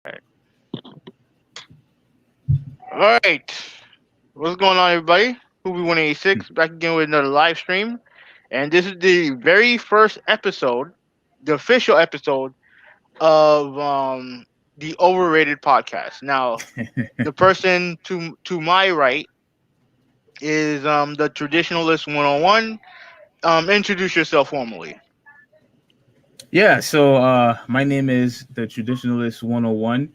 Alright. All right. What's going on, everybody? Huvvi186 back again with another live stream. And this is the very first episode, the official episode of the Overrated podcast. Now, the person to my right is the Traditionalist 101. Introduce yourself formally. Yeah, so my name is the Traditionalist 101,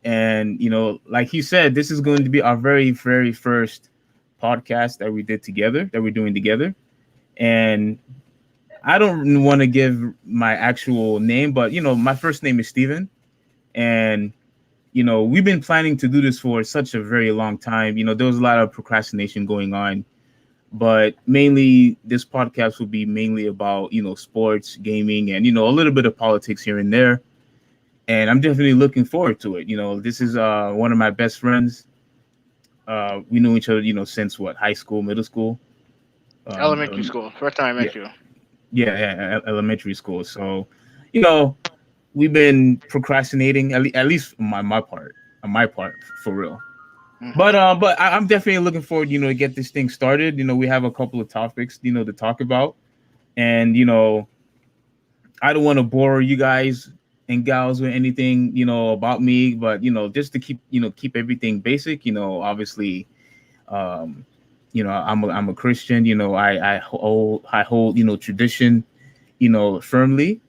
and like you said, this is going to be our very first podcast that we did together, that we're doing together. And I don't want to give my actual name, but my first name is Steven, and we've been planning to do this for such a very long time. There was a lot of procrastination going on, but mainly this podcast will be mainly about sports, gaming, and a little bit of politics here and there. And I'm definitely looking forward to it. This is one of my best friends. We know each other, since what, high school, middle school. Elementary school. First time I Yeah, met you. elementary school. So, you know, we've been procrastinating at least on my part, for real. Hmm But I'm definitely looking forward, to get this thing started. We have a couple of topics, to talk about, and I don't want to bore you guys and gals with anything, about me, but just to keep everything basic. Obviously, um, I'm a Christian. I hold tradition, firmly.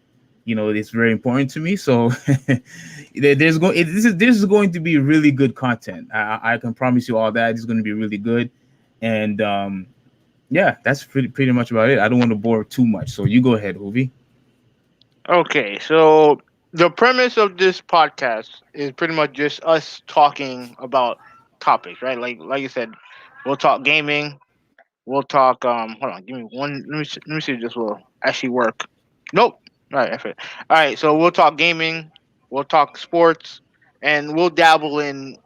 It's very important to me. So this is going to be really good content. I can promise you all that it's going to be really good, and yeah, that's pretty much about it. I don't want to bore too much, so you go ahead, Hovi. Okay, so the premise of this podcast is pretty much just us talking about topics, right? Like you said, we'll talk gaming. We'll talk. Hold on, give me one. Let me see if this will actually work. Nope. All right, F it. All right, so we'll talk gaming. We'll talk sports, and we'll dabble in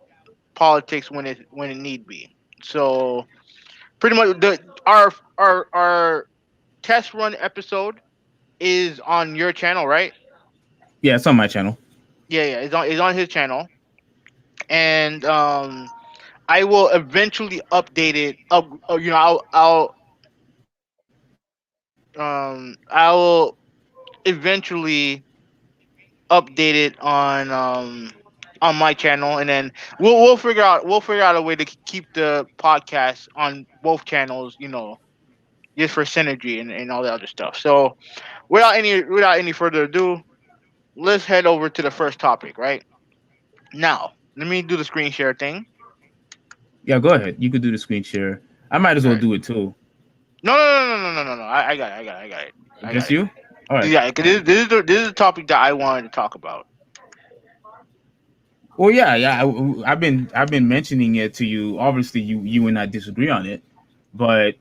politics when it need be. So pretty much our test run episode is on your channel, right? Yeah, it's on my channel. Yeah, it's on his channel, and I will eventually update it. I will eventually update it on my channel, and then we'll figure out a way to keep the podcast on both channels. Just for synergy and all the other stuff. So without any further ado, let's head over to the first topic. Right now, let me do the screen share thing. Yeah, go ahead. You could do the screen share. I might as All well right. do it too. No, no, no, no, no, no, no, no. I got it. I got it. I got it. I got Just it. you? All right. Yeah, 'cause this is the topic that I wanted to talk about. Well, yeah. I've been mentioning it to you. Obviously, you and I disagree on it, but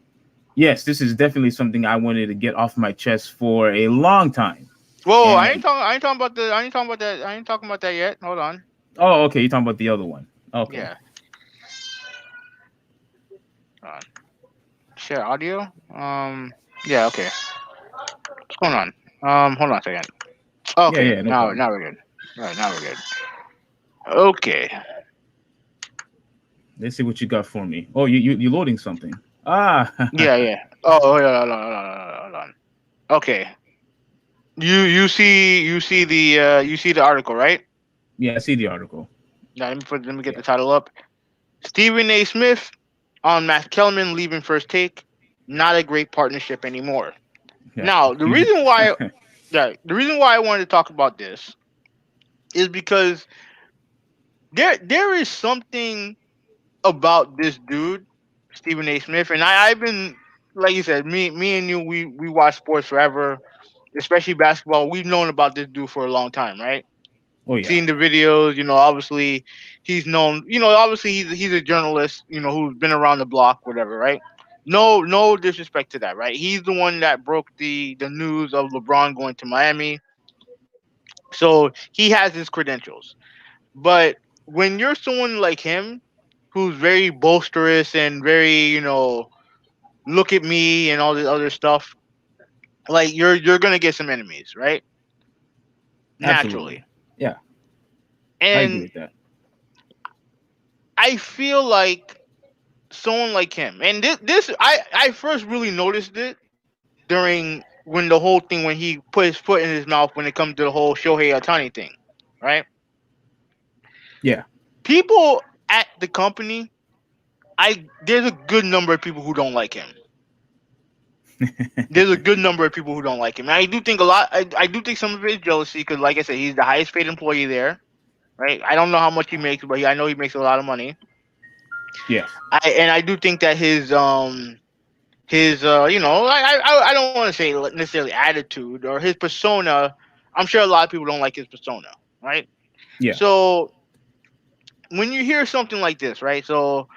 yes, this is definitely something I wanted to get off my chest for a long time. Whoa, I ain't And talking. I ain't talking about the. I ain't talking about that. I ain't talking about that yet. Hold on. oh, okay, you're talking about the other one. Okay. Yeah. Hold on. Share audio. Yeah. Okay. What's going on? Hold on a second. Yeah, Okay. yeah, no Now, problem. now we're good. All right. Now we're good. Okay. Let's see what you got for me. Oh, you loading something? Ah, Yeah. Yeah. Oh, yeah. Hold on. Okay. You see the article, right? yeah, I see the article. Now let me get Yeah, the title up. Stephen A. Smith on Max Kellerman leaving First Take. Not a great partnership anymore. yeah. Now, the You just reason why the reason why I wanted to talk about this is because there is something about this dude, Stephen A. Smith, and I've been, like you said, me and you, we watch sports forever, especially basketball. We've known about this dude for a long time, right? oh yeah, Seen the videos, obviously he's known, obviously he's a journalist, who's been around the block, whatever, right? No disrespect to that, right? He's the one that broke the news of LeBron going to Miami, so he has his credentials. But when you're someone like him, who's very boisterous and very, look at me and all this other stuff, like you're gonna get some enemies, right? absolutely. Naturally. Yeah, I agree And with that. I feel like someone like him, and I first really noticed it during when the whole thing when he put his foot in his mouth when it comes to the whole Shohei Otani thing, right? Yeah. People at the company, I there's a good number of people who don't like him. There's a good number of people who don't like him. And I do think a lot. I do think some of it is jealousy because, like I said, he's the highest paid employee there, right? I don't know how much he makes, but I know he makes a lot of money. Yes. I do think that his I don't want to say necessarily attitude or his persona. I'm sure a lot of people don't like his persona, right? Yeah. So when you hear something like this, right? So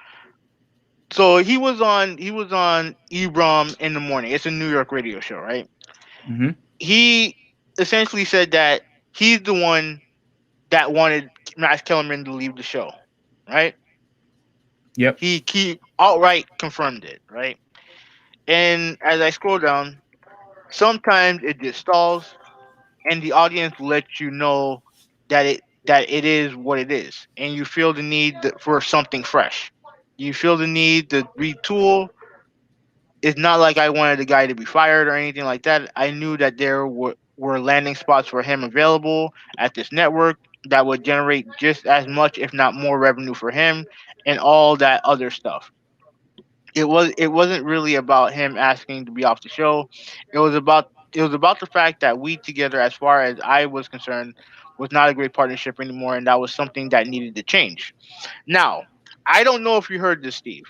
he was on Ebram in the morning. It's a New York radio show, right? Hmm. He essentially said that he's the one that wanted Max Kellerman to leave the show, right? Yep. He outright confirmed it, right? And as I scroll down, sometimes it just stalls, and the audience lets you know that it is what it is, and you feel the need for something fresh. You feel the need to retool. It's not like I wanted the guy to be fired or anything like that. I knew that there were landing spots for him available at this network that would generate just as much, if not more, revenue for him and all that other stuff. It wasn't really about him asking to be off the show. It was about the fact that we together, as far as I was concerned, was not a great partnership anymore, and that was something that needed to change. Now, I don't know if you heard this, Steve,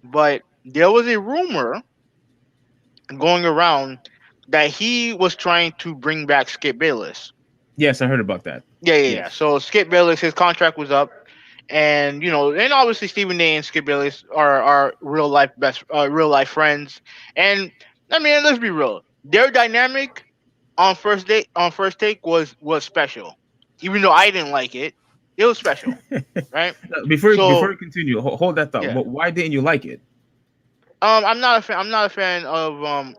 but there was a rumor going around that he was trying to bring back Skip Bayless. Yes, I heard about that. Yeah, yeah, yeah. Yes. So Skip Bayless, his contract was up, and and obviously Stephen A. and Skip Bayless are real life friends. And I mean, let's be real, their dynamic on first take was special. Even though I didn't like it, it was special, right? Before So you continue, hold that thought. yeah, Why didn't you like it? I'm not a fan. I'm not a fan of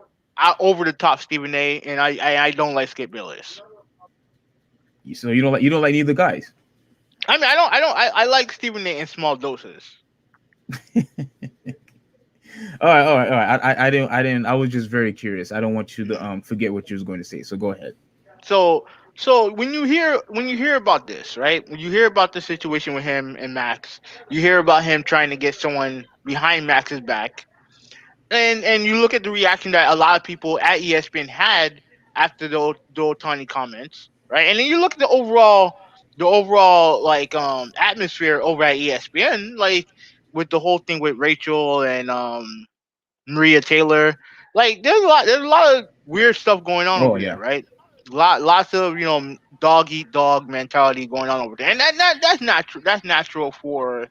over the top Stephen A. And I don't like Skip Bayless. So you don't like neither guys. I mean, I like Stephen A. in small doses. All right. I didn't. I was just very curious. I don't want you to forget what you was going to say. So go ahead. So so when you hear about this, right? When you hear about the situation with him and Max, you hear about him trying to get someone behind Max's back, and you look at the reaction that a lot of people at ESPN had after the Otani comments, right? And then you look at the overall like atmosphere over at ESPN, like with the whole thing with Rachel and Maria Taylor. Like there's a lot of weird stuff going on Oh over there, yeah. right? Lots of dog eat dog mentality going on over there, and that's not true. That's natural for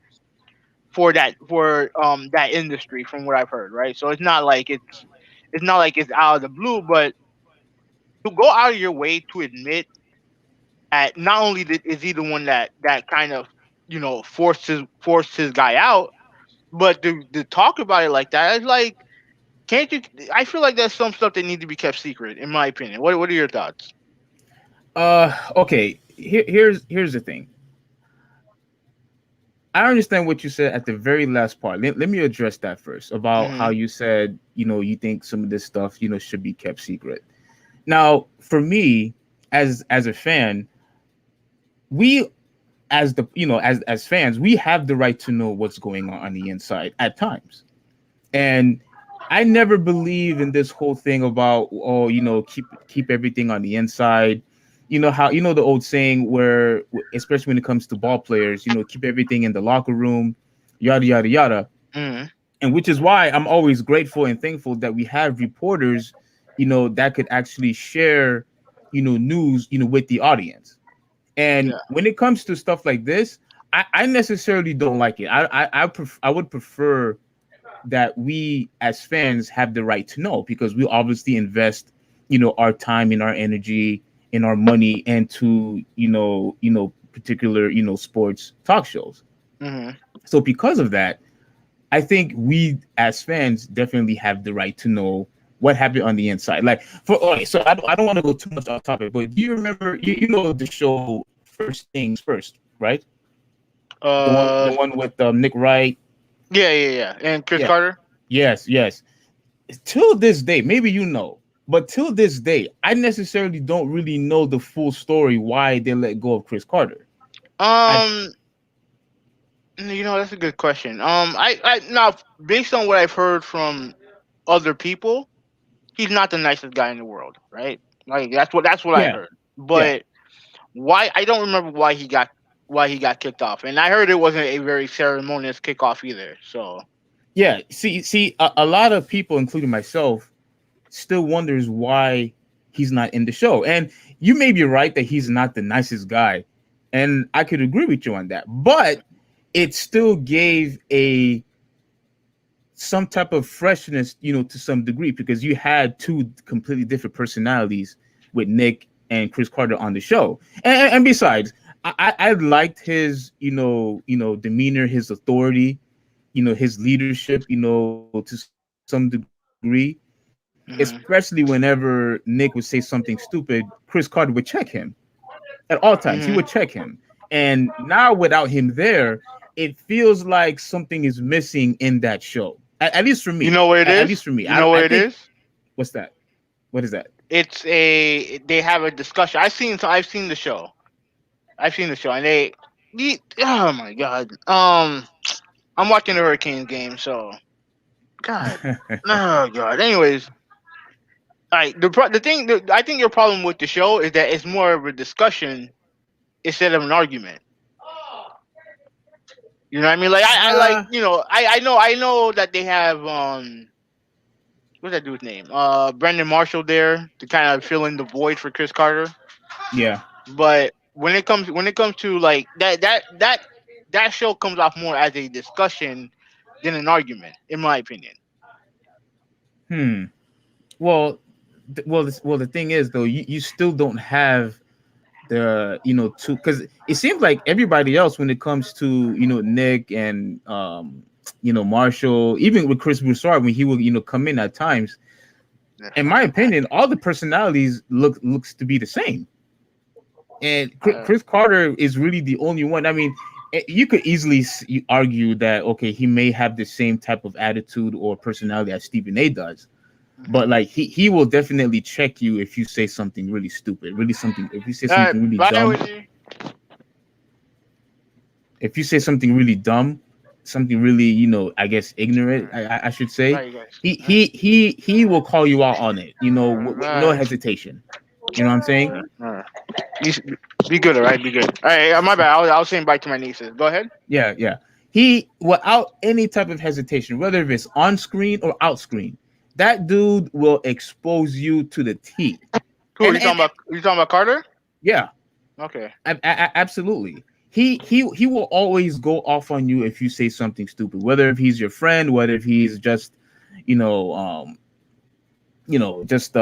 that industry, from what I've heard, right? So it's not like it's out of the blue, but to go out of your way to admit that not only is he the one that kind of forced his guy out, but to talk about it like that, it's like, can't you? I feel like there's some stuff that need to be kept secret, in my opinion. What are your thoughts? Okay. Here's the thing. I understand what you said at the very last part. Let me address that first about how Hmm. you said, you think some of this stuff, should be kept secret. Now, for me, as a fan, we as the as fans, we have the right to know what's going on the inside at times. And I never believe in this whole thing about, oh, keep everything on the inside. How the old saying where, especially when it comes to ball players, keep everything in the locker room, yada yada yada. Hmm. And which is why I'm always grateful and thankful that we have reporters, that could actually share, news, with the audience. And Yeah. when it comes to stuff like this, I necessarily don't like it. I would prefer that we as fans have the right to know, because we obviously invest, our time and our energy and our money into, particular, sports talk shows. Hmm. So because of that, I think we as fans definitely have the right to know what happened on the inside. Like, okay, so I don't want to go too much off topic, but do you remember, the show First Things First? right? The Uh, one with Nick Wright. yeah. And Chris Yeah. Carter. Yes. Yes. Till this day, maybe you know, but till this day, I necessarily don't really know the full story why they let go of Chris Carter. I Um, that's a good question. I now based on what I've heard from other people, he's not the nicest guy in the world, right? Like that's what I Yeah. heard. Yeah. But why I don't remember why he got kicked off, and I heard it wasn't a very ceremonious kickoff either. So Yeah. See, a lot of people, including myself, still wonders why he's not in the show. And you may be right that he's not the nicest guy, and I could agree with you on that. But it still gave a some type of freshness, to some degree, because you had two completely different personalities with Nick and Chris Carter on the show. And besides, I liked his, demeanor, his authority, his leadership, to some degree, especially whenever mhm, Nick would say something stupid, Chris Carter would check him at all times. He would check him. mhm. And now without him there, it feels like something is missing in that show. At least for me. You know what it At least is? for me. You I know what it think is? what's that? What is that? They have a discussion. I've seen the show. I've seen the show, and oh my god. I'm watching the Hurricanes game, so God, oh god. Anyways, all right. I think your problem with the show is that it's more of a discussion instead of an argument. You know what I mean? Like I like uh I know that they have what's that dude's name? Brendan Marshall there to kind of fill in the void for Chris Carter. yeah. But when it comes to like that show comes off more as a discussion than an argument, in my opinion. Hmm. Well, the thing is though, you still don't have the two, because it seems like everybody else, when it comes to Nick and Marshall, even with Chris Broussard when he would come in at times, Yeah. in my opinion, all the personalities looks to be the same. And Uh, Chris Carter is really the only one. I mean, you could easily argue that okay, he may have the same type of attitude or personality as Stephen A does, but mhm. like he will definitely check you if you say something really stupid, really something. If you say All right, something really bye dumb, with you. if you say something really dumb, something really I guess All ignorant, right, I should say, bye, you guys. he will call you out on it, with no Bye. hesitation. You know what I'm saying? All right. Be good, all right. Be good. All right, my bad. I was saying bye to my nieces. Go ahead. Yeah, yeah. He, without any type of hesitation, whether if it's on screen or out screen, that dude will expose you to the T. Cool. And You talking about Carter? yeah, Okay. absolutely. He will always go off on you if you say something stupid, whether if he's your friend, whether if he's just, you know, um, just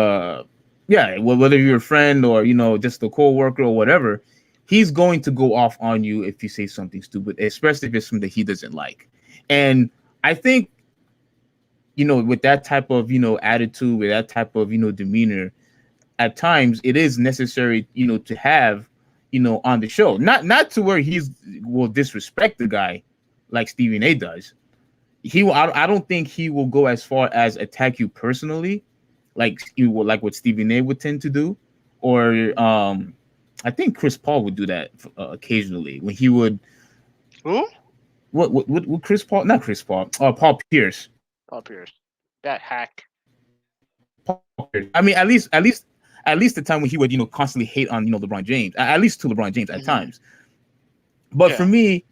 yeah, whether you're a friend or just a co-worker or whatever, he's going to go off on you if you say something stupid, especially if it's something that he doesn't like. And I think with that type of attitude, with that type of demeanor, at times it is necessary to have on the show, not to where he's will disrespect the guy like Stephen A does. He will, I don't think he will go as far as attack you personally, like you will, like what Stephen A would tend to do, or I think Chris Paul would do that occasionally when he would. Who? What Chris Paul, not Chris Paul, Paul Pierce. Paul Pierce. That hack. Paul Pierce. I mean, at least the time when he would constantly hate on LeBron James, at least to LeBron James at Hmm. times. But for Yeah. me,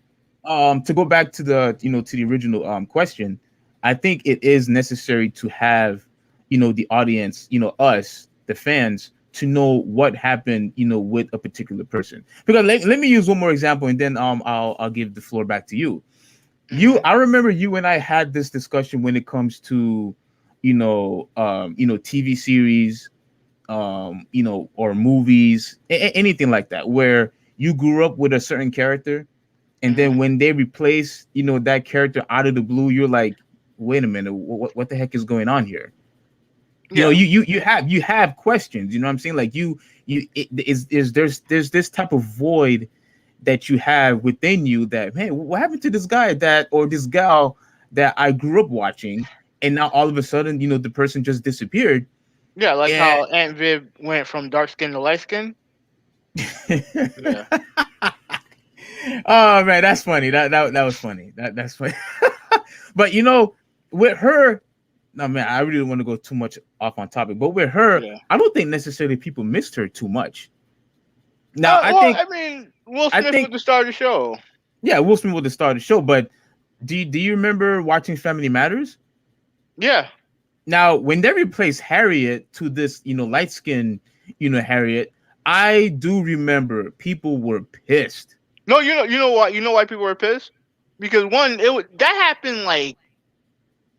to go back to the to the original question, I think it is necessary to have the audience, us, the fans, to know what happened with a particular person. Because let me use one more example, and then I'll give the floor back to you. Hmm. I remember you and I had this discussion when it comes to TV series, or movies, anything like that, where you grew up with a certain character, and Hmm. then when they replace that character out of the blue, you're like, wait a minute, what the heck is going on here? Yeah. You have questions. You know what I'm saying? Like is there's this type of void that you have within you that, hey, what happened to this guy that or this gal that I grew up watching, and now all of a sudden, the person just disappeared. Yeah, like And how Aunt Viv went from dark skin to light skin. Yeah. oh man, that's funny. That was funny. That's funny. But with her, no man, I really don't want to go too much off on topic. But with her, Yeah. I don't think necessarily people missed her too much. Now Well, I mean, Will I Smith was think the star of the show. yeah, Will Smith was the star of the show. But do you remember watching Family Matters? Yeah. Now, when they replaced Harriet to this, light skin, Harriet, I do remember people were pissed. No, you know why people were pissed? Because one, that happened like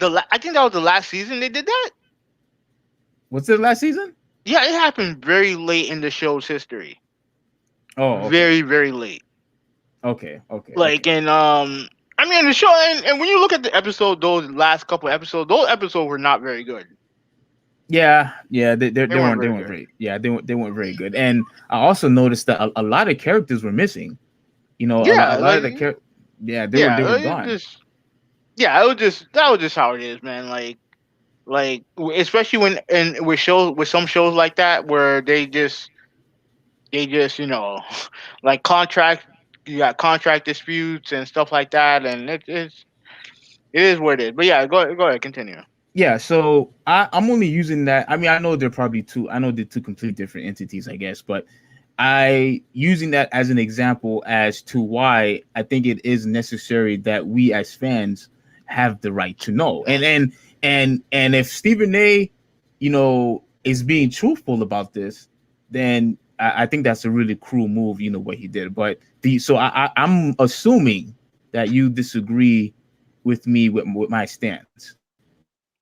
I think that was the last season they did that. What's it last season? Yeah, it happened very late in the show's history. Oh, okay. Very, very late. Okay, okay, Like okay. in I mean the show, and when you look at the episode, those last couple episodes, those episodes were not very good. Yeah, yeah, They they weren't weren't they very weren't good. very yeah they weren't very good. And I also noticed that a lot of characters were missing. A Yeah, lot of like the characters, yeah, yeah, they were it gone. just yeah, it was just that was just how it is, man. Especially when and with shows with some shows like that where they just like contract you got contract disputes and stuff like that, and it is what it is. But yeah, go ahead, continue. Yeah, so I'm only using that. I mean, I know they're probably two. I know they're two completely different entities, I guess, but I using that as an example as to why I think it is necessary that we as fans have the right to know. And if Stephen A, is being truthful about this, then I think that's a really cruel move. What he did, but I'm assuming that you disagree with me with my stance.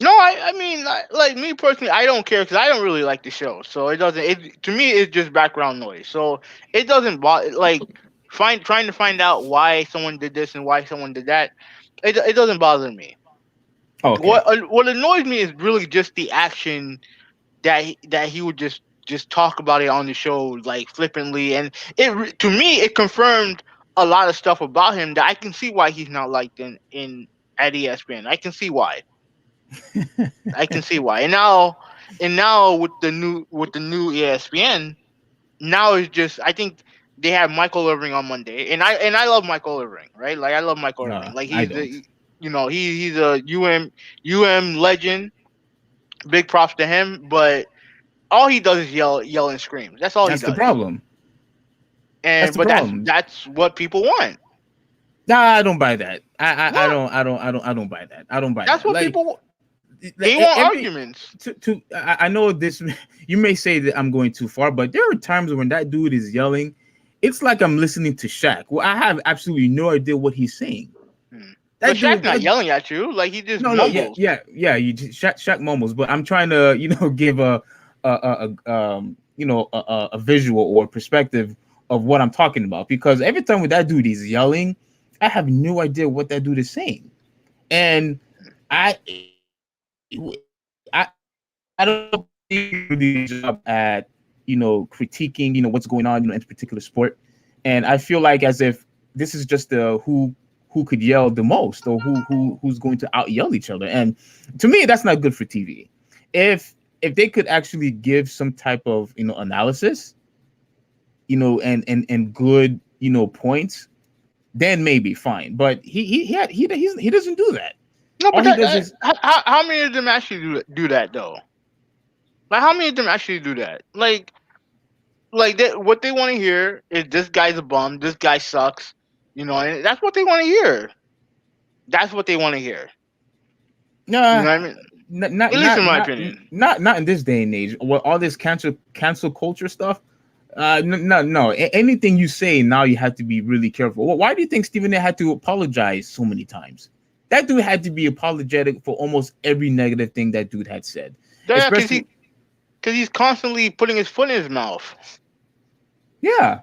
No, I mean, like me personally, I don't care because I don't really like the show. So it doesn't. It to me, it's just background noise. So it doesn't bother. Like trying to find out why someone did this and why someone did that. It doesn't bother me. Okay. What annoys me is really just the action that he would just talk about it on the show like flippantly, and to me it confirmed a lot of stuff about him that I can see why he's not liked in at ESPN. I can see why. I can see why. And now with the new ESPN, now it's just I think they have Michael Irving on Monday, and I love Michael Irving, right? Like I love Michael Irving. Like I he's don't. the he's a UM legend. Big props to him, but all he does is yell and scream. That's all he That's the does. problem. That's And the but that's problem. that's what people want. Nah, I don't buy that. I What? don't I don't buy that. I don't buy That's that. what Like, people want. They want every arguments. I know this. You may say that I'm going too far, but there are times when that dude is yelling. It's like I'm listening to Shaq. Well, I have absolutely no idea what he's saying. Hmm. But That Shaq's dude. not yelling at you. Like he just No, yeah, mumbles. You just, Shaq mumbles, but I'm trying to, give a visual or perspective of what I'm talking about, because every time when that dude is yelling, I have no idea what that dude is saying, and I, I don't think he really did a good job at, critiquing, what's going on, in a particular sport, and I feel like as if this is just the who could yell the most, or who's going to out yell each other. And to me, that's not good for TV. If they could actually give some type of, analysis, and good, points, then maybe fine. But he doesn't do that. No, All but he does is how many of them actually do that though? Like how many of them actually do that? Like what they want to hear is this guy's a bum, this guy sucks, and that's what they want to hear. That's what they want to hear. You nah, know what I mean? not At least in my opinion. not in this day and age. With all this cancel culture stuff, no. Anything you say now, you have to be really careful. Why do you think Stephen A had to apologize so many times? That dude had to be apologetic for almost every negative thing that dude had said, Yeah, especially. because he's constantly putting his foot in his mouth. Yeah,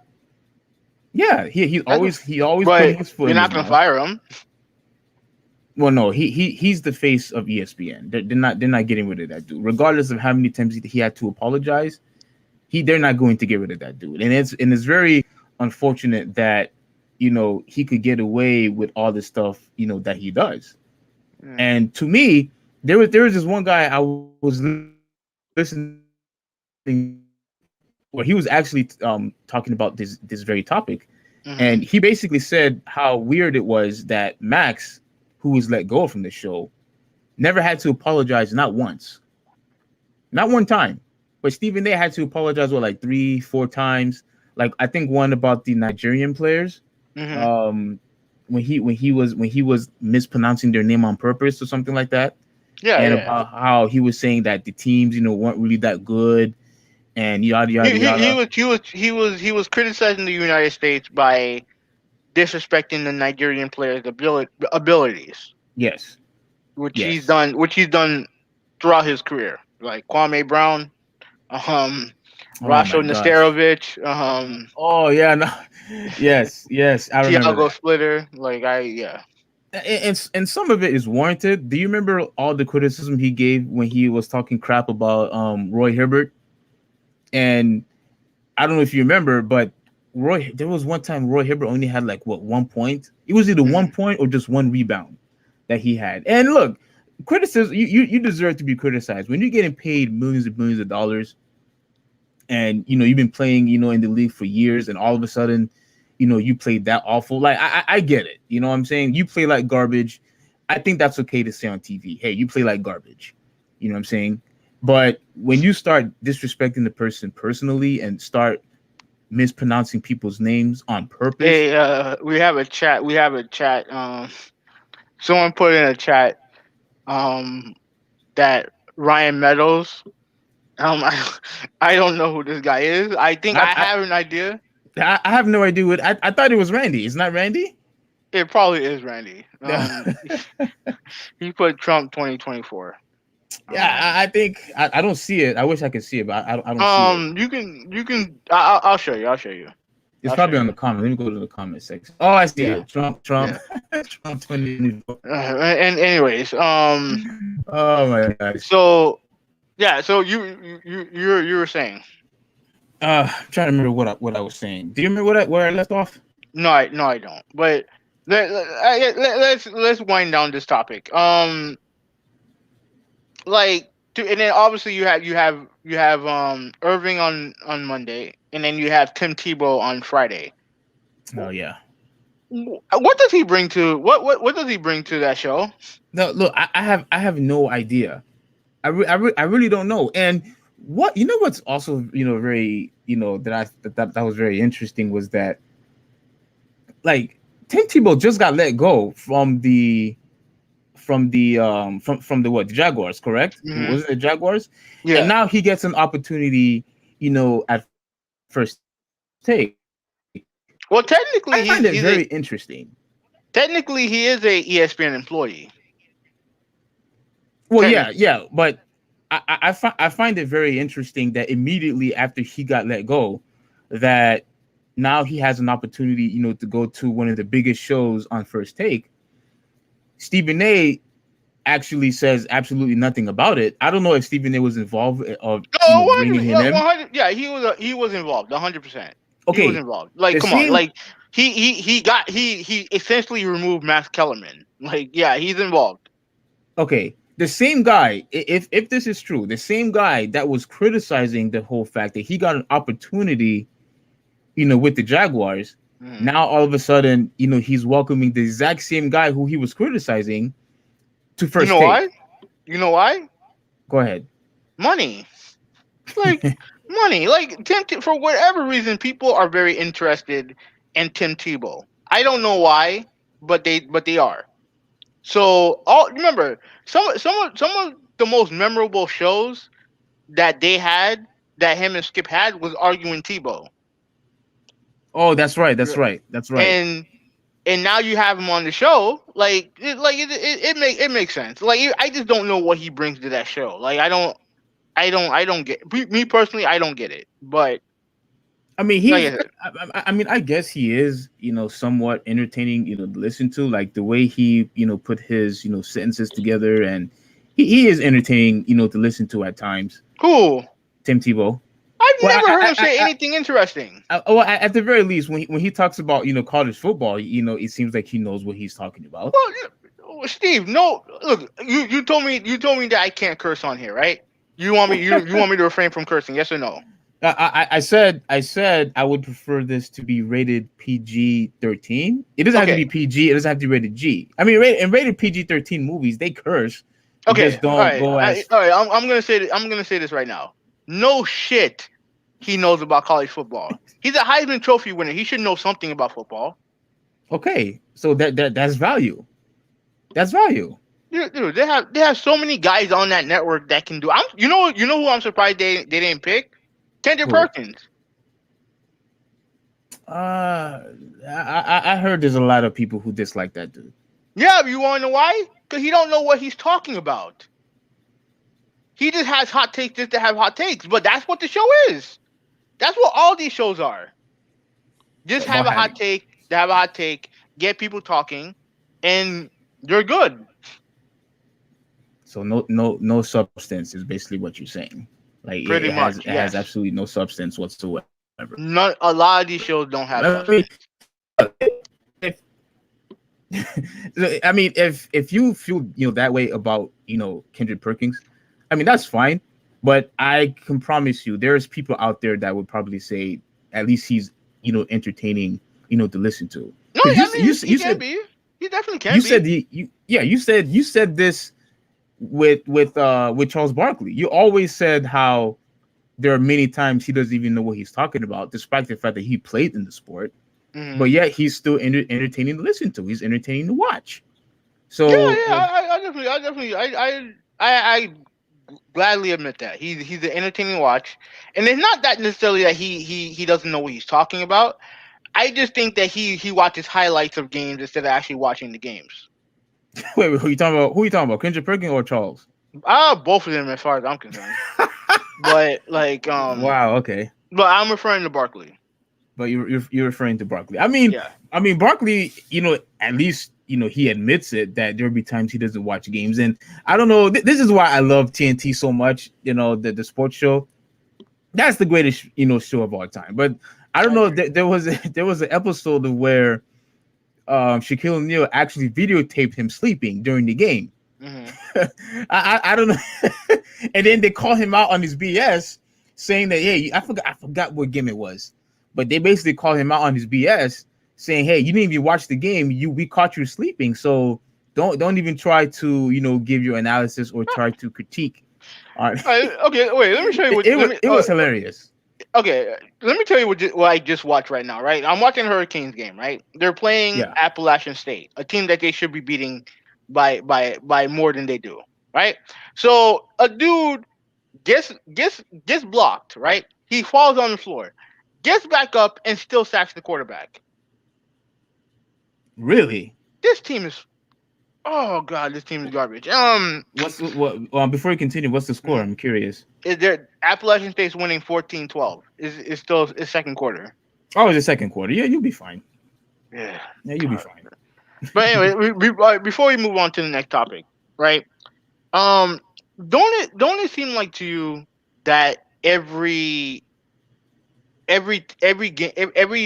yeah. That's, He always putting but his foot you're in his not gonna mouth. fire him. Well, no, he's the face of ESPN. They're not getting rid of that dude, regardless of how many times he had to apologize. They're not going to get rid of that dude, and it's very unfortunate that he could get away with all the stuff, that he does. Mm. And to me, there was this one guy I was listening to, where he was actually talking about this very topic, and he Mhm. basically said how weird it was that Max, who was let go from the show, never had to apologize, not once, not one time. But Stephen A had to apologize, what, like three, four times. Like I think one about the Nigerian players, Mhm. um, when he was mispronouncing their name on purpose or something like that, Yeah, and yeah. about how he was saying that the teams, weren't really that good, and yada He yada he he yada. was he was he was he was criticizing the United States by disrespecting the Nigerian players' abilities, Yes, which he's yes. done, throughout his career, like Kwame Brown, um, Oh my Rasho gosh. Nesterovic, Oh yeah, no. Yes, yes, I remember Tiago that. Splitter. Like I, yeah. And some of it is warranted. Do you remember all the criticism he gave when he was talking crap about Roy Hibbert? And I don't know if you remember, but there was one time Roy Hibbert only had like what 1 point. It was either one Mhm. point or just one rebound that he had. And look, criticism, you deserve to be criticized when you're getting paid millions and millions of dollars, and you've been playing, in the league for years, and all of a sudden, you played that awful. Like I get it. You know what I'm saying? You play like garbage. I think that's okay to say on TV. Hey, you play like garbage. You know what I'm saying? But when you start disrespecting the person personally and start mispronouncing people's names on purpose. Hey, we have a chat. We have a chat. Someone put in a chat. Um, that Ryan Meadows. I don't know who this guy is. I think I I I, have an idea. I have no idea what I thought it was Randy. It's not Randy. It probably is Randy. Yeah, He put Trump 2024. I think I don't see it. I wish I could see it, but I don't see it. You can. I'll show you. I'll show you. It's I'll show probably on you. the comment. Let me go to the comment section. Oh, I see Yeah, it. Trump, yeah. Trump 2024. And anyways, Oh my gosh. so yeah, so you were saying. I'm trying to remember what I was saying. Do you remember where I left off? No, I don't. But let's wind down this topic. Like, and then obviously you have Irving on Monday, and then you have Tim Tebow on Friday. Oh yeah. What does he bring to what does he bring to that show? No, look, I have no idea. I really don't know. And what's also very that was very interesting was that, like, Tim Tebow just got let go from the what, the Jaguars, correct? Hmm. Was it the Jaguars? And Yeah. now he gets an opportunity, at first take. I find it very Well, interesting. technically he is a ESPN employee. Well, Technically. yeah, but I find it very interesting that immediately after he got let go, that now he has an opportunity, to go to one of the biggest shows on First Take. Stephen A actually says absolutely nothing about it. I don't know if Stephen A was involved of No, bringing 100, him yeah, in. 100. Yeah, he was involved, 100%. He was Okay, involved. Like, the come on, same. like he essentially removed Max Kellerman. Like, yeah, he's involved. Okay, the same guy. If this is true, the same guy that was criticizing the whole fact that he got an opportunity, with the Jaguars. Mhm. Now all of a sudden, he's welcoming the exact same guy who he was criticizing to You First know Take. why? You know why? Go ahead. Money. Like, money. Like, for whatever reason, people are very interested in Tim Tebow. I don't know why, but they are. So, all remember, some of the most memorable shows that they had, that him and Skip had, was arguing Tebow. Oh, that's right. That's Yeah. right. That's right. And now you have him on the show. Like, it makes sense. Like, I just don't know what he brings to that show. Like, I don't get, me personally, I don't get it. But I mean, like he's. I said, I mean, I guess he is, somewhat entertaining, to listen to. Like the way he, put his, sentences together, and he is entertaining, to listen to at times. cool. Tim Tebow. Well, never heard him say anything interesting. well, at the very least, when he talks about college football, it seems like he knows what he's talking about. Well, Steve, no, look, you told me that I can't curse on here, right? You want me to refrain from cursing? Yes or no? I said I would prefer this to be rated PG-13. It doesn't have to Okay, be PG. It doesn't have to be rated G. I mean, rated PG-13 movies, they curse. They okay, just don't go as all right. I'm gonna say this right now. No shit, he knows about college football. He's a Heisman Trophy winner. He should know something about football. okay. So that's value. That's value. Dude, they have so many guys on that network that can do. You know who I'm surprised they didn't pick? Kendrick Who? Perkins. I heard there's a lot of people who dislike that dude. Yeah, but you want to know why? Because he don't know what he's talking about. He just has hot takes just to have hot takes. But that's what the show is. That's what all these shows are. Just have About a hot having. take, to have a hot take, get people talking, and you're good. So no substance is basically what you're saying. Like Pretty it much, has yes. absolutely no substance whatsoever. Not a lot of these shows don't have I mean, substance. if I mean, if you feel that way about Kendrick Perkins, I mean that's fine. But I can promise you, there's people out there that would probably say at least he's entertaining to listen to. No, Because I mean he you can said be. He definitely you can said be. you said this with Charles Barkley. You always said how there are many times he doesn't even know what he's talking about, despite the fact that he played in the sport. Hmm. But yet he's still entertaining to listen to. He's entertaining to watch. Yeah, So yeah. I gladly admit that he's an entertaining watch, and it's not that necessarily that he doesn't know what he's talking about. I just think that he watches highlights of games instead of actually watching the games. wait, who you talking about? Who you talking about? Kendrick Perkins or Charles? Both of them as far as I'm concerned. But Wow. Okay. but I'm referring to Barkley. But you're referring to Barkley. I mean Barkley. At least he admits it that there'll be times he doesn't watch games, and I don't know. This is why I love TNT so much. The sports show. That's the greatest show of all time. But I don't I know. agree. There was an episode where Shaquille O'Neal actually videotaped him sleeping during the game. Hmm. I don't know. And then they call him out on his BS, saying that hey, I forgot what game it was, but they basically call him out on his BS, saying hey, you didn't even watch the game. We caught you sleeping, so don't even try to give your analysis or try to critique. Okay, wait. Let me show you what. Let me. It was hilarious. Okay, let me tell you what I just watched right now. Right, I'm watching Hurricanes game. Right, they're playing Yeah, Appalachian State, a team that they should be beating by more than they do. Right, so a dude gets blocked. Right, he falls on the floor, gets back up, and still sacks the quarterback. really. This team is. Oh god, this team is garbage. What before you continue, what's the score? Mhm. I'm curious. Is there Appalachian State's winning 14-12? Is still is second quarter. Oh, it's the second quarter. Yeah, you'll be fine. Yeah. Yeah, you'll be fine. But anyway, before we move on to the next topic, right? Um, don't it seem like to you that every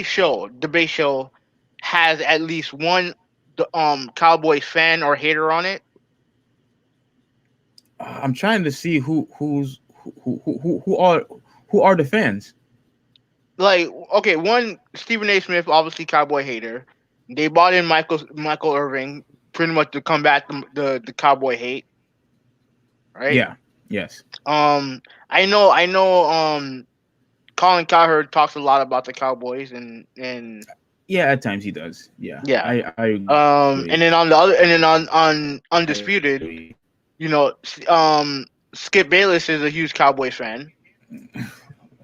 show, debate show, has at least one Cowboys fan or hater on it? I'm trying to see who are the fans. Like, okay, one Stephen A. Smith, obviously Cowboy hater. They bought in Michael Irving pretty much to combat the Cowboy hate, right? Yeah. Yes. I know. Colin Cowherd talks a lot about the Cowboys and Yeah, at times he does. Yeah. yeah. I And agree. then on the other, and then on I Undisputed, agree. Skip Bayless is a huge Cowboys fan.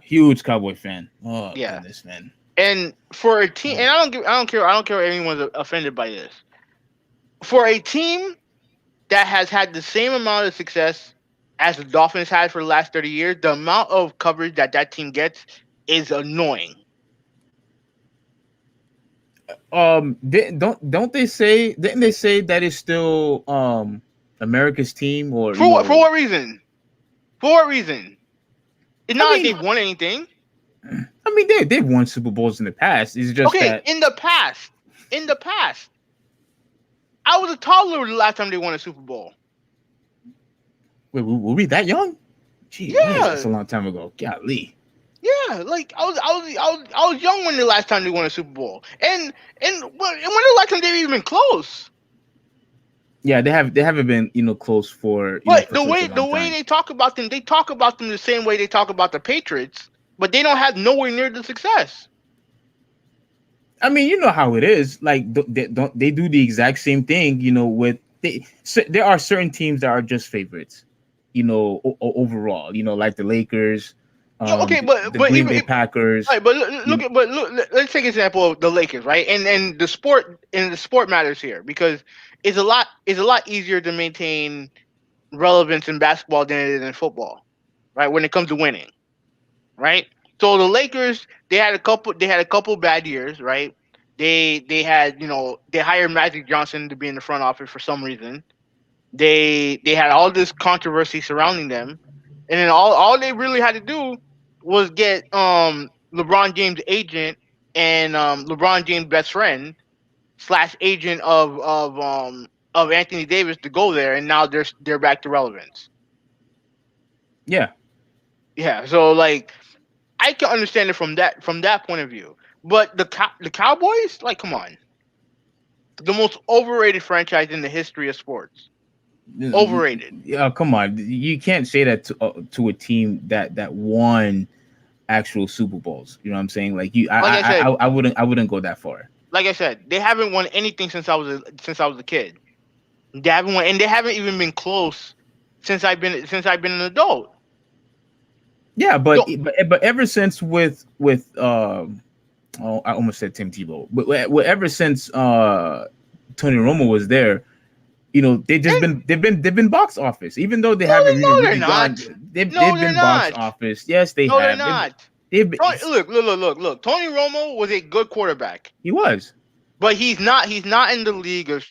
Huge Cowboy fan. Oh Yeah. goodness, man. And for a team, Oh. and I don't care if anyone's offended by this. For a team that has had the same amount of success as the Dolphins had for the last 30 years, the amount of coverage that team gets is annoying. Don't they say? Didn't they say that is still America's team or For what reason? For what reason? It's I not like mean, they've won anything. I mean, they've won Super Bowls in the past. It's just Okay, that in the past, I was a toddler the last time they won a Super Bowl. wait, were we that young? Gee whiz, that's Yeah, a long time ago. Golly. yeah. Like I was young when the last time they won a Super Bowl, and when the last time they even been close. Yeah, they haven't been close for But for such a the long way time. they talk about them the same way they talk about the Patriots, but they don't have nowhere near the success. I mean, you know how it is. Like they do the exact same thing. With there are certain teams that are just favorites. Overall. Like the Lakers, Yeah, okay, the Green Bay all Packers. right, but You know, let's take an example of the Lakers, right? And the sport matters here because it's a lot easier to maintain relevance in basketball than it is in football, right? When it comes to winning, right? So the Lakers, they had a couple bad years, right? They had, they hired Magic Johnson to be in the front office for some reason. They had all this controversy surrounding them, and then all they really had to do was get LeBron James' agent and LeBron James' best friend slash agent of Anthony Davis to go there, and now they're back to relevance. yeah. Yeah, so like I can understand it from that point of view, but the Cowboys, like, come on, the most overrated franchise in the history of sports, overrated. Yeah, come on. You can't say that to a team that won actual Super Bowls. You know what I'm saying? Like Like I said, I wouldn't go that far. they haven't won anything since I was a kid. They haven't won, and they haven't even been close since I've been an adult. Yeah, So, but ever since with oh, I almost said Tim Tebow, but ever since Tony Romo was there, and they've been box office, even though they no, haven't no, they're really gone. not. No, They've they're been box not. office. Yes, they No, they're have. not. They've been, Look. Tony Romo was a good quarterback, he was. but he's not. He's not in the league of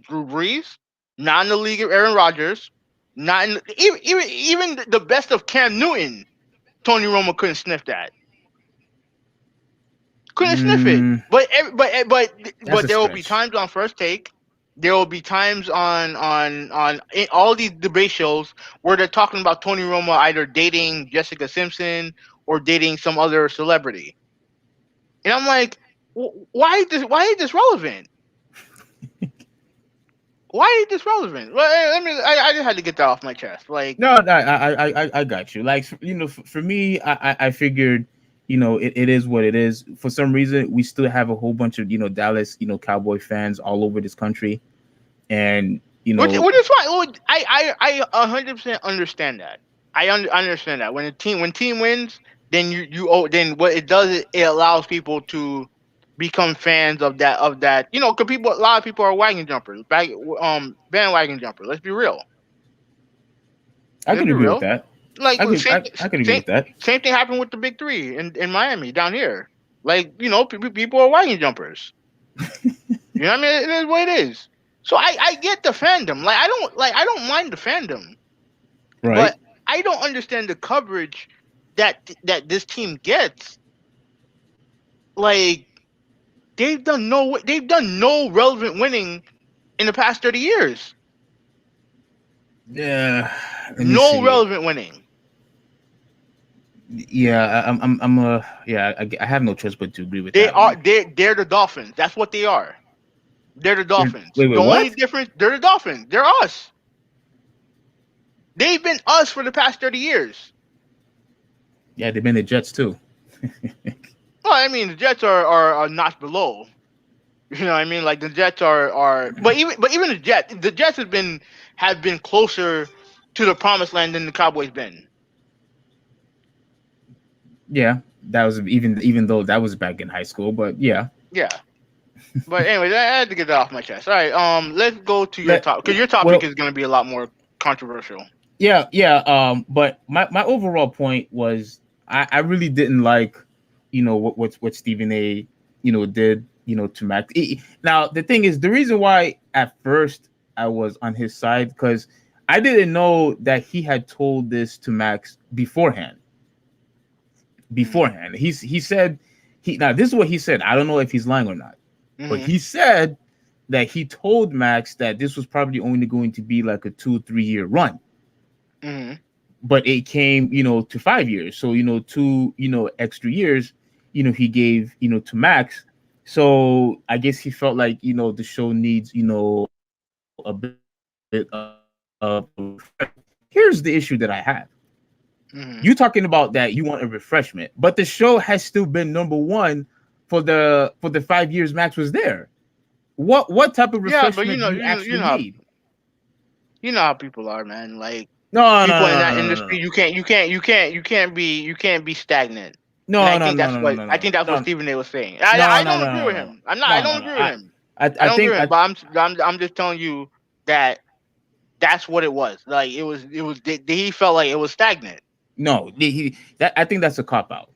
Drew Brees. Not in the league of Aaron Rodgers. Not in even the best of Cam Newton. Tony Romo couldn't sniff that. Couldn't sniff it. Mm, that's But a there will be stretch. times on First Take. There will be times in all these debate shows where they're talking about Tony Romo either dating Jessica Simpson or dating some other celebrity, and I'm like, why is this? Why is this relevant? Why is this relevant? Well, I just had to get that off my chest. Like, No, I got you. Like for me, I figured, it is what it is. For some reason, we still have a whole bunch of Dallas Cowboy fans all over this country, and which is fine. I 100% understand that. Understand that when team wins, then then what it does is it allows people to become fans of that. Because a lot of people are wagon jumpers, bandwagon jumpers. Let's be real. I Let's could be agree with real. that. Like I could agree same with that. same thing happened with the big three in Miami down here. Like, people are wagon jumpers. You know what I mean? It is what it is. So I get the fandom. I don't mind the fandom. Right? But I don't understand the coverage that this team gets. Like, they've done no relevant winning in the past 30 years. Yeah. Let me No see. relevant winning. Yeah, yeah. I have no choice but to agree with They that are one. they're the Dolphins. That's what they are. They're the Dolphins. Wait, The only what? difference, they're the Dolphins. They're us. They've been us for the past 30 years. Yeah, they've been the Jets too. Well, I mean, the Jets are a notch below. You know what I mean? Like, the Jets are but even the Jets have been closer to the promised land than the Cowboys been. Yeah, that was even though that was back in high school, but yeah. Yeah. But anyways, I had to get that off my chest. All right, let's go to your Let topic because your topic well, is going to be a lot more controversial. yeah. But my overall point was I really didn't like what Stephen A. Did to Max. Now the thing is, the reason why at first I was on his side because I didn't know that he had told this to Max beforehand. Mhm. beforehand. He said he now this is what he said. I don't know if he's lying or not, but Mhm. he said that he told Max that this was probably only going to be like a 2 3 year run, Mhm. but it came, to 5 years. So, 2 extra years, he gave, to Max. So I guess he felt like, the show needs, a bit of a refreshment. Here's the issue that I have. You talking Mhm. about that you want a refreshment, but the show has still been number one for the 5 years Max was there. What type of Yeah, but refreshment do you actually how need? people are, man. Like No, no, people no, in no, that no, no, industry, no, you can't be stagnant. And no, no, no, no, no, no, I no, think that's what no, Stephen A was saying. no, I no, don't no, agree no, with no, him. I no, no, don't no. agree with him. I I don't agree think with him. I But I'm just telling you that that's what it was. Like he felt like it was stagnant. no that I think that's a cop out.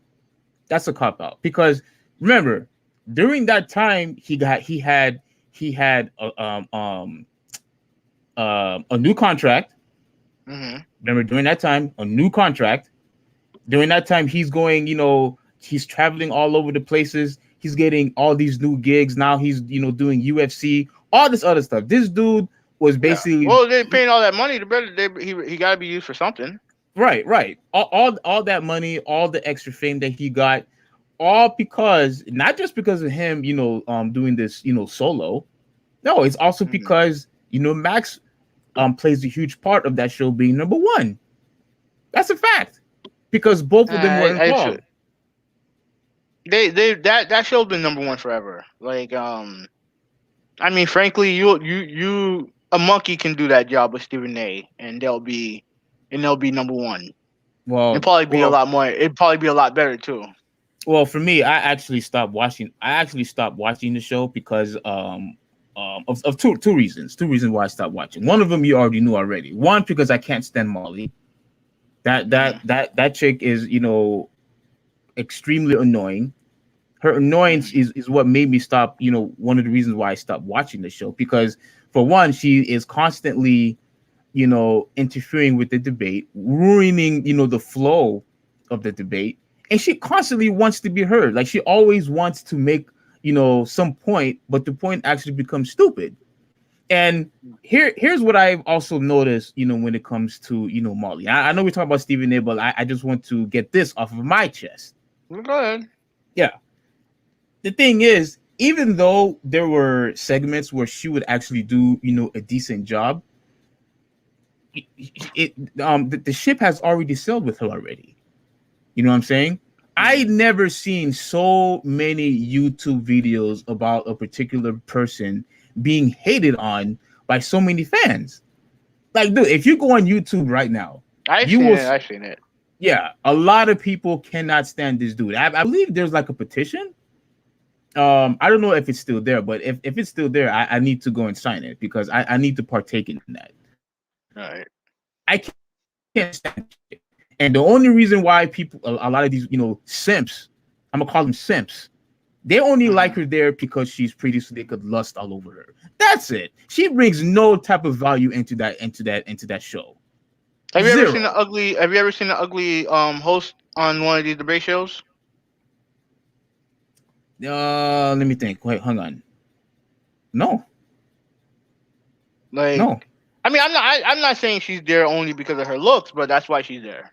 That's a cop out because remember during that time he had a new contract. Mhm. Remember during that time a new contract. During that time he's going, he's traveling all over the places. He's getting all these new gigs. Now he's doing UFC, all this other stuff. This dude was Yeah. basically Well, they paying all that money. The better he got to be used for something. right. All that money, all the extra fame that he got, all because not just because of him, doing this, solo. No, it's also Mhm. because Max plays a huge part of that show being number one. That's a fact because both of them were I should. involved. That show's been number one forever. Like I mean, frankly, a monkey can do that job with Stephen A. And they'll be number one. And Well, probably be a well, lot more. It'd probably be a lot better too. well. For me, I actually stopped watching. I actually stopped watching the show because of two reasons. Two reasons why I stopped watching. One of them you already knew already. One because I can't stand Molly. Hmm. That chick is extremely annoying. Her annoyance Hmm. is what made me stop. One of the reasons why I stopped watching the show because for one, she is constantly interfering with the debate, ruining the flow of the debate, and she constantly wants to be heard. Like she always wants to make some point, but the point actually becomes stupid. And here's what I've also noticed, when it comes to Molly. I know we talk about Stephen A, but I just want to get this off of my chest. Well, go ahead. Yeah, the thing is, even though there were segments where she would actually do a decent job, the ship has already sailed with her already. You know what I'm saying? I Hmm. never seen so many YouTube videos about a particular person being hated on by so many fans. Like, dude, if you go on YouTube right now, I've you seen will. it. I've seen it. Yeah, a lot of people cannot stand this dude. I believe there's like a petition. I don't know if it's still there, but if it's still there, I need to go and sign it because I need to partake in that. All right. I can't stand this shit. And the only reason why people, a lot of these, simps, I'm gonna call them simps, they only like her Hmm. there because she's pretty, so they could lust all over her. That's it. She brings no type of value into that show. Zero. Have you ever seen the ugly host on one of these debate shows? Let me think. Wait, hang on. No, Like, no, I mean, I'm not saying she's there only because of her looks, but that's why she's there.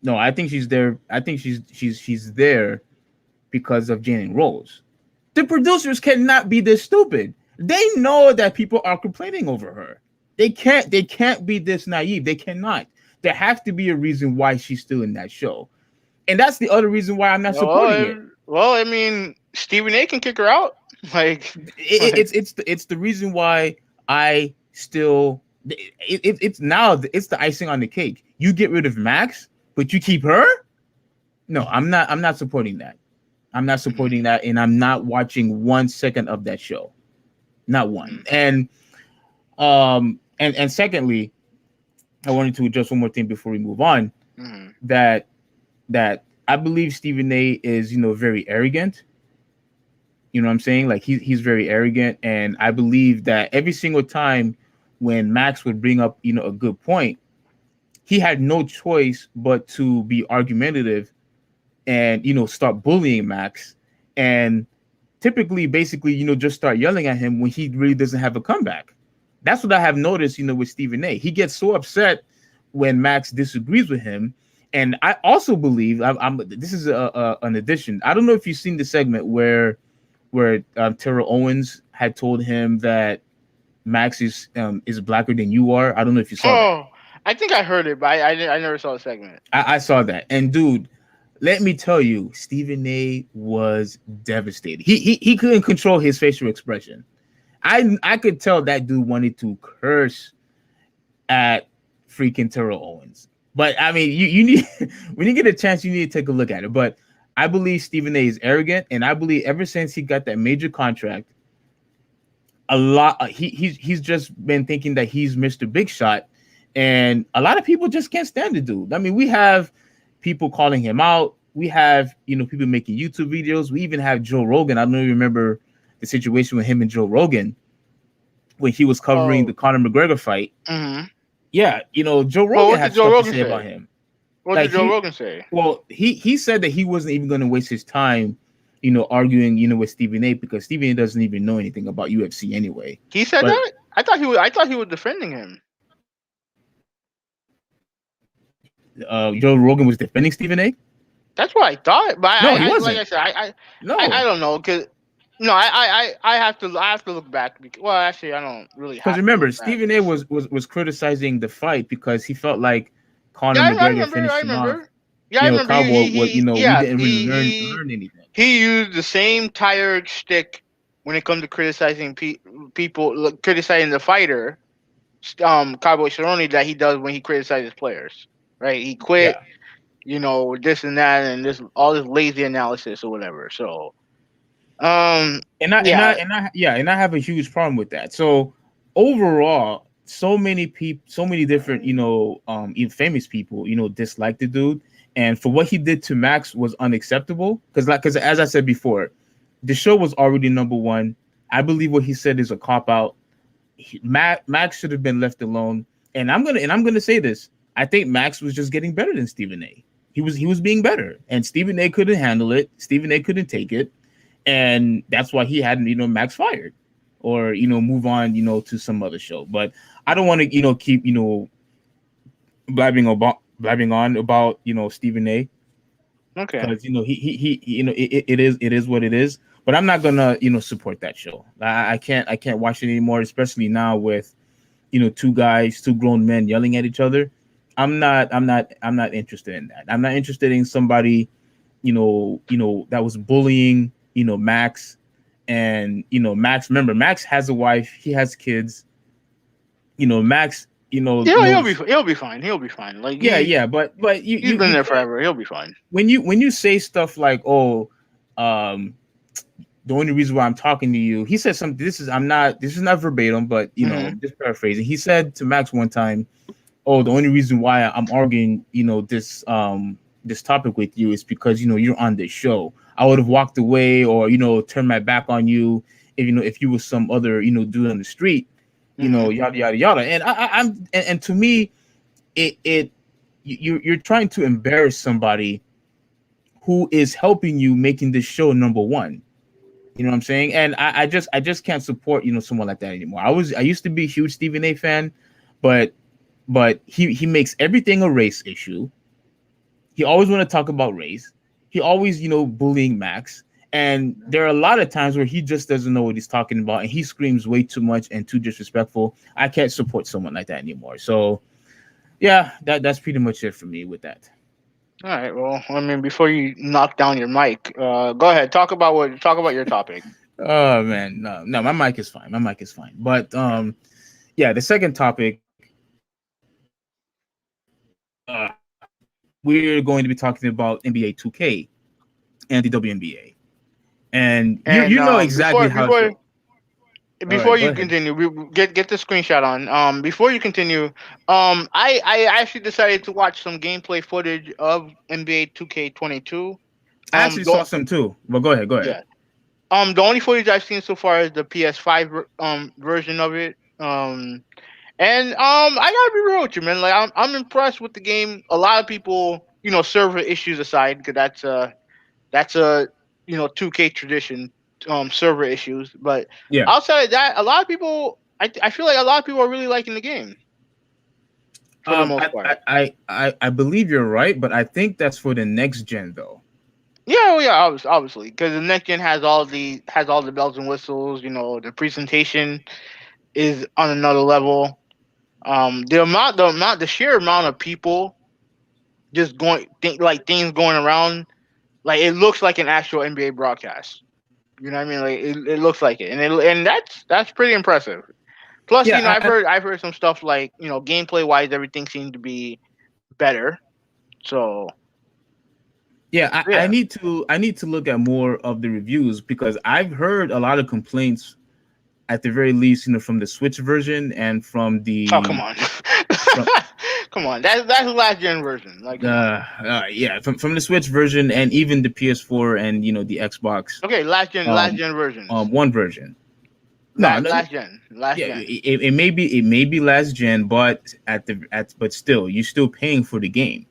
no. I think she's there. I think she's there because of Jane Rose. The producers cannot be this stupid. They know that people are complaining over her. They can't be this naive. They cannot. There has to be a reason why she's still in that show. And that's the other reason why I'm not Well, supporting it. I mean, Stephen A can kick her out. Like, It's the reason why I still it's now it's the icing on the cake. You get rid of Max, but you keep her? No, I'm not supporting that. I'm not supporting mhm, that, and I'm not watching 1 second of that show. Not one. mhm, And secondly, I wanted to address one more thing before we move on. mhm. That that I believe Stephen A is very arrogant. You know what I'm saying? Like he's very arrogant, and I believe that every single time when Max would bring up a good point, he had no choice but to be argumentative and start bullying Max, and typically, basically, just start yelling at him when he really doesn't have a comeback. That's what I have noticed, with Stephen A. He gets so upset when Max disagrees with him. And I also believe this is an addition. I don't know if you've seen the segment where Terrell Owens had told him that Max is blacker than you are. I don't know if you saw that. Oh, I think I heard it, but I never saw the segment. I saw that, and dude, let me tell you, Stephen A. was devastated. He couldn't control his facial expression. I could tell that dude wanted to curse at freaking Terrell Owens. But I mean, you need when you get a chance, you need to take a look at it. But I believe Stephen A. is arrogant, and I believe ever since he got that major contract, a lot he's just been thinking that he's Mr. Big Shot, and a lot of people just can't stand the dude. I mean, we have people calling him out. We have people making YouTube videos. We even have Joe Rogan. I don't know if you remember the situation with him and Joe Rogan when he was covering Oh, the Conor McGregor fight. mm-hmm. Yeah, Joe Well, Rogan what had did Joe stuff to Rogan say about say? him. What Like did Joe Rogan say? he said that he wasn't even going to waste his time, arguing, with Stephen A. because Stephen A. doesn't even know anything about UFC anyway. He said But that. I thought he was defending him. Joe Rogan was defending Stephen A. That's what I thought. But No, he like wasn't. I said, I No, don't know because no, I have to look back. Well, actually, I don't really because have to remember, look back. Stephen A. was criticizing the fight because he felt like Conor Yeah, I McGregor remember. I finished him off. remember. Yeah, I remember. Cowboy, what we Yeah, didn't really learn anything. he used the same tired stick when it comes to criticizing people, like, criticizing the fighter, Cowboy Cerrone, that he does when he criticizes players. Right? He quit. Yeah. This and that, and this all this lazy analysis or whatever. So, yeah. And I have a huge problem with that. So overall, so many people, so many different, even famous people, dislike the dude, and for what he did to Max was unacceptable. Because as I said before, the show was already number one. I believe what he said is a cop out. Max should have been left alone. And I'm gonna say this. I think Max was just getting better than Stephen A. He was being better, and Stephen A. couldn't handle it. Stephen A. couldn't take it, and that's why he had Max fired, or move on to some other show. But I don't want to keep blabbing on about Stephen A. Okay. because he it is what it is. But I'm not gonna support that show. I can't watch it anymore, especially now with two grown men yelling at each other. I'm not interested in that. I'm not interested in somebody that was bullying Max. And Max, remember, Max has a wife, he has kids. Max knows. He'll be fine. He'll be fine. Like Yeah, yeah, but you he's you been you there can't, forever. He'll be fine. when you say stuff like, oh, um the only reason why I'm talking to you, he said something. This is not verbatim, but Hmm. just paraphrasing. He said to Max one time, oh, the only reason why I'm arguing, this topic with you is because you're on this show. I would have walked away, or turned my back on you if you was some other dude on the street, Hmm. yada yada yada. And and to me, it you're trying to embarrass somebody who is helping you making this show number one. You know what I'm saying? And I just can't support someone like that anymore. I used to be a huge Stephen A. fan, but he makes everything a race issue. He always want to talk about race. He always bullying Max. And there are a lot of times where he just doesn't know what he's talking about, and he screams way too much and too disrespectful. I can't support someone like that anymore. So yeah, that's pretty much it for me with that. All right. Well, I mean, before you knock down your mic, go ahead. Talk about your topic. Oh man, no, my mic is fine. My mic is fine. But yeah, the second topic, we're going to be talking about NBA 2K and the WNBA. And you And you know before exactly how it before feels. All before right, go you ahead. continue, get the screenshot on. Before you continue, I actually decided to watch some gameplay footage of NBA 2K22. I actually saw Don't some too. But go ahead, go ahead. Yeah. The only footage I've seen so far is the PS5 version of it. And I gotta be real with you, man. Like I'm impressed with the game. A lot of people, server issues aside, because that's a 2K tradition, server issues. But Yeah. outside of that, a lot of people, I feel like a lot of people are really liking the game for the most I, part. I I believe you're right, but I think that's for the next gen though. Yeah, well, yeah, obviously, because the next gen has all the bells and whistles. The presentation is on another level. The sheer amount of people just like things going around, like it looks like an actual NBA broadcast. You know what I mean? Like it looks like it, and that's pretty impressive. Plus, Yeah, I've heard some stuff like gameplay wise, everything seemed to be better. So I yeah. need to look at more of the reviews because I've heard a lot of complaints at the very least, from the Switch version and from Oh, come the on. from Come on. That's the last gen version. Like, come on. yeah, from the Switch version and even the PS4 and the Xbox Okay, last um gen versions. one version. No, no, Last yeah, gen. it may be last gen, but but still, you're still paying for the game.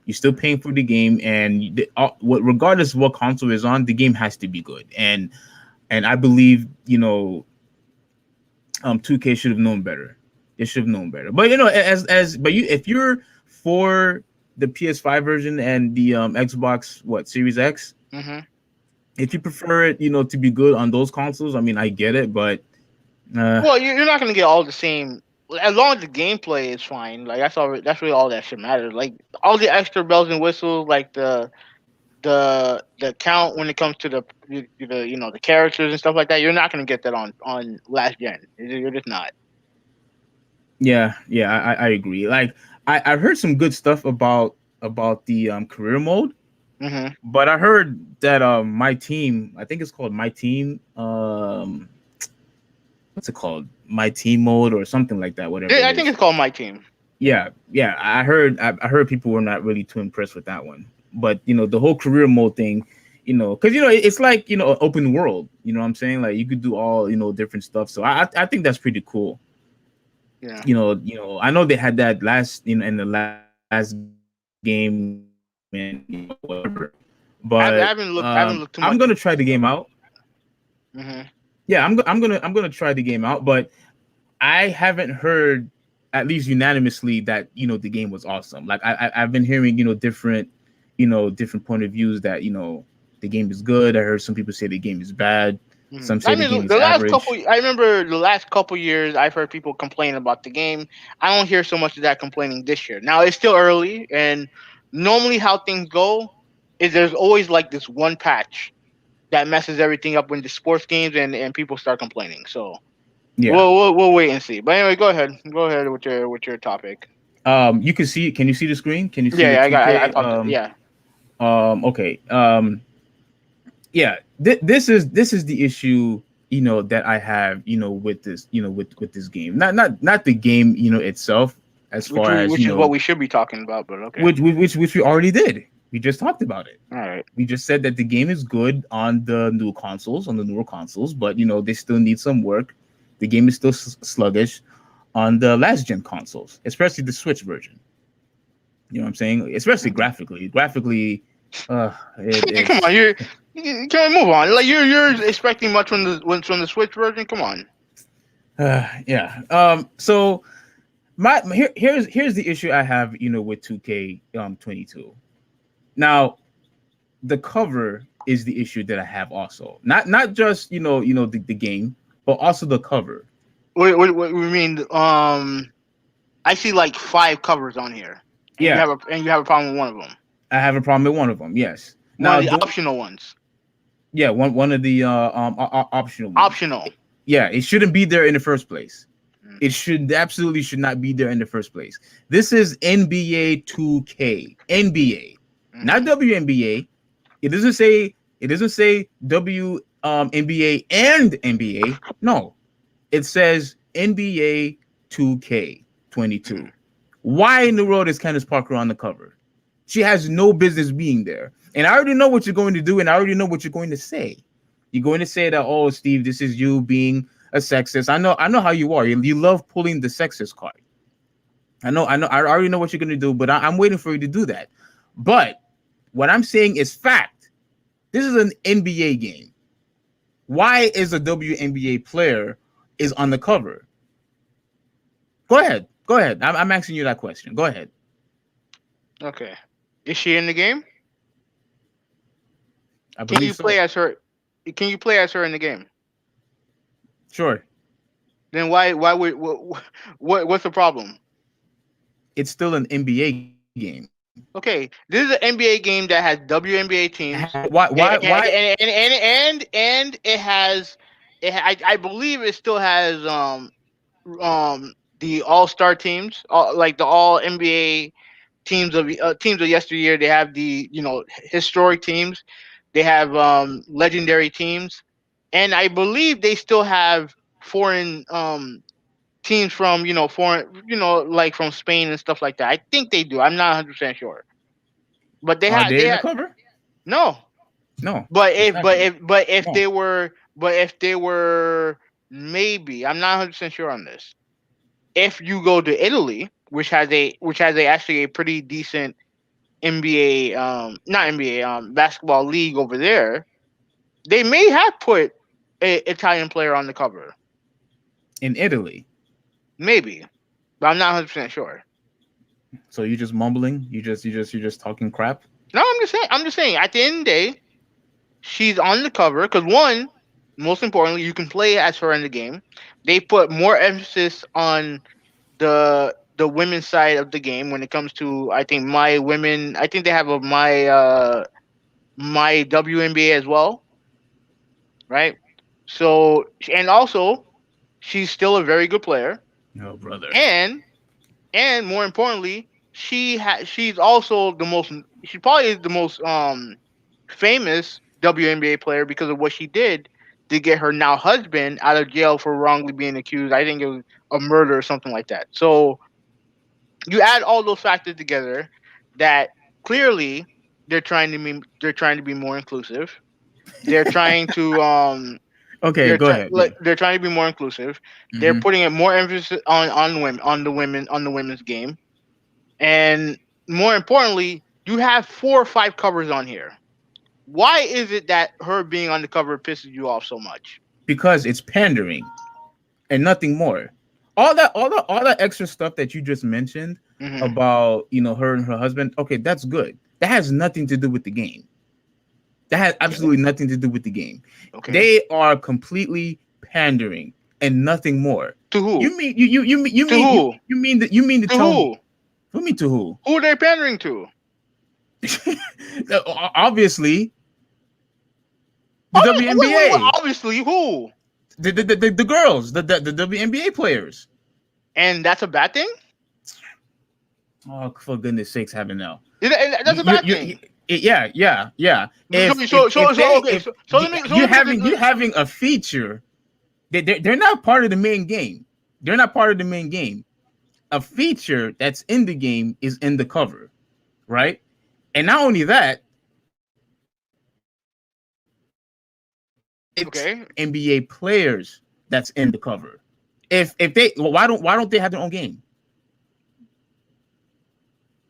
You're still paying for the game, and regardless of what console is on, the game has to be good. And I believe 2K should have known better. They should have known better. But but if you're for the PS5 version and the Xbox Series X, Hmm. if you prefer it, to be good on those consoles, I mean, I get it, but uh, Well, you're not gonna get all the same. As long as the gameplay is fine, like that's all. That's really all that should matter. Like all the extra bells and whistles, like the count when it comes to the characters and stuff like that. You're not gonna get that on last gen. You're just not. yeah, I agree. Like I've heard some good stuff about the career mode, Hmm. but I heard that my team, I think it's called my team, what's it called? My team mode or something like that, whatever Yeah, it I think is. it's called My Team. Yeah, I heard people were not really too impressed with that one. But the whole career mode thing, because it's like open world. You know what I'm saying? Like you could do all different stuff. So I think that's pretty cool. Yeah. I know they had that last in the last game and whatever. But I'm I haven't gonna looked too try much the into game it though. out. Hmm. Yeah, I'm gonna try the game out, but I haven't heard, at least unanimously, that the game was awesome. Like I've been hearing different different point of views that the game is good. I heard some people say the game is bad. Some say I the game mean, is average. I remember the last couple years, I've heard people complain about the game. I don't hear so much of that complaining this year. Now it's still early, and normally how things go is there's always like this one patch that messes everything up when the sports games and people start complaining. So Yeah. we'll wait and see. But anyway, go ahead with your topic. You can see. Can you see the screen? Can you see Yeah, the yeah, I 2K? popped it. Yeah. Okay. Yeah. This is the issue. That I have. With this. With this game. Not the game. Itself. As far as Which is what we should be talking about, but okay. which we already did. We just talked about it. All right. We just said that the game is good on the newer consoles, but they still need some work. The game is still sluggish on the last gen consoles, especially the Switch version. You know what I'm saying? Especially graphically. Graphically, Come on, it's you can't move on. Like you're expecting much from the Switch version. Come on. yeah. So here's the issue I have, with 2K 22. Now, the cover is the issue that I have also. Not just the game, but also the cover. What we mean? I see like five covers on here, and Yeah, you have a problem with one of them. I have a problem with one of them. Yes. One Now, of the don't optional ones. yeah, one of the optional ones. Optional. Yeah, it shouldn't be there in the first place. Mm-hmm. It should absolutely should not be there in the first place. This is NBA 2K, NBA, not WNBA. It doesn't say W NBA and NBA. No, it says NBA 2K22. Why in the world is Candice Parker on the cover? She has no business being there. And I already know what you're going to do, and I already know what you're going to say. You're going to say that, oh, Steve, this is you being a sexist. I know how you are. You love pulling the sexist card. I already know what you're going to do, but I'm waiting for you to do that. But what I'm saying is fact. This is an NBA game. Why is a WNBA player is on the cover? Go ahead. Go ahead. I'm asking you that question. Go ahead. Okay. Is she in the game? I Can believe you play so. as her? Can you play as her in the game? Sure. Then why would what's the problem? It's still an NBA game. Okay, this is an NBA game that has WNBA Why? teams, Why? and it has, I believe it still has the All Star teams, like the All NBA teams of yesteryear. They have the historic teams, they have legendary teams, and I believe they still have foreign teams from foreign like from Spain and stuff like that. I think they do. I'm not 100% sure, but Are they they in the had cover? no. No. But Exactly. if No. they were, maybe, I'm not 100% sure on this. If you go to Italy, which has a actually a pretty decent NBA, not NBA, basketball league over there, they may have put a Italian player on the cover. In Italy. Maybe, but I'm not 100% sure. So you just mumbling? You're just talking crap? No, I'm just saying. At the end of the day, she's on the cover because, one, most importantly, you can play as her in the game. They put more emphasis on the women's side of the game when it comes to, I think, my women. I think they have a my WNBA as well, right? So, and also, she's still a very good player, No, brother. and more importantly, she's also the most, she probably is the most famous WNBA player because of what she did to get her now husband out of jail for wrongly being accused. I think it was a murder or something like that. So you add all those factors together, that clearly they're trying to be more inclusive. They're trying to Okay, go ahead. Yeah. they're trying to be more inclusive. They're Hmm. putting it more emphasis on women, on the women's game. And more importantly, you have 4 or 5 covers on here. Why is it that her being on the cover pisses you off so much? Because it's pandering and nothing more. All that extra stuff that you just mentioned Hmm. about her and her husband. Okay, that's good. That has nothing to do with the game. That has Okay. absolutely nothing to do with the game. Okay. They are completely pandering and nothing more. To who? You To mean who? you mean to To tell me? who? Who mean to who? Who are they pandering to? Obviously, the Wait. WNBA, Obviously, who? the girls, the WNBA players. And that's a bad thing. Oh, for goodness sakes, heaven no. That's a bad thing. Yeah. Okay. If So let me put you're having a feature, they're not part of the main game. They're not part of the main game. A feature that's in the game is in the cover, right? And not only that, it's Okay. NBA players that's in the cover. If they why don't they have their own game?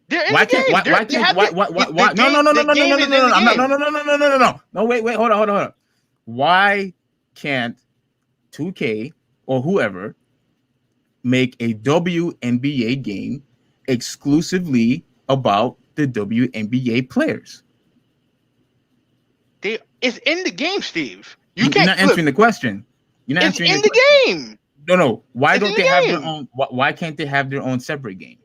They're in Why the can't game. why They can't have the why no game. no no no The no no no game no is in no the I'm not game. no wait hold on. Why can't 2K or whoever make a WNBA game exclusively about the WNBA players? It's in the game, Steve. You You're can't not look. answering the question. You're not It's answering the in the question. game. No. Why It's in don't they have the their game. own? Why can't they have their own separate game?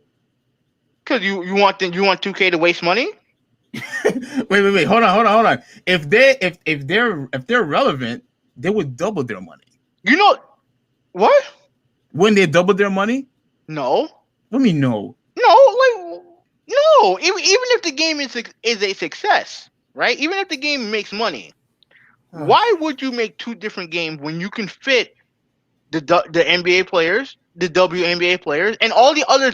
Because you want 2K to waste money. Wait. Hold on. If they're relevant, they would double their money. You know what? When they double their money, No. let me know. No. No. Even if the game is a success, right? Even if the game makes money, why would you make 2 different games when you can fit the NBA players, the WNBA players, and all the other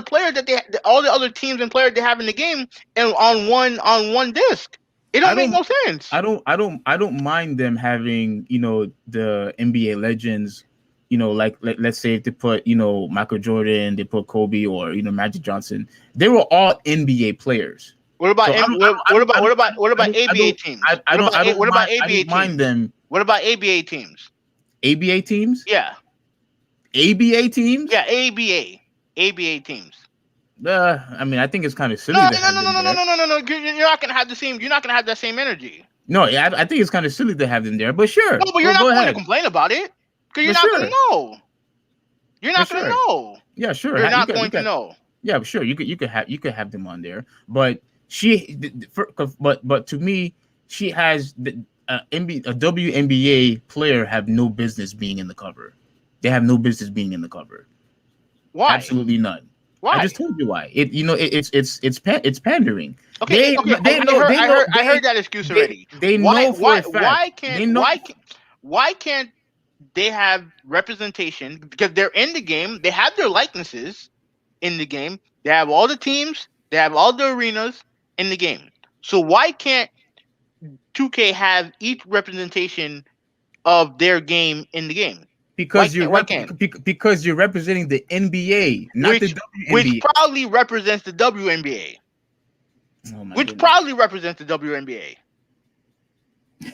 players all the other teams and players they have in the game, and on one disc? It I don't make don't no sense. I don't mind them having the NBA legends like let's say if they put Michael Jordan, they put Kobe, or Magic Johnson, they were all NBA players. What about So what about ABA teams? What about I ABA don't mind teams? them. What about ABA teams? ABA teams, Yeah, ABA teams. yeah, ABA teams. I mean, I think it's kind of No, silly to no, have no, no, them no, no, there. no, no, no, no. You're not gonna have the same. You're not gonna have that same energy. No, yeah, I think it's kind of silly to have them there. But sure, No, but you're go not going to ahead. complain about it because you're But not gonna sure, know. You're but not gonna sure, know. yeah, sure. You're You not got you going to got know. Yeah, sure. You could have them on there. But but to me, she has a WNBA player have no business being in the cover. They have no business being in the cover. Why? Absolutely none. I Why? just told you why. It's pandering. Okay, okay. They know they know I heard that excuse already. they know for a fact. They know Why can't they have representation because they're in the game? They have their likenesses in the game. They have all the teams. They have all the arenas in the game. So why can't 2K have each representation of their game in the game? because Why can't because you're representing the NBA, not the which WNBA. proudly represents the WNBA? Oh my Which goodness. proudly represents the WNBA?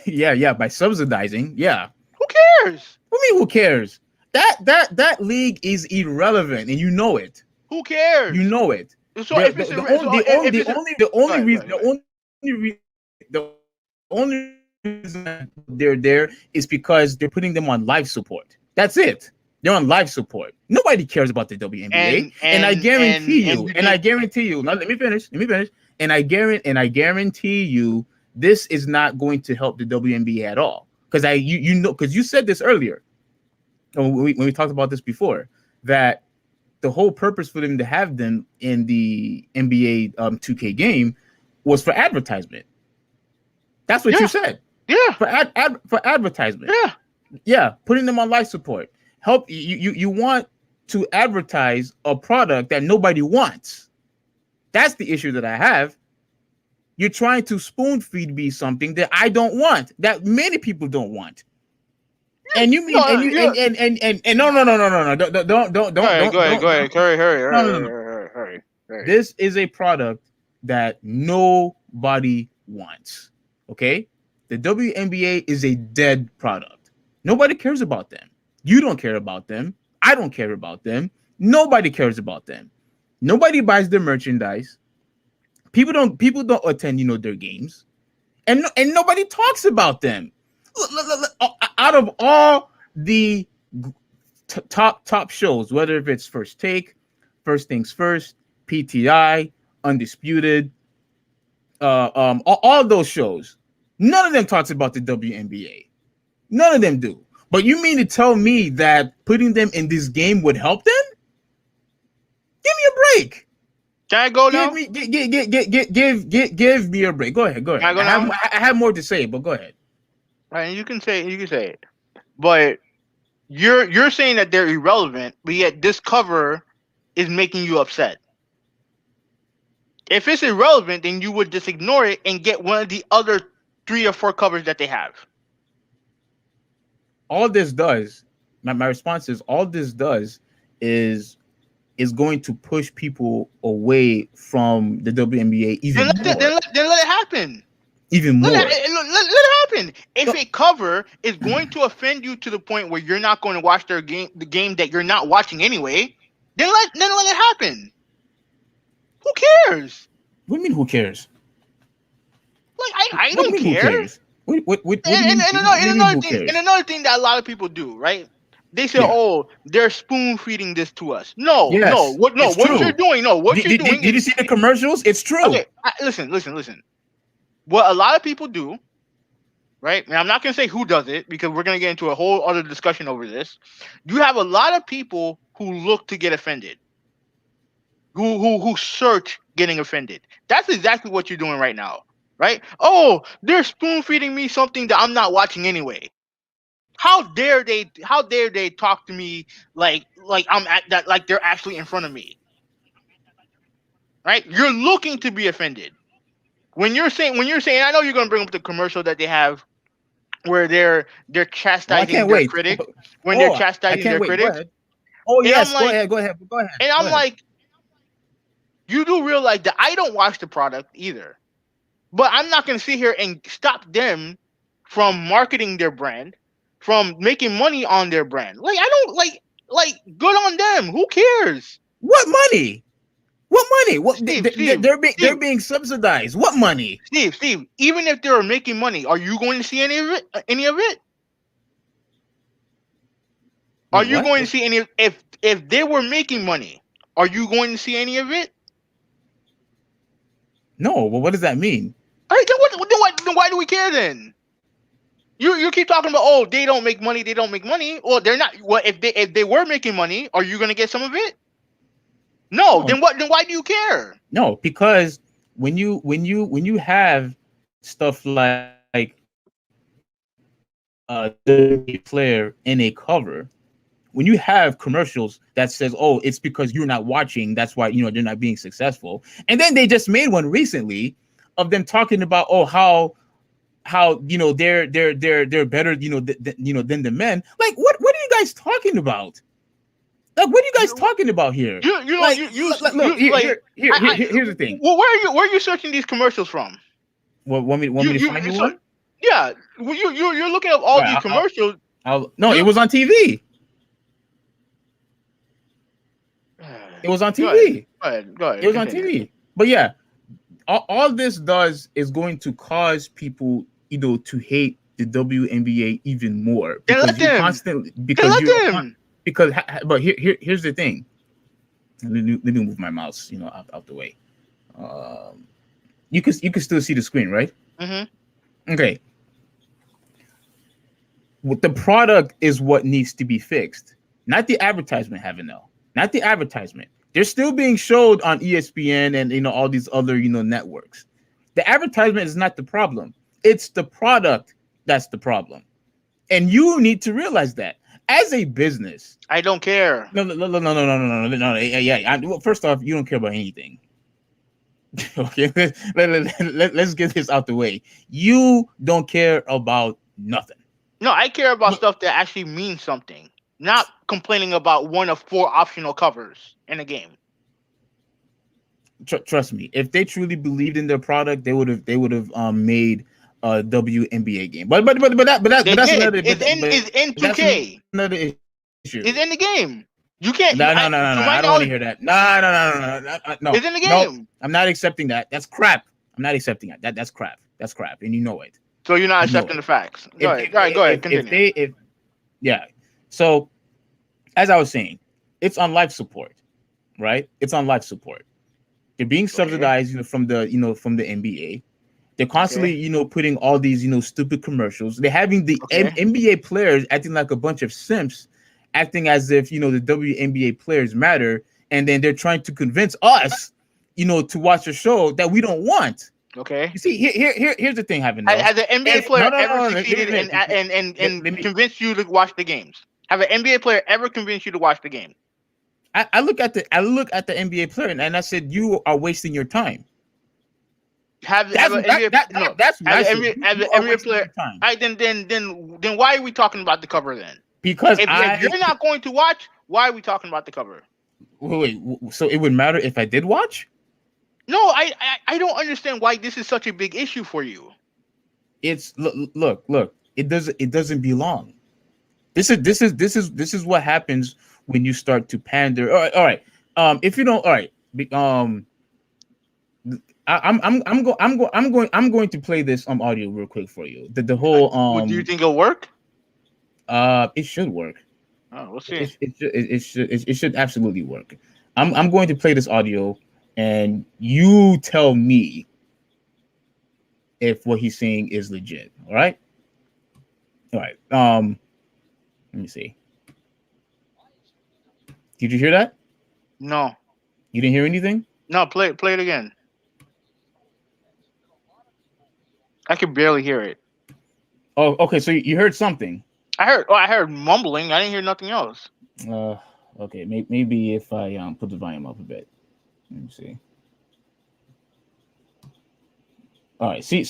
Yeah, by subsidizing. Yeah. Who cares? I mean, who cares? That league is irrelevant, and you know it. Who You cares? know it. So if it's a, so if it's a, go ahead, go ahead, go ahead. The only reason they're there is because they're putting them on life support. That's it. They're on life support. Nobody cares about the WNBA, and I guarantee you, and I guarantee you. Now let me finish. And I guarantee you, this is not going to help the WNBA at all. Because because you said this earlier when we talked about this before, that the whole purpose for them to have them in the NBA 2K game was for advertisement. That's what you said. Yeah. For advertisement. Yeah. Yeah, putting them on life support. Help you want to advertise a product that nobody wants. That's the issue that I have. You're trying to spoon feed me something that I don't want, that many people don't want. And you mean and no, don't go ahead. Hurry. This is a product that nobody wants. Okay? The WNBA is a dead product. Nobody cares about them. You don't care about them. I don't care about them. Nobody cares about them. Nobody buys their merchandise. People don't attend, their games. And nobody talks about them. Out of all the top shows, whether if it's FirstTake, First Things First, PTI, Undisputed, all of those shows, none of them talks about the WNBA. None of them do. But you mean to tell me that putting them in this game would help them? Give me a break. Can I go now? Give me a break. Go ahead. Can I go now? I have more to say, but go ahead. Right, you can say it. But you're saying that they're irrelevant, but yet this cover is making you upset. If it's irrelevant, then you would just ignore it and get one of the other 3 or 4 covers that they have. All this does, my response is, all this does is going to push people away from the WNBA even more. Then let it happen. Even more. Let it happen. If a cover is going to offend you to the point where you're not going to watch the game that you're not watching anyway, then let it happen. Who cares? What do you mean? Who cares? Like I don't care. Another thing that a lot of people do, right? They say, "Oh, they're spoon feeding this to us." No. What you're doing? Did you see the commercials? It's true. Okay, listen. What a lot of people do, right? And I'm not gonna say who does it because we're gonna get into a whole other discussion over this. You have a lot of people who look to get offended, who search getting offended. That's exactly what you're doing right now, right? Oh, they're spoon feeding me something that I'm not watching anyway. How dare they talk to me like I'm at that, like they're actually in front of me, right? You're looking to be offended. When you're saying, I know you're gonna bring up the commercial that they have where they're Oh, I chastising can't their wait. critic, when they're Oh, I chastising can't their wait. Go critics, ahead. Oh and I'm yes, go like, ahead. Go ahead. Go ahead. and Go I'm ahead. like, you do realize that I don't watch the product either, but I'm not gonna sit here and stop them from marketing their brand, from making money on their brand. Like I don't like good on them. Who cares? What money? What money? What Steve, Steve, they're Steve, being subsidized. What money? Steve. Even if they're making money, are you going to see any of it? Any of it? Are Wait, you what? going to see any? If they were making money, are you going to see any of it? No. Well, what does that mean? All right, then why do we care then? You keep talking about, oh, they don't make money, they don't make money. Well, they're not. Well, if they were making money, are you gonna get some of it? No. No, Then what? Then why do you care? no, because when you have stuff like WWE player in a cover, when you have commercials that says, "Oh, it's because you're not watching, that's why they're not being successful," and then they just made one recently of them talking about, oh, how they're better than the men. Like, what are you guys talking about? Like, what are you guys You talking about here? you know Like, look, you like here's the thing. well, where are you searching these commercials from? What, want me to find you So one? yeah, well, you're looking up all Right, these commercials. no, it You was on TV. It was on go ahead, TV. go It ahead, was on continue. TV. But yeah, all this does is going to cause people, to hate the WNBA even more Then let because you them. constantly Then because let you them. because but here's the thing. Let me move my mouse, out the way. Um, you can still see the screen, right? Hmm. Okay. What the product is what needs to be fixed, not the advertisement. Having no, not the advertisement. They're still being showed on ESPN and all these other networks. The advertisement is not the problem. It's the product that's the problem, and you need to realize that as a business. I don't care. No, no, no, no, no, no, no, no, no, no. Yeah. Well, first off, you don't care about anything. Okay, let's get this out the way. You don't care about nothing. No, I care about stuff that actually means something. Not complaining about one of four optional covers in a game. Trust me, if they truly believed in their product, they would have made a WNBA game. But They that's did. another It's in that's another 2K. issue. It's in the game. You No, can't. no, no, no, no. To I my don't want to knowledge, hear that. No, no, no, no, no, no, it's in the no. game. I'm not accepting that. That's crap. I'm not accepting that. That's crap. That's crap, and you know it. So you're not You know accepting it. the facts. Go If ahead. All right. Go ahead. if Continue. they if yeah. So as I was saying, it's on life support, right? It's on life support. They're being Okay. subsidized, from the NBA. They're constantly, Okay. putting all these, stupid commercials. They're having the Okay. NBA players acting like a bunch of simps, acting as if the WNBA players matter, and then they're trying to convince us, to watch a show that we don't want. Okay. You see, here's the thing, having no. Has an NBA If player no, no, ever no, no, succeeded let in me. convinced you to watch the games? Have an NBA player ever convinced you to watch the game? I look at the NBA player, and I said, you are wasting your time. Have That's an that, that, NBA that no that's what have I an said. NBA You, have an you are NBA wasting player. your time I then why are we talking about the cover then? because If you're not going to watch, why are we talking about the cover? so it would matter if I did watch. No, I don't understand why this is such a big issue for you. It's look. It doesn't belong. This is what happens when you start to pander. All right. If you don't, all right. I'm going to play this audio real quick for you. The whole Do you think it'll work? it should work. Oh, we'll see. It should absolutely work. I'm going to play this audio, and you tell me if what he's saying is legit. All right. All right. Let me see. Did you hear that? No, You didn't hear anything? no, play it again. I can barely hear it. Oh, okay. So you heard something. I heard mumbling. I didn't hear nothing else. Uh, okay. Maybe if I put the volume up a bit. Let me see. All right. See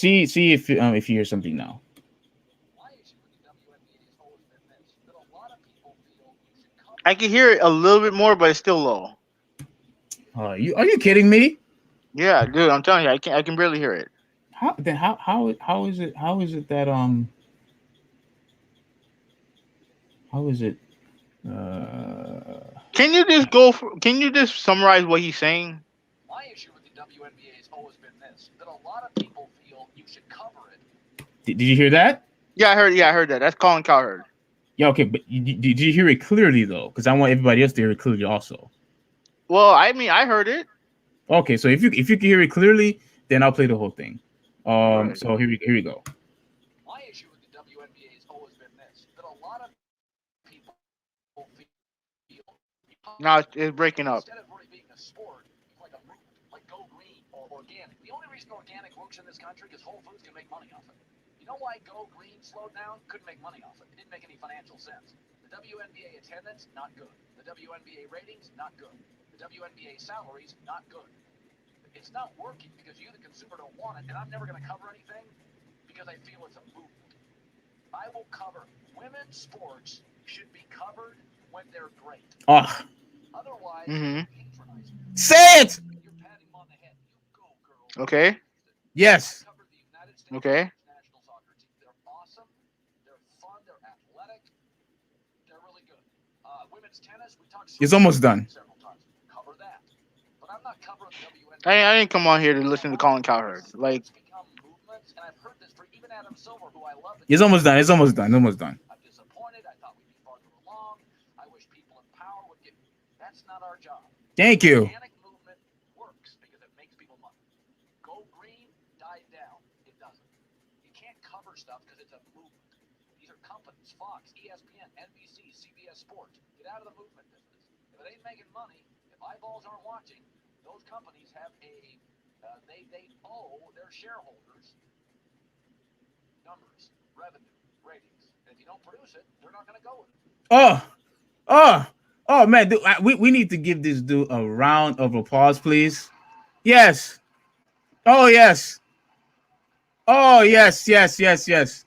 if you hear something now. I can hear it a little bit more, but it's still low. Are you kidding me? Yeah, dude, I'm telling you, I can barely hear it. How is it that how is it Can you just summarize what he's saying? My issue with the WNBA has always been this: that a lot of people feel you should cover it. did you hear that? Yeah, I heard that. That's Colin Cowherd. Yeah, okay, but did you hear it clearly though? Because I want everybody else to hear it clearly also. Well, I mean, I heard it. Okay, so if you can hear it clearly, then I'll play the whole thing. All right. So here we go. My issue with the WNBA has always been this: that a lot of people feel you cover it Now instead it's of really breaking being up. a sport, like a movement, like go green or organic. The only reason organic works in this country is Whole Foods can make money off it. You know why Go Green slowed down? Couldn't make money off it. It didn't make any financial sense. The WNBA attendance, not good. The WNBA ratings, not good. The WNBA salaries, not good. It's not working because you, the consumer, don't want it, and I'm never going to cover anything because I feel it's a movement. I will cover women's sports should be covered when they're great. Oh, Otherwise, Mm-hmm. you're patronizing. say it. You're patting them on the head. You go, girl. Okay. Yes. I covered the United States Okay. women's national soccer team. They're awesome. They're fun. They're athletic. They're really good. Women's tennis, we talked It's almost done. several times. Cover that. But I'm not covering the I WNBA. didn't come on here to listen to Colin Cowherd. Like, Sports become movements, and I've heard this for even Adam Silver, who I love. It's almost done. It's almost done. Almost done. I'm disappointed. I thought we'd be farther along. I wish people in power would get. That's not our job. Thank you. Organic movement works because it makes people money. Go green died down. It doesn't. You can't cover stuff because it's a movement. These are companies: Fox, ESPN, NBC, CBS Sports. Get out of the movement business. If it ain't making money, if eyeballs aren't watching, those companies have a they owe their shareholders numbers, revenue, ratings. And if you don't produce it, they're not going to go with it. Oh, oh, oh, man. We need to give this dude a round of applause, please. Yes. Oh, yes. Oh, yes, yes, yes, yes.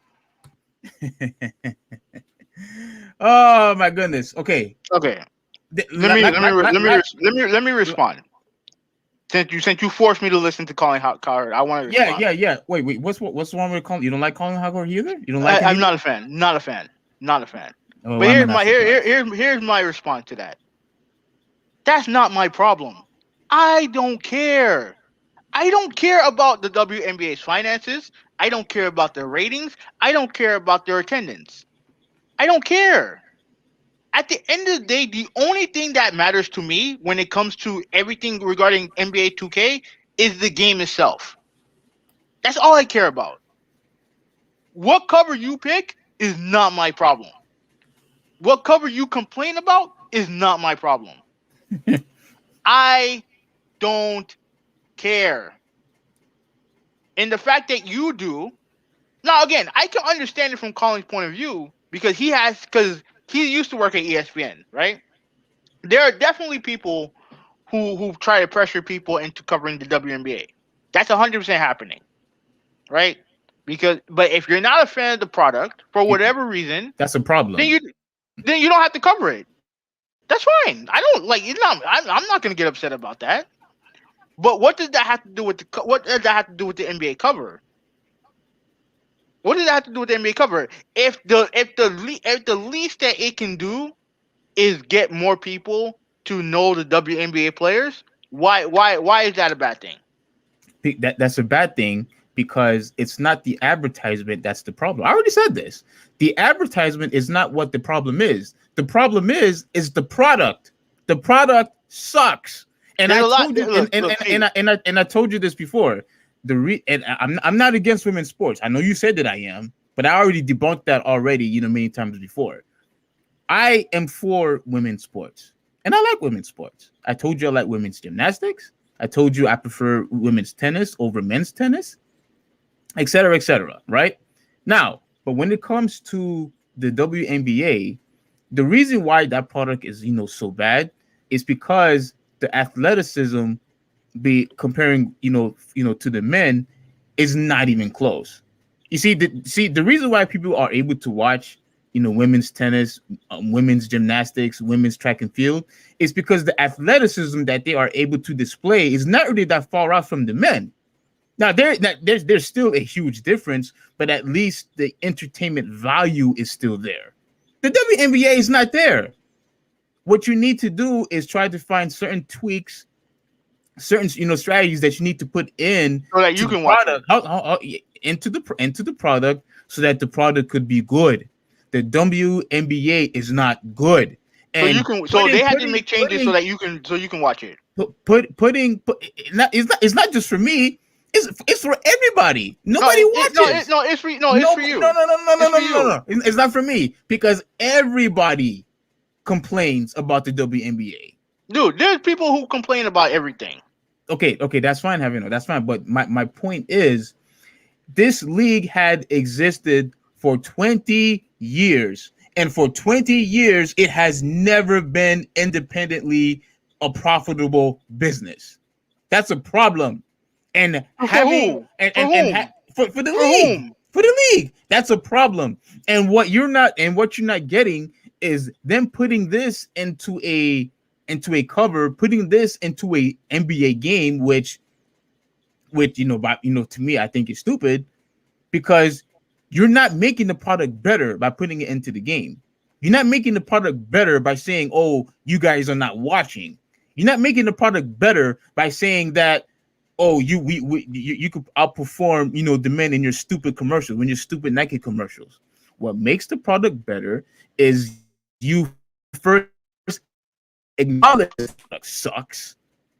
Oh, my goodness. Okay. okay, Th- like, like, like, like, like, let me respond. Since you forced me to listen to Colin Cowherd, I want to yeah, respond. yeah, yeah. Wait. What's the one with Colin? You don't like Colin Hagler either? You don't like him I'm either? not a fan. Not a fan. Not a fan. Oh, But I'm not surprised. here's my response to that. That's not my problem. I don't care. I don't care about the WNBA's finances. I don't care about their ratings. I don't care about their attendance. I don't care. At the end of the day, the only thing that matters to me when it comes to everything regarding NBA 2K is the game itself. That's all I care about. What cover you pick is not my problem. What cover you complain about is not my problem. I don't care. And the fact that you do, now again, I can understand it from Colin's point of view because he used to work at ESPN, right? There are definitely people who try to pressure people into covering the WNBA. That's 100% happening, right? But if you're not a fan of the product for whatever reason, That's a then problem. you don't have to cover it. That's fine. I don't like it's not. I'm not gonna get upset about that. But what does that have to do with what does that have to do with the NBA cover? What does that have to do with the NBA cover? If the least that it can do is get more people to know the WNBA players, why is that a bad thing? That's a bad thing because it's not the advertisement that's the problem. I already said this. The advertisement is not what the problem is. The problem is the product. The product sucks. And There's I a lot. told you, Look, see, and I told you this before. And I'm not against women's sports. I know you said that I am, but I already debunked that already. Many times before. I am for women's sports, and I like women's sports. I told you I like women's gymnastics. I told you I prefer women's tennis over men's tennis, etc., etc. Right now, but when it comes to the WNBA, the reason why that product is so bad is because the athleticism be comparing to the men is not even close. You see the reason why people are able to watch women's tennis, women's gymnastics, women's track and field, is because the athleticism that they are able to display is not really that far off from the men. Now there's still a huge difference, but at least the entertainment value is still there. The WNBA is not there. What you need to do is try to find certain tweaks, certain strategies that you need to put in so that to you the can watch it. product, into the product, so that the product could be good. The WNBA is not good, So you and can. So they had to make changes so putting that you can. So you can watch it. it's not just for me. It's for everybody. No, Nobody watches. no, it's for no, it's No, for no, you. no, no, no, no, It's for no, no, you. no. It's not for me because everybody complains about the WNBA. Dude, there's people who complain about everything. Okay, that's fine, having that's fine. But my point is, this league had existed for 20 years, and for 20 years, it has never been independently a profitable business. That's a problem. And For having who? For whom? for the For league, whom? that's a problem. And what you're not getting is them putting this into a cover, putting this into a NBA game, which to me, I think is stupid, because you're not making the product better by putting it into the game. You're not making the product better by saying, "Oh, you guys are not watching." You're not making the product better by saying that, "Oh, you could outperform the men in your stupid commercials, when your stupid Nike commercials." What makes the product better is you first acknowledge that the product sucks,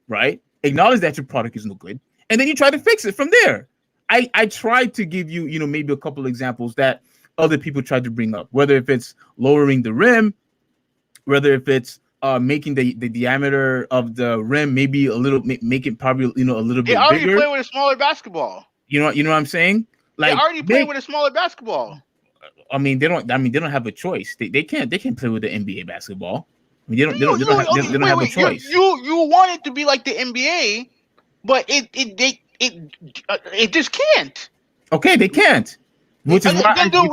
right? Acknowledge that your product is no good, and then you try to fix it from there. I tried to give you, maybe a couple examples that other people tried to bring up, whether if it's lowering the rim, whether if it's making the diameter of the rim maybe a little, make it probably a little They bit already bigger. play with a smaller basketball. You know what I'm saying? They Like, already play with a smaller basketball. they don't have a choice. They can't play with the NBA basketball. I mean, Okay, they don't wait, have a wait. choice. You want it to be like the NBA, but it just can't. Okay, they can't. Which is why Then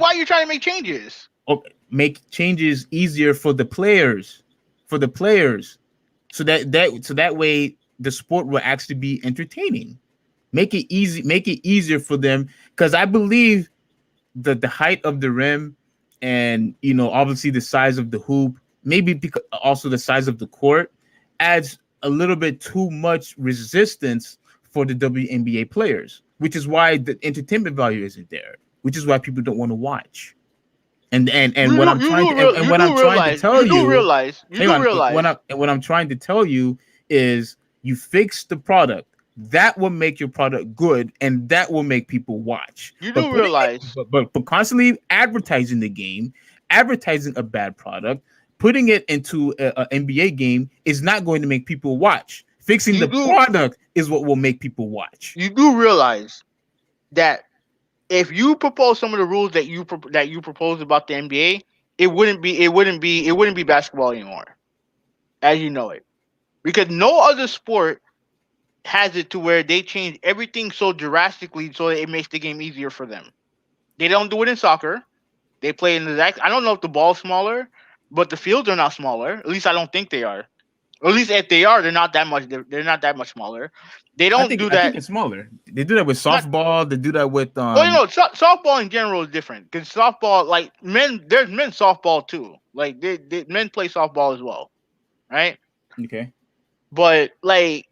why are you trying to make changes? make changes easier for the players, so that way the sport will actually be entertaining. Make it easier for them, because I believe that the height of the rim, and obviously the size of the hoop, maybe because also the size of the court, adds a little bit too much resistance for the WNBA players, which is why the entertainment value isn't there, which is why people don't want to watch. And what I'm trying to and what I'm trying to tell you, You hang do on, realize what I'm trying to tell you is, you fix the product. That will make your product good, and that will make people watch. you But do realize but constantly advertising the game, advertising a bad product, putting it into a NBA game is not going to make people watch. Fixing you the do product is what will make people watch. you do realize that if you propose some of the rules that you proposed about the NBA, it wouldn't be basketball anymore, as you know it, because no other sport has it to where they change everything so drastically so that it makes the game easier for them. They don't do it in soccer. They play in the exact. I don't know if the ball's smaller, but the fields are not smaller. At least I don't think they are. Or at least if they are, they're not that much. They're not that much smaller. They don't do I think that. it's smaller. They do that with Not softball. They do that with well, softball in general is different because softball, like men, there's men softball too. Like men play softball as well, right? Okay. But like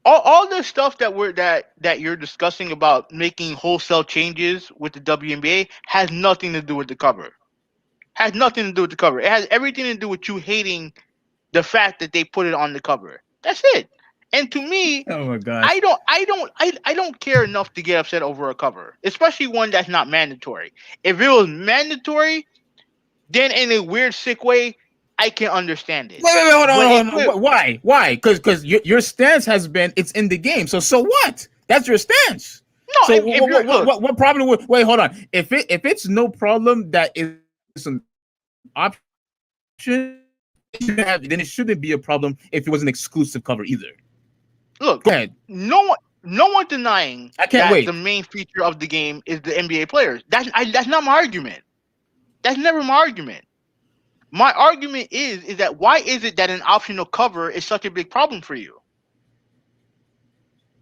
all the stuff that you're discussing about making wholesale changes with the WNBA has nothing to do with the cover. Has nothing to do with the cover. It has everything to do with you hating the fact that they put it on the cover. That's it. And to me, Oh my gosh. I don't care enough to get upset over a cover, especially one that's not mandatory. If it was mandatory, then in a weird sick way, I can understand it. Wait, hold But on, if hold it, on. Why? Because your stance has been, it's in the game. So what? That's your stance. no, So if you're look, what problem with? Wait, hold on. If it's no problem that is an option, then it shouldn't be a problem if it was an exclusive cover either. look, Go ahead. no one. no one's denying I can't that the wait. main feature of the game is the NBA players. That's not my argument. That's never my argument. My argument is that why is it that an optional cover is such a big problem for you?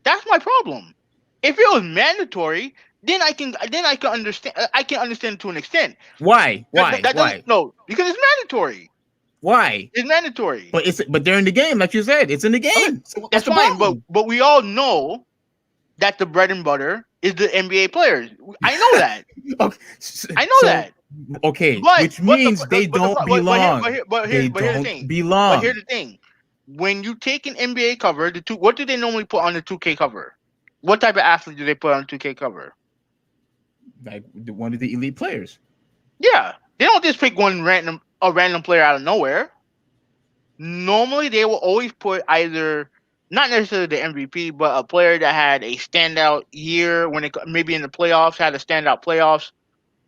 That's my problem. If it was mandatory, then I can understand. I can understand to an extent. Why? Why? That doesn't Why? no because it's mandatory. Why? It's mandatory. But they're in the game, like you said. It's in the Okay, game. So what's that's the fine. But problem? but we all know that the bread and butter is the NBA players. I know that. Okay, I know so that. okay, But which means they don't but here belong. but here They but here's the don't thing. But here's belong. the thing. When you take an NBA cover, what do they normally put on the 2K cover? What type of athlete do they put on the 2K cover? Like one of the elite players. Yeah, they don't just pick a random player out of nowhere. Normally, they will always put either not necessarily the MVP, but a player that had a standout year when it maybe in the playoffs had a standout playoffs,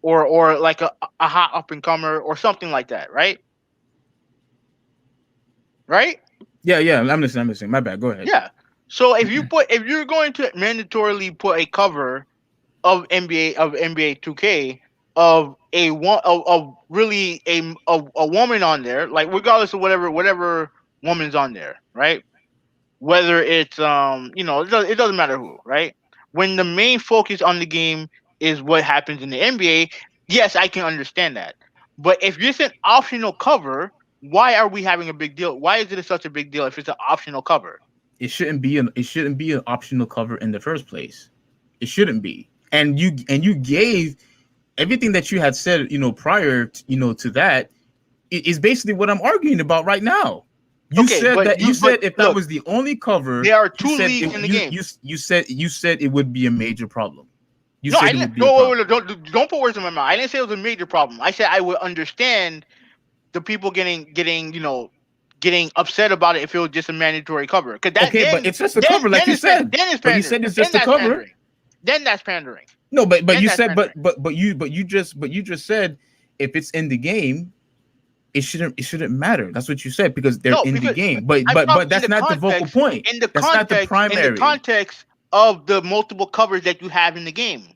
or like a hot up and comer or something like that, right? Right? Yeah, yeah. I'm listening. I'm listening. My bad. Go ahead. Yeah. So if you're going to mandatorily put a cover of NBA 2K of of really a woman on there, like regardless of whatever woman's on there, right? Whether it's it doesn't matter who, right? When the main focus on the game is what happens in the NBA, yes, I can understand that. But if it's an optional cover, why are we having a big deal? Why is it such a big deal if it's an optional cover? It shouldn't be an optional cover in the first place. It shouldn't be. And you gave everything that you had said, prior to that is basically what I'm arguing about right now. You Okay, said that you but said if that look, was the only cover, there are you two said leagues in the game. you said it would be a major problem. You No, I said it didn't. would be a No, wait, problem. wait, don't put words in my mouth. I didn't say it was a major problem. I said I would understand the people getting upset about it if it was just a mandatory cover. Because that Okay, but it's just a cover, like you said. then it's But you pandering. said it's Then just a that's cover. pandering. Then that's pandering. No, but Then you that's said pandering. but you just said if it's in the game, it shouldn't matter. That's what you said because they're No, in the because game. But I'm but talking but that's not the vocal point. That's not the in the primary. context of the multiple covers that you have in the game.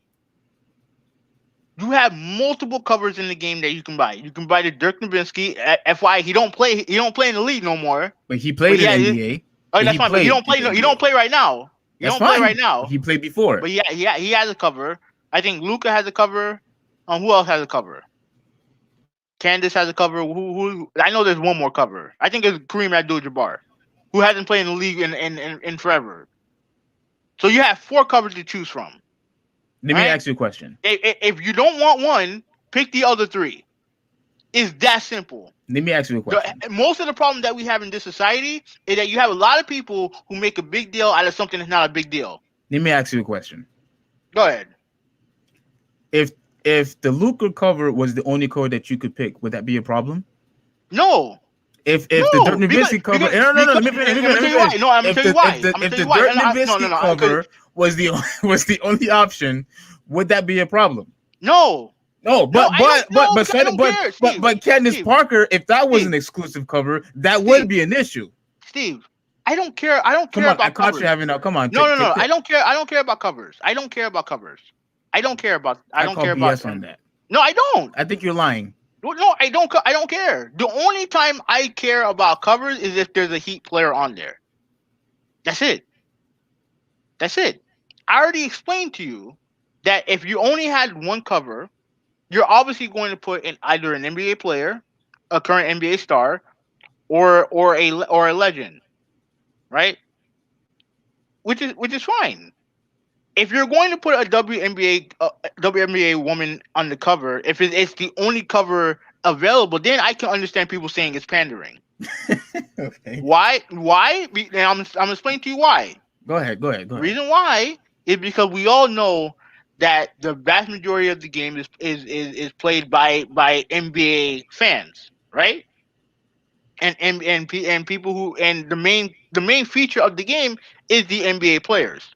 You have multiple covers in the game that you can buy. You can buy the Dirk Nowitzki. FY, he don't play in the league no more. But he But played in yeah, NBA. oh, But that's he fine. But he played don't in play. the No, he don't NBA. play right now. He That's don't play right fine. now. He played before. But yeah, he has a cover. I think Luca has a cover. Who else has a cover? Candice has a cover. Who? I know there's one more cover. I think it's Kareem Abdul-Jabbar, who hasn't played in the league in forever. So you have four covers to choose from. Let me Right? ask you a question. If you don't want one, pick the other three. It's that simple. Let me ask you a question. Most of the problem that we have in this society is that you have a lot of people who make a big deal out of something that's not a big deal. Let me ask you a question. Go ahead. If the Luca cover was the only cover that you could pick, would that be a problem? No. If the Dirk No, Nowitzki cover, no, let me finish. I'm gonna tell you why. No, I'm gonna If tell you the why. if the I'm gonna if tell the you why. Dirk No, Nowitzki cover was the only option, would that be a problem? no, No, no, I don't. No, because I don't but care, Steve. Candice Steve, Parker, if that was Steve, an exclusive cover, that would Steve, be an issue. Steve. I don't care. I don't Come care on, I about caught you covers. having now. Come on, No, no, no. I don't care. I don't care about covers. I don't care about covers. I don't care about. I I don't call care about. BS on that. No, I don't. I think you're lying. No, I don't. I don't care. The only time I care about covers is if there's a Heat player on there. That's it. That's it. I already explained to you that if you only had one cover, you're obviously going to put in either an NBA player, a current NBA star, or a legend, right? Which is fine. If you're going to put a WNBA woman on the cover, if it's the only cover available, then I can understand people saying it's pandering. Okay. Why? Why? And I'm explaining to you why. Go ahead. The reason why is because we all know that the vast majority of the game is played by NBA fans, right? And people who and the main feature of the game is the NBA players.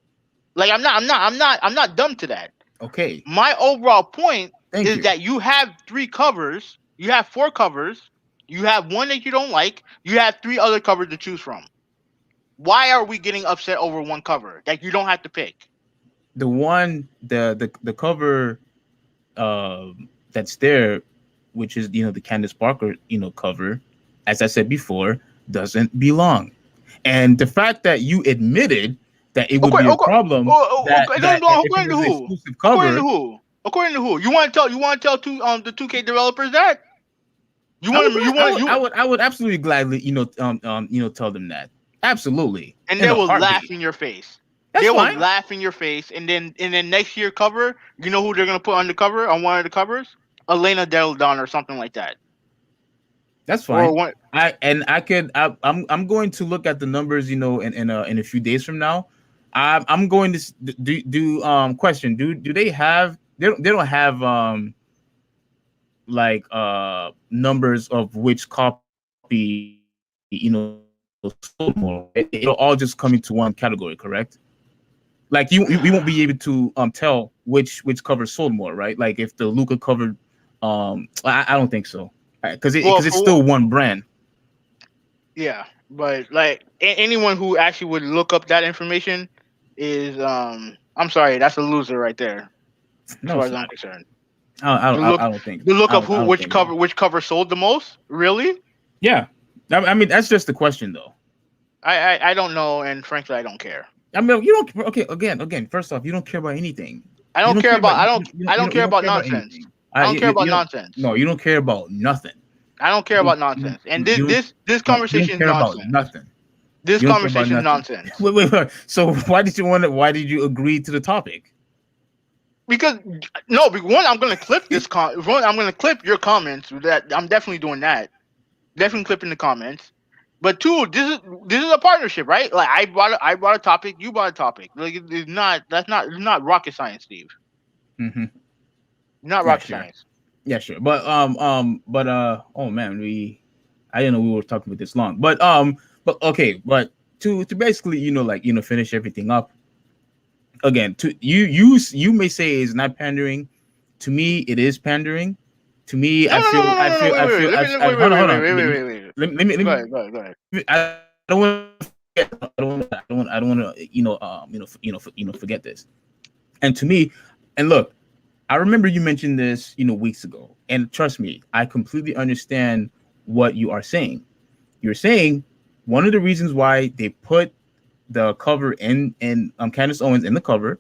Like I'm not dumb to that. Okay. My overall point Thank is you. that you have three covers, you have four covers, you have one that you don't like, you have three other covers to choose from. Why are we getting upset over one cover that you don't have to pick? The one the cover that's there, which is the Candice Parker cover, as I said before, doesn't belong. And the fact that you admitted that it would be a problem It doesn't belong. if it According to was an who? exclusive According to cover, who? According to who? You want to tell the 2K developers that I would you want you I would absolutely gladly tell them that, absolutely, and in they a will laugh heartbeat. in your face. That's They will fine. laugh in your face, and then next year cover, you know who they're gonna put on the cover on one of the covers? Elena Del Don or something like that, That's or fine. one. I'm going to look at the numbers, in a few days from now. I'm going to do question. Do they have they don't have like numbers of which copy sold more, right? It'll all just come into one category, correct? Like we won't be able to tell which cover sold more, right? Like if the Luca covered, I don't think so, because Well, it's still for one brand. yeah, but like anyone who actually would look up that information is I'm sorry, that's a loser right there, as No, far it's as I'm not. concerned. I To don't, look I don't think to look I up don't, I don't think so. which cover sold the most. Really? Yeah, I mean that's just the question though. I don't know, and frankly, I don't care. I mean, you don't. Okay, again. First off, you don't care about anything. I You don't don't care care about about I don't you care don't about care about nonsense. anything. I don't care about You don't. nonsense. No, you don't care about nothing. I don't care You about don't. nonsense. And You don't. this No, you don't conversation is care about nonsense. nothing. This You don't care about conversation is nothing. nonsense. Wait. So why did you want to? Why did you agree to the topic? Because no, one, I'm gonna clip one, I'm gonna clip your comments. That I'm definitely doing that. Definitely clipping the comments. But two, this is a partnership, right? Like I brought a topic, you brought a topic. Like it's not rocket science, Steve. Hmm. Not Yeah, rocket sure. science. Yeah, sure. But oh man, I didn't know we were talking for this long. But okay, but to basically, finish everything up again. To you may say it's not pandering. To me, it is pandering. To me, No, no, no, no, no, no, no. Wait, I wait, wait. feel, Let me I've wait, hold on, wait, hold wait, on. wait, wait, wait, wait. Let Go me, ahead, go ahead, go ahead. I don't want to, forget this. And to me, and look, I remember you mentioned this, weeks ago, and trust me, I completely understand what you are saying. You're saying one of the reasons why they put the cover in Candace Owens in the cover,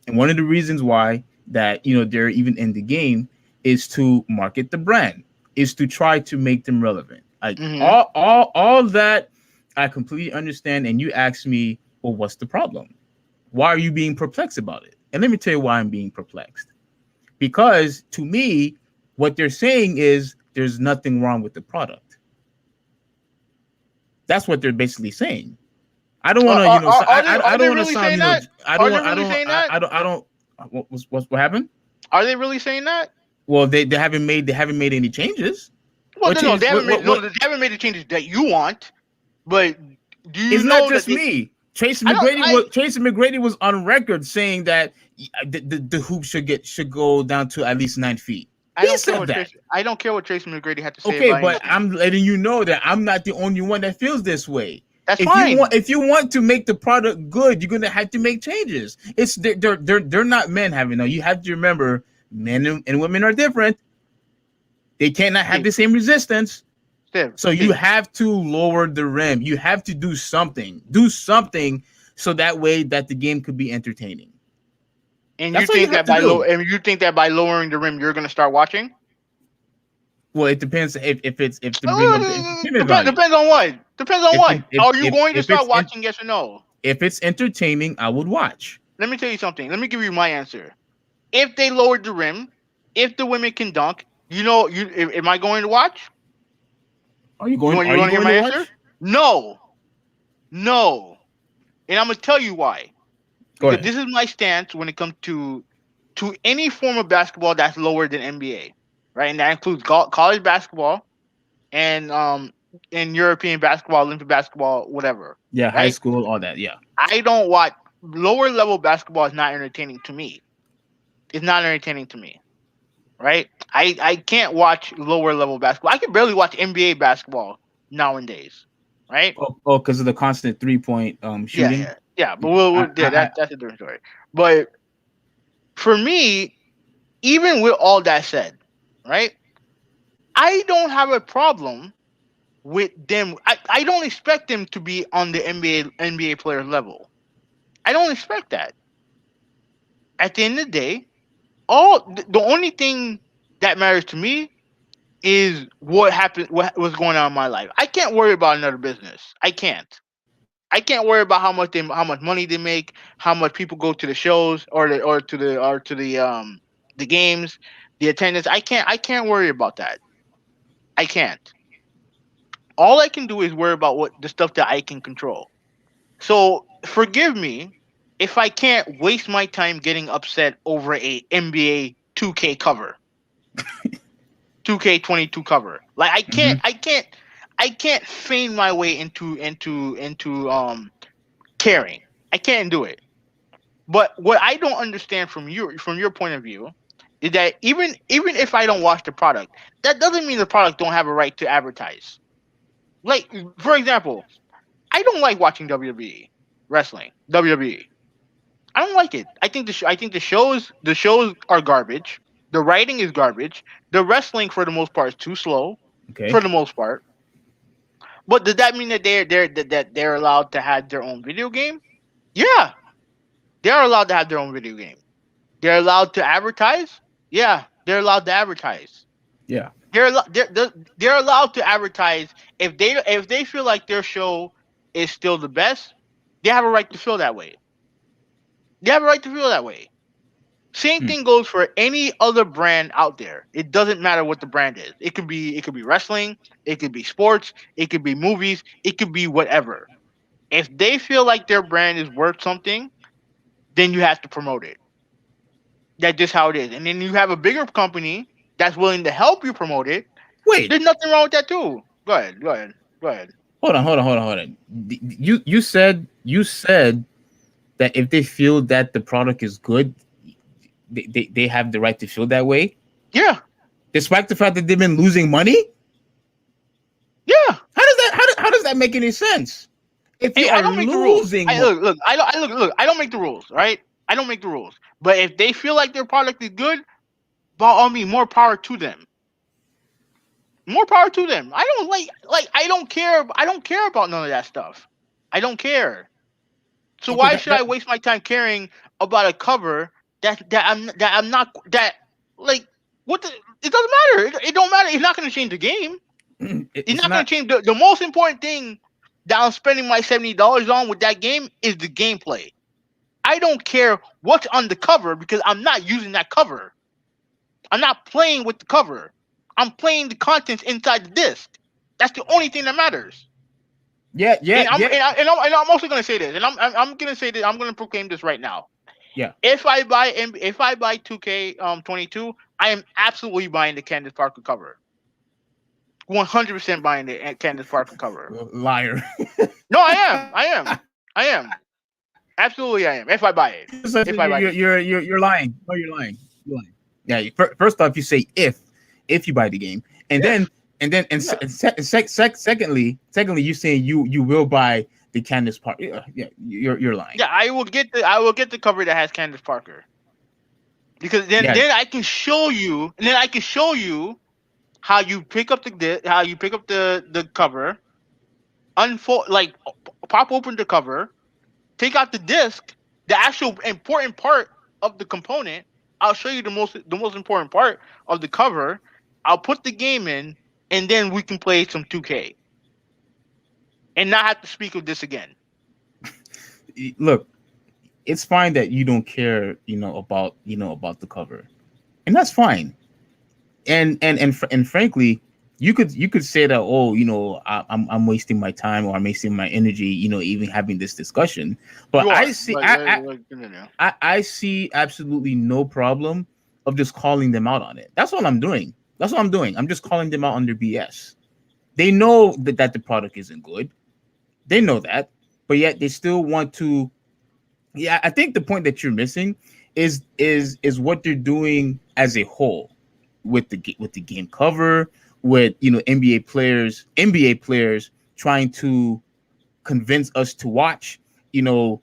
and one of the reasons why that they're even in the game is to market the brand, is to try to make them relevant. Like Mm-hmm. all that, I completely understand. And you ask me, well, what's the problem? Why are you being perplexed about it? And let me tell you why I'm being perplexed. Because to me, what they're saying is there's nothing wrong with the product. That's what they're basically saying. I don't want to, I Are don't they want to really sound, saying that? Are they really saying that? I don't. What happened? Are they really saying that? Well, they haven't made any changes. Well, What no, changes? they haven't made the changes that you want. But do you It's not know that just they? me. I don't. Tracy McGrady was on record saying that the hoop should go down to at least 9 feet. He said that. I don't care what Tracy McGrady had to say Okay, about but anything. I'm letting you know that I'm not the only one that feels this way. That's fine. If you want to make the product good, you're gonna have to make changes. It's they're not men having now. You have to remember, men and women are different. They cannot have Steve, the same resistance. So you Steve. have to lower the rim. You have to do something. Do something so that way that the game could be entertaining. And you That's all you think have that to do. by lowering the rim, you're gonna start watching? Well, it depends if to bring up the entertainment value. Depends on what. Depends on what. Are you going to If start watching? Yes or no? if it's entertaining, I would watch. Let me tell you something. Let me give you my answer. If they lowered the rim, if the women can dunk, am I going to watch? You Are want you to hear going to my answer? watch? No, no. And I'm gonna tell you why. Go Because ahead. this is my stance when it comes to any form of basketball that's lower than NBA, right? And that includes college basketball and European basketball, Olympic basketball, whatever, Yeah, high right? school, all that. Yeah. I don't watch lower level basketball is not entertaining to me. It's not entertaining to me, right? I can't watch lower level basketball. I can barely watch NBA basketball nowadays. right? Because of the constant 3 point Yeah, shooting. yeah. But yeah, I that's a different story. But for me, even with all that said, right, I don't have a problem with them. I don't expect them to be on the NBA player level. I don't expect that. At the end of the day, the only thing that matters to me is what happened, what's going on in my life. I can't worry about another business. I can't. I can't worry about how much money they make, how much people go to the shows or to the games, the attendance. I can't worry about that. I can't. All I can do is worry about what the stuff that I can control. So forgive me if I can't waste my time getting upset over a NBA 2K cover, 2K22 cover. Like Mhm. I can't feign my way into caring. I can't do it. But what I don't understand from your point of view is that even if I don't watch the product, that doesn't mean the product don't have a right to advertise. Like for example, I don't like watching WWE wrestling. WWE. I don't like it. I think the shows are garbage. The writing is garbage. The wrestling for the most part is too slow. For Okay. the most part. But does that mean that they're allowed to have their own video game? Yeah, they are allowed to have their own video game. They're allowed to advertise. Yeah, they're allowed to advertise. Yeah. They're allowed to advertise if they feel like their show is still the best. They have a right to feel that way. They have a right to feel that way. Same Hmm. thing goes for any other brand out there. It doesn't matter what the brand is. It could be wrestling, it could be sports, it could be movies, it could be whatever. If they feel like their brand is worth something, then you have to promote it. That's just how it is. And then you have a bigger company that's willing to help you promote it. Wait. There's nothing wrong with that too. Go ahead, go ahead, go ahead. Hold on. You said that if they feel that the product is good, they have the right to feel that way, Yeah, despite the fact that they've been losing money. yeah. How does that make any sense? If you Hey, I are don't make the rules. losing I look, look. I look. I don't make the rules. Right? I don't make the rules. But if they feel like their product is good, by all means, more power to them. More power to them. I don't I don't care. I don't care about none of that stuff. I don't care. So okay, why should I waste my time caring about a cover that I'm not that like what the, it doesn't matter. It don't matter. It's not going to change the game. It's it's not going not. to change the most important thing that I'm spending my $70 on with that game is the gameplay. I don't care what's on the cover because I'm not using that cover. I'm not playing with the cover. I'm playing the contents inside the disc. That's the only thing that matters. Yeah, yeah, yeah, And I'm also gonna say this, and I'm gonna say this. I'm gonna proclaim this right now. yeah. If I buy 2K 22, I am absolutely buying the Candice Parker cover. 100% buying the Candice Parker cover. Liar. No, I am. I am. I am. Absolutely, I am. If I buy it. So If I buy it. you're lying. No, you're lying. You're lying. Yeah. First off, you say if you buy the game, and then If. Yeah. secondly, you saying you will buy the Candice part. Yeah, you're lying. Yeah, I will get the cover that has Candice Parker. Because Yeah. then I can show you and then I can show you how you pick up how you pick up the cover, unfold pop open the cover, take out the disc, the actual important part of the component. I'll show you the most important part of the cover. I'll put the game in, and then we can play some 2K and not have to speak of this again. Look, it's fine that you don't care, about the cover, and that's fine. And frankly, you could say that, oh, I'm wasting my time, or I'm wasting my energy, even having this discussion. But You I are see I no. I see absolutely no problem of just calling them out on it. That's what I'm doing. That's what I'm doing. I'm just calling them out on their BS. They know that the product isn't good. They know that, but yet they still want to. Yeah, I think the point that you're missing is what they're doing as a whole with the game cover, with NBA players trying to convince us to watch.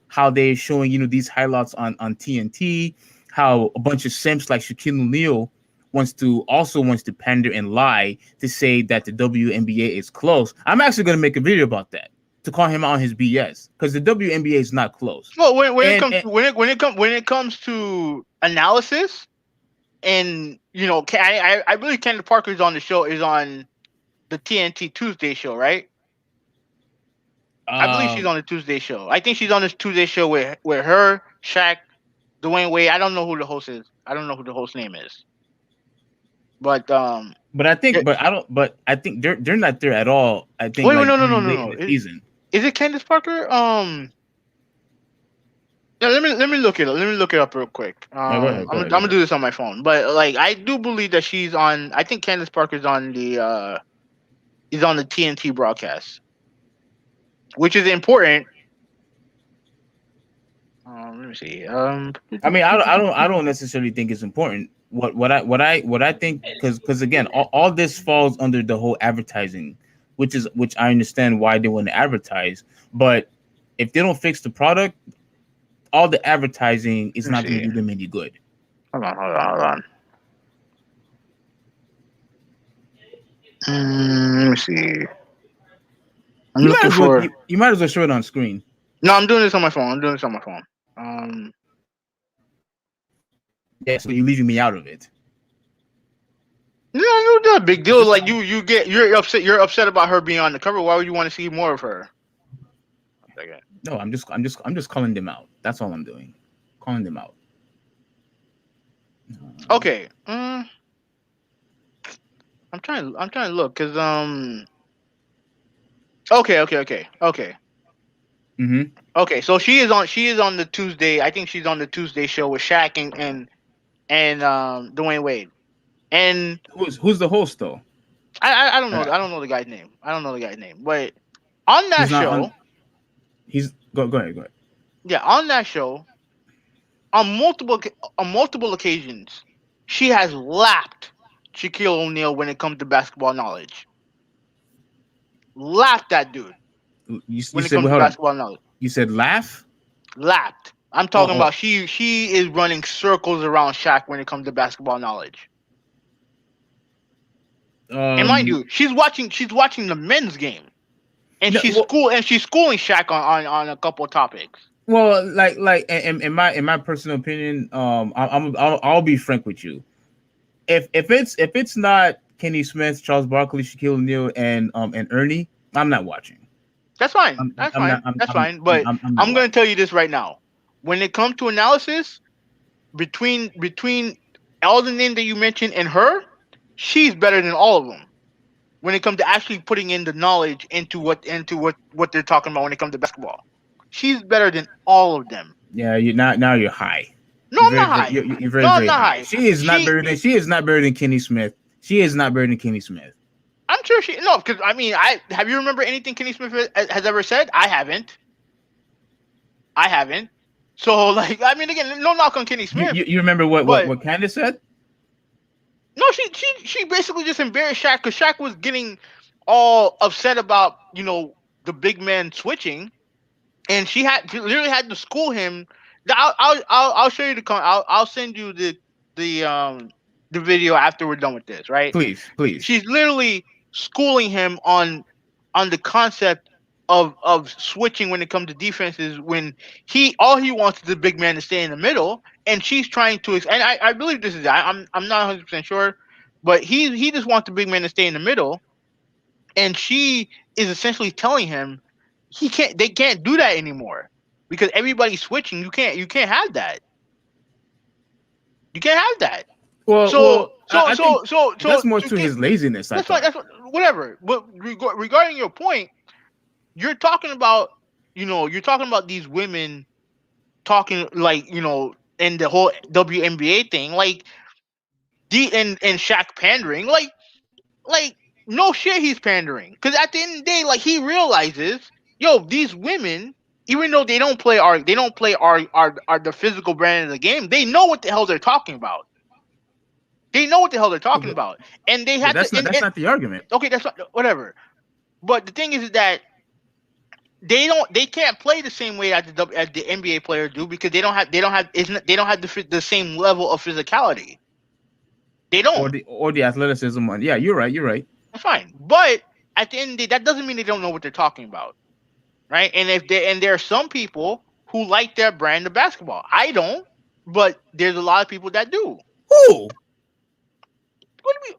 How they're showing these highlights on TNT. How a bunch of simps like Shaquille O'Neal wants to pander and lie to say that the WNBA is close. I'm actually going to make a video about that to call him out on his BS because the WNBA is not close. Well, when it And, comes and when it comes to analysis, and I believe Candice Parker is on the TNT Tuesday show, right? I believe she's um, on the Tuesday show. I think she's on this Tuesday show with her, Shaq, Dwayne Wade. I don't know who the host is. I don't know who the host name is. But yeah- but I think they're not there at all. I think wait, like no, no, no, during no, late in no. the season. Is it Candice Parker? Yeah, let me look it up. Let me look it up real quick. No, go ahead, I'm go gonna ahead. do this on my phone, but like I do believe that she's on. I think Candice Parker's on the is on the TNT broadcast, which is important. Let me see. I mean, I don't necessarily think it's important. What I think, because again, all this falls under the whole advertising, which I understand why they want to advertise, but if they don't fix the product, all the advertising is Let me not going to see. do them any good. Hold on. Let me see. I'm You might looking as well for. you might as well show it on screen. No, I'm doing this on my phone. I'm doing this on my phone. Um, Yeah, so you're leaving me out of it. no, no, not a big Is deal. this Like you're upset. You're upset about her being on the cover. Why would you want to see more of her? One second. no? I'm just calling them out. That's all I'm doing, calling them out. Okay. I'm trying to look because Okay. Mm-hmm. Okay. So she is on the Tuesday. I think she's on the Tuesday show with Shaq and Dwayne Wade. And Who's the host though? I don't know. Uh, I don't know the guy's name. I don't know the guy's name. But on that he's not on. show, He's go ahead. yeah, on that show, on multiple occasions, she has lapped Shaquille O'Neal when it comes to basketball knowledge. Lapped that dude You when it said, comes well, to hold on. basketball knowledge. You said laugh. Lapped. I'm talking Oh, about she is running circles around Shaq when it comes to basketball knowledge. oh. And mind you, she's watching the men's game. And No, she's schooling Shaq on a couple of topics. well, like in my personal opinion, I'll be frank with you. If it's not Kenny Smith, Charles Barkley, Shaquille O'Neal, and Ernie, I'm not watching. That's fine. I'm That's I'm not fine. I'm That's I'm fine. I'm, But I'm not I'm going to watching. tell you this right now. When it comes to analysis, between all the names that you mentioned and her, she's better than all of them. When it comes to actually putting in the knowledge into what they're talking about when it comes to basketball, she's better than all of them. Yeah, you now you're high. No, I'm not high. You're No, very I'm very not high. high. She is not better than Kenny Smith. She is not better than Kenny Smith. I'm sure she no, because I mean, I have you remember anything Kenny Smith has ever said? I haven't. I haven't. So like, I mean, again, no knock on Kenny You Smith, you, you remember what what but what Candace said? no, she basically just embarrassed Shaq because Shaq was getting all upset about the big man switching, and she literally had to school him. I'll show you I'll send you the video after we're done with this, right? Please, please. She's literally schooling him on the concept of switching when it comes to defenses when he wants is the big man to stay in the middle, and she's trying to and I believe this is I'm not 100% sure, but he just wants the big man to stay in the middle, and she is essentially telling him they can't do that anymore because everybody's switching. You can't have that. You can't have that. So so I think so so so that's more to to get his laziness. I that's fine. thought. Whatever. But regarding your point, you're talking about you're talking about these women talking like in the whole WNBA thing, like and Shaq pandering, like no shit, he's pandering because at the end of the day, like he realizes, yo, these women, even though they don't play our the physical brand of the game, they know what the hell they're talking about. They know what the hell they're Yeah, talking about, and they but have to. that's not the argument. Okay, that's not, whatever. But the thing is that they can't play the same way as the NBA players do because they don't have the same level of physicality. They don't. Or the athleticism. Yeah, you're right. You're right. That's fine. But at the end of the day, that doesn't mean they don't know what they're talking about, right? And there are some people who like their brand of basketball. I don't, but there's a lot of people that do. Who? What do we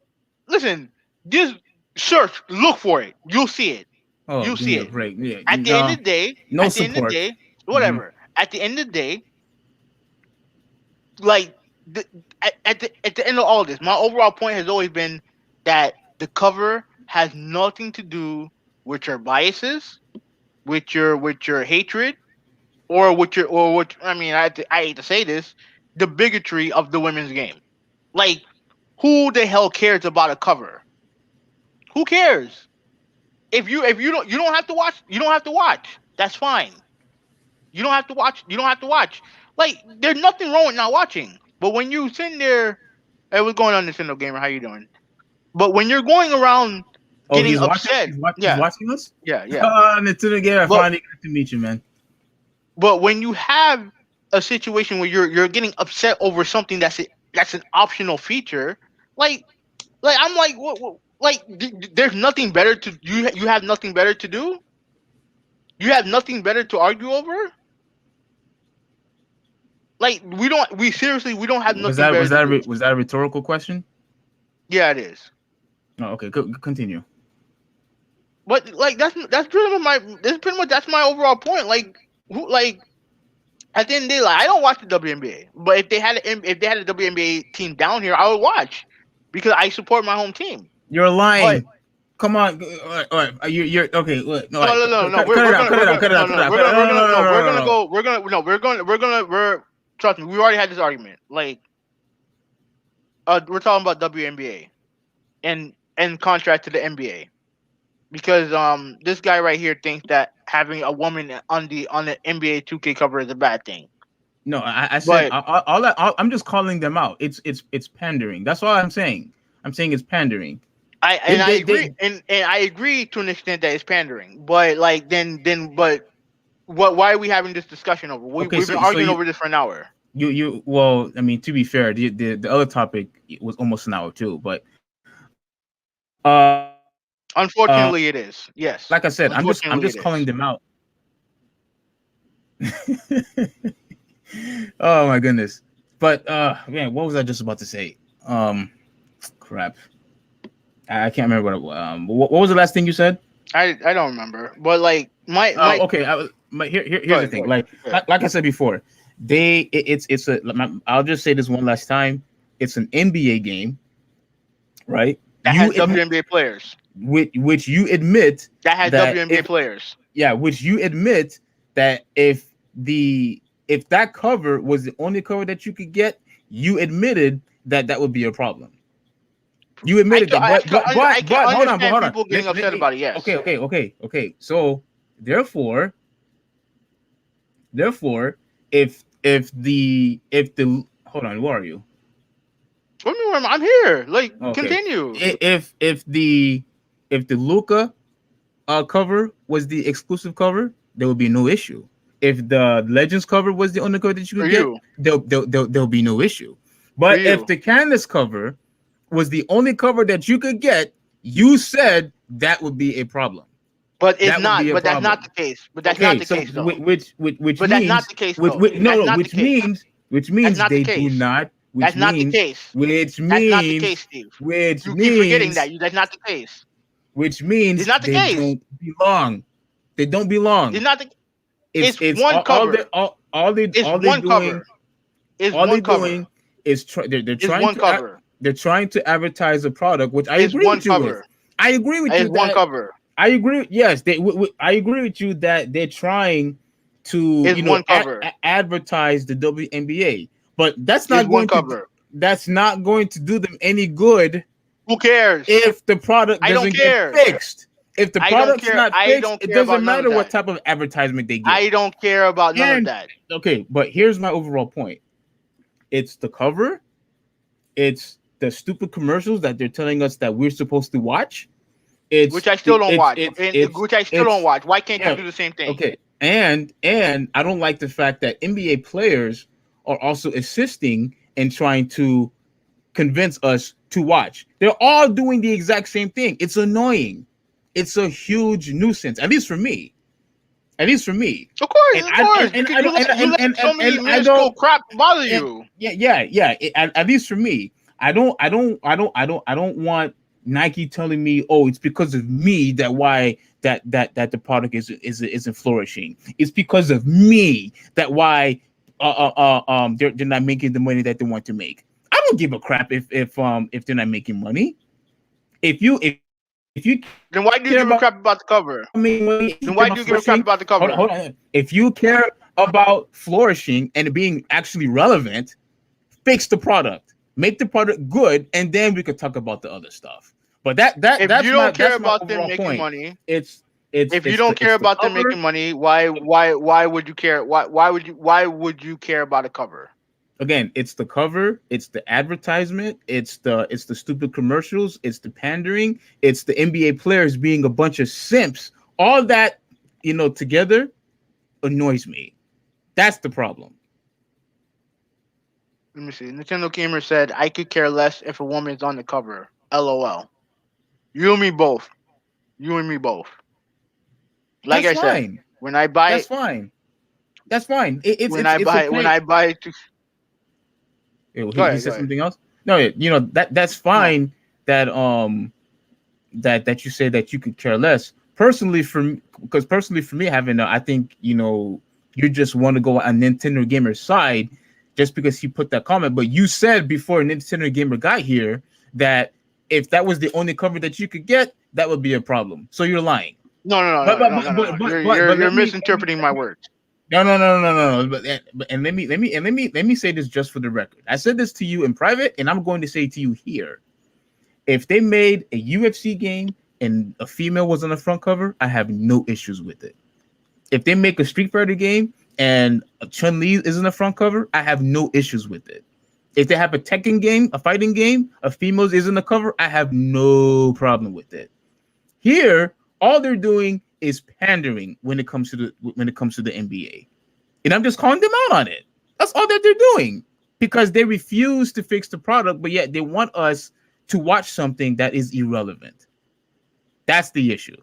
listen? Just search, look for it. You'll see it. Oh, You'll give see me a it. break. Yeah, At the end of the day, no support. Hmm. whatever. At the end of the day, like the, at the end of all this, my overall point has always been that the cover has nothing to do with your biases, with your hatred, or with your or what I mean. I hate to say this, the bigotry of the women's game. Like, who the hell cares about a cover? Who cares? If you don't have to watch, you don't have to watch. That's fine. You don't have to watch. You don't have to watch. Like, there's nothing wrong with not watching. But when you sitting there, hey, what's going on, Nintendo Gamer? How you doing? But when you're going around Oh, getting he's watching. upset, He's yeah, watching us. yeah, yeah. Nintendo Gamer, But finally got to meet you, man. but when you have a situation where you're getting upset over something that's an optional feature, like I'm like, what like there's nothing better to you have nothing better to do. You have nothing better to argue over. Like, we seriously we don't have Was nothing that better was to that a, do. was that a rhetorical question? Yeah, it is. Oh, okay. Continue. But like that's pretty much that's my overall point. Like, who like at the end of the day, like, I don't watch the WNBA, but if they had a WNBA team down here, I would watch because I support my home team. You're But lying. Come on. All right. You're okay. Look, no, all right. no, Cut we're it out. gonna Cut we're it out. gonna Cut it no out. Cut it no out. we're Cut it gonna out. we're No, gonna no, no, no no, we're no, gonna no. go we're trust me, we already had this argument. Like, we're talking about WNBA and contract to the NBA. Because this guy right here thinks that having a woman on the NBA 2K cover is a bad thing. No, I said But I'm just calling them out. It's pandering. That's all I'm saying. I'm saying it's pandering. I agree They and I agree to an extent that it's pandering. But like then but what why are we having this discussion over? okay. We've been So arguing over this for an hour. you well, I mean, to be fair, the other topic was almost an hour too. But Unfortunately, it is. like I Yes. said, I'm just Unfortunately, it calling them is. out. Oh my goodness. But man, what was I just about to say? Crap. I can't remember what was the last thing you said? I don't remember. But like Oh, my okay. go Here's the ahead, go thing. ahead, go ahead. Like I said before, it's a. I'll just say this one last time. It's an NBA game, right? That You has admit, WNBA players. which you admit That has that WNBA if players. yeah, which you admit that if that cover was the only cover that you could get, you admitted that that would be a problem. You admitted that, I can but understand hold on. people getting upset about it. Yes. Okay. So therefore, if the hold on, where are you? What do you mean? I'm here. Like, Okay, continue. if the Luca cover was the exclusive cover, there would be no issue. If the Legends cover was the only cover that you For could get, you. there'll be no issue. For But if you. the Candice cover was the only cover that you could get, you said that would be a problem. But it's That would not. be a But that's not the problem. case. But that's not Okay, the so case, though. which But that's not means the case, though. no That's no not the case. which That's means not the they do case. not That's not the case. which That's not the means case, Steve. which You keep forgetting means that. That's not the case. which It's means not the they case. don't belong. They don't It's belong. not the. It's It's one cover. It's all they one doing cover. It's all they one cover. doing is It's one cover. they're trying to advertise a product, which I It's agree one with you with. cover. I agree with you It's one that cover. I agree. Yes, I agree with you that they're trying to It's one cover. advertise the WNBA, but It's one cover. that's not going to do them any good Who cares? if the product I don't doesn't get care. fixed. If the I don't product's care. not I fixed, don't it care about doesn't none of matter what that. type of advertisement they get. I don't care about none of And that. okay, but here's my overall point. It's the cover, it's the stupid commercials that they're telling us that we're supposed to watch, It's which I still it, don't watch, and which I still don't it's watch. Why can't you yeah, do the same thing? okay. And I don't like the fact that NBA players are also assisting and trying to convince us to watch. They're all doing the exact same thing. It's annoying. It's a huge nuisance, at least for me. At least for me. And Of I course, because I don't you let so many and I minuscule don't crap bother and you. at least for me, I don't want Nike telling me, oh, it's because of me that why that the product isn't flourishing. It's because of me that why they're not making the money that they want to make. I don't give a crap if they're not making money. If you care about making money Then and why you do you care give a about crap about the flourishing, cover? Then why do you give a crap about the hold cover? on. If you care about flourishing and being actually relevant, fix the product, make the product good, and then we could talk about the other stuff. But If you don't care that's my about them overall making point. money, It's if you don't care it's the about them cover. making money, why would you care? Why would you care about a cover? Again, it's the cover, it's the advertisement, it's the stupid commercials, it's the pandering, it's the NBA players being a bunch of simps. All that, together annoys me. That's the problem. Let me see. Nintendo Gamer said, "I could care less if a woman is on the cover." LOL. You and me both. You and me both. Like That's I said, fine. when I buy That's fine. That's fine. It's when okay. I buy to go He ahead, go said ahead. something else. No, that's No. fine. That that you say that you could care less. Personally, because personally for me, having I think you just want to go on Nintendo Gamer's side just because he put that comment. But you said before Nintendo Gamer got here that if that was the only cover that you could get, that would be a problem. So you're lying. No, no, But no, but no, no, but no, but no. but but, but You're misinterpreting my words. no. But and let me say this just for the record. I said this to you in private, and I'm going to say to you here. If they made a UFC game and a female was on the front cover, I have no issues with it. If they make a Street Fighter game and Chun Li is in the front cover, I have no issues with it. If they have a Tekken game, a fighting game, a females is in the cover, I have no problem with it. Here, all they're doing is pandering when it comes to the NBA, and I'm just calling them out on it. That's all that they're doing because they refuse to fix the product, but yet they want us to watch something that is irrelevant. That's the issue.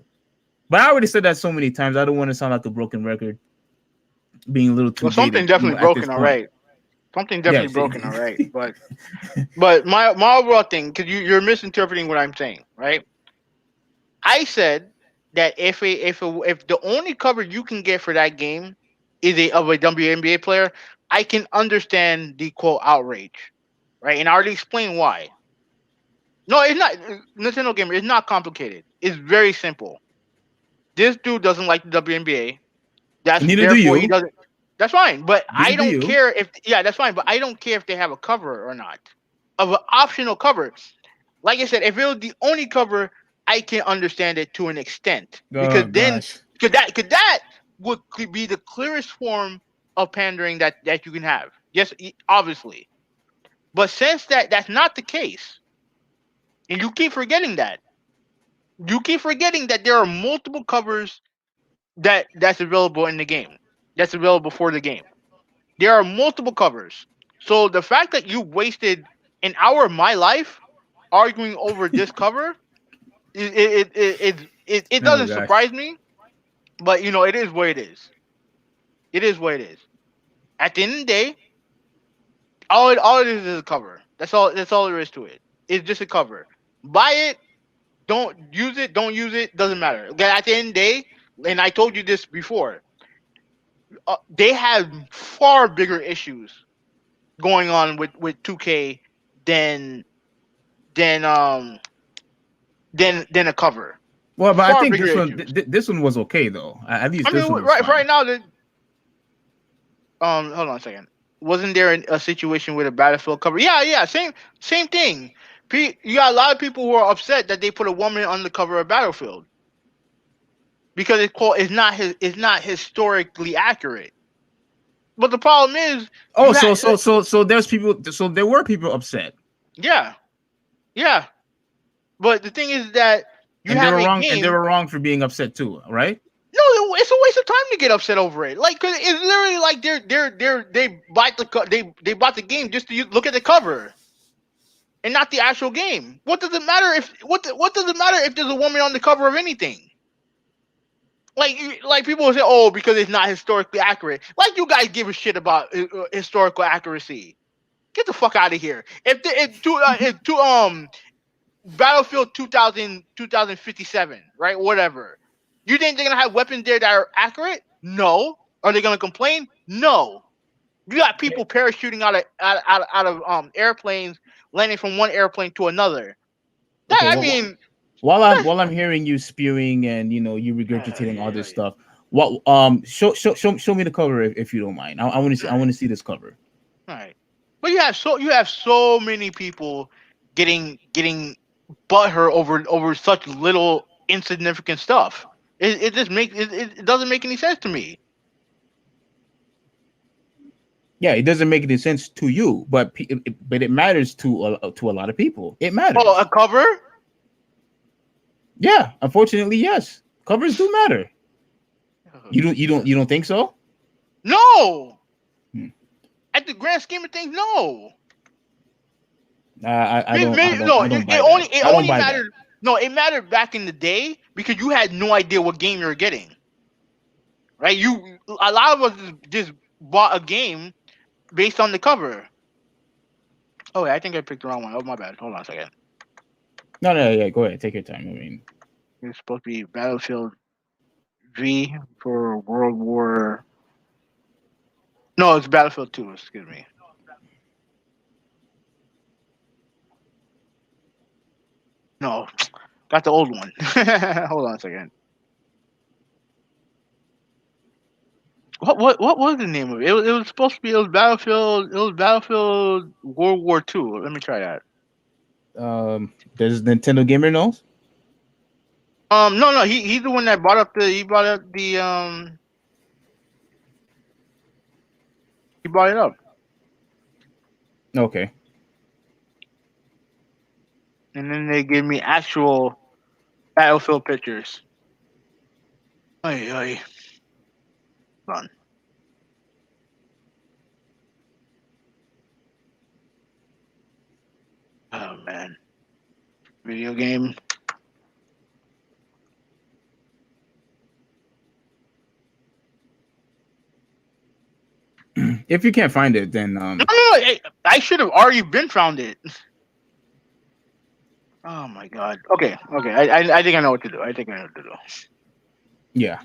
But I already said that so many times. I don't want to sound like a broken record, being a little too Well, something jaded, definitely at this broken, all point. right. Something Yeah, definitely broken, all right. But my overall thing, because you're misinterpreting what I'm saying, right? I said that if the only cover you can get for that game is a WNBA player, I can understand the quote outrage, right? And I already explained why. No, it's not Nintendo Gamer. It's not complicated. It's very simple. This dude doesn't like the WNBA. That's neither do therefore he you. doesn't. That's fine, but Neither I do don't you. care if yeah, that's fine, but I don't care if they have a cover or not of an optional cover. Like I said, if it was the only cover, I can understand it to an extent because Oh then gosh. could that would could be the clearest form of pandering that you can have. Yes, obviously, but since that's not the case, and you keep forgetting that there are multiple covers that's available in the game, that's available for the game. There are multiple covers. So the fact that you wasted an hour of my life arguing over this cover, it Oh doesn't gosh. surprise me. But it is what it is. It is what it is. At the end of the day, all it is a cover. That's all. That's all there is to it. It's just a cover. Buy it. Don't use it. Don't use it. Doesn't matter. Okay, at the end of the day, and I told you this before, they have far bigger issues going on with 2K than than um than a cover. Well, but I Far think bigger issues. this one was okay though. At least I this mean, one was right fine. now, hold on a second. Wasn't there a situation with a Battlefield cover? Yeah, yeah, same thing. You got a lot of people who are upset that they put a woman on the cover of Battlefield because it's not historically accurate. But the problem is Oh, you had so there were people upset. yeah, yeah. But the thing is that You And they have were a wrong, and they game. were wrong for being upset too, right? No, it's a waste of time to get upset over it. Like, 'cause it's literally like they bought they bought the game just to look at the cover and not the actual game. What does it matter if what does it matter if there's a woman on the cover of anything? Like people will say, oh, because it's not historically accurate. Like you guys give a shit about historical accuracy. Get the fuck out of here. If Battlefield 2057, right? Whatever. You think they're gonna have weapons there that are accurate? No. Are they gonna complain? No. You got people parachuting out of airplanes, landing from one airplane to another. Okay. That I Well, mean, that's while I'm hearing you spewing and you regurgitating all this right. stuff, what show me the cover if you don't mind. I want to see this cover. Right. But you have so many people getting butthurt over such little insignificant stuff. It just it doesn't make any sense to me. Yeah, it doesn't make any sense to you, but but it matters to a lot of people. It Oh, a matters. cover? Yeah, unfortunately, yes. Covers do matter. Oh, You don't think so? no. Hmm. At the grand scheme of things, no. I Maybe, don't I maybe, don't no, I don't it buy that. only it I don't only buy that. mattered. No, it mattered back in the day because you had no idea what game you were getting. Right? A lot of us just bought a game based on the cover. Oh, wait, I think I picked the wrong one. Oh, my bad. Hold on a second. No, no, yeah, go ahead. Take your time. I mean, It's supposed to be Battlefield V for World War. No, it's Battlefield 2. Excuse me. No, got the old one. Hold on a second. What was the name of it? It was supposed to be Battlefield World War Two. Let me try that. does Nintendo Gamer knows? No, he's the one that he brought it up, Okay. and then they gave me actual Battlefield pictures. Ay ay, fun. Oh man, video game. If you can't find it, then No, no, no. I should have already been found it. Oh my god. Okay, okay. I think I know what to do. I think I know what to do. yeah.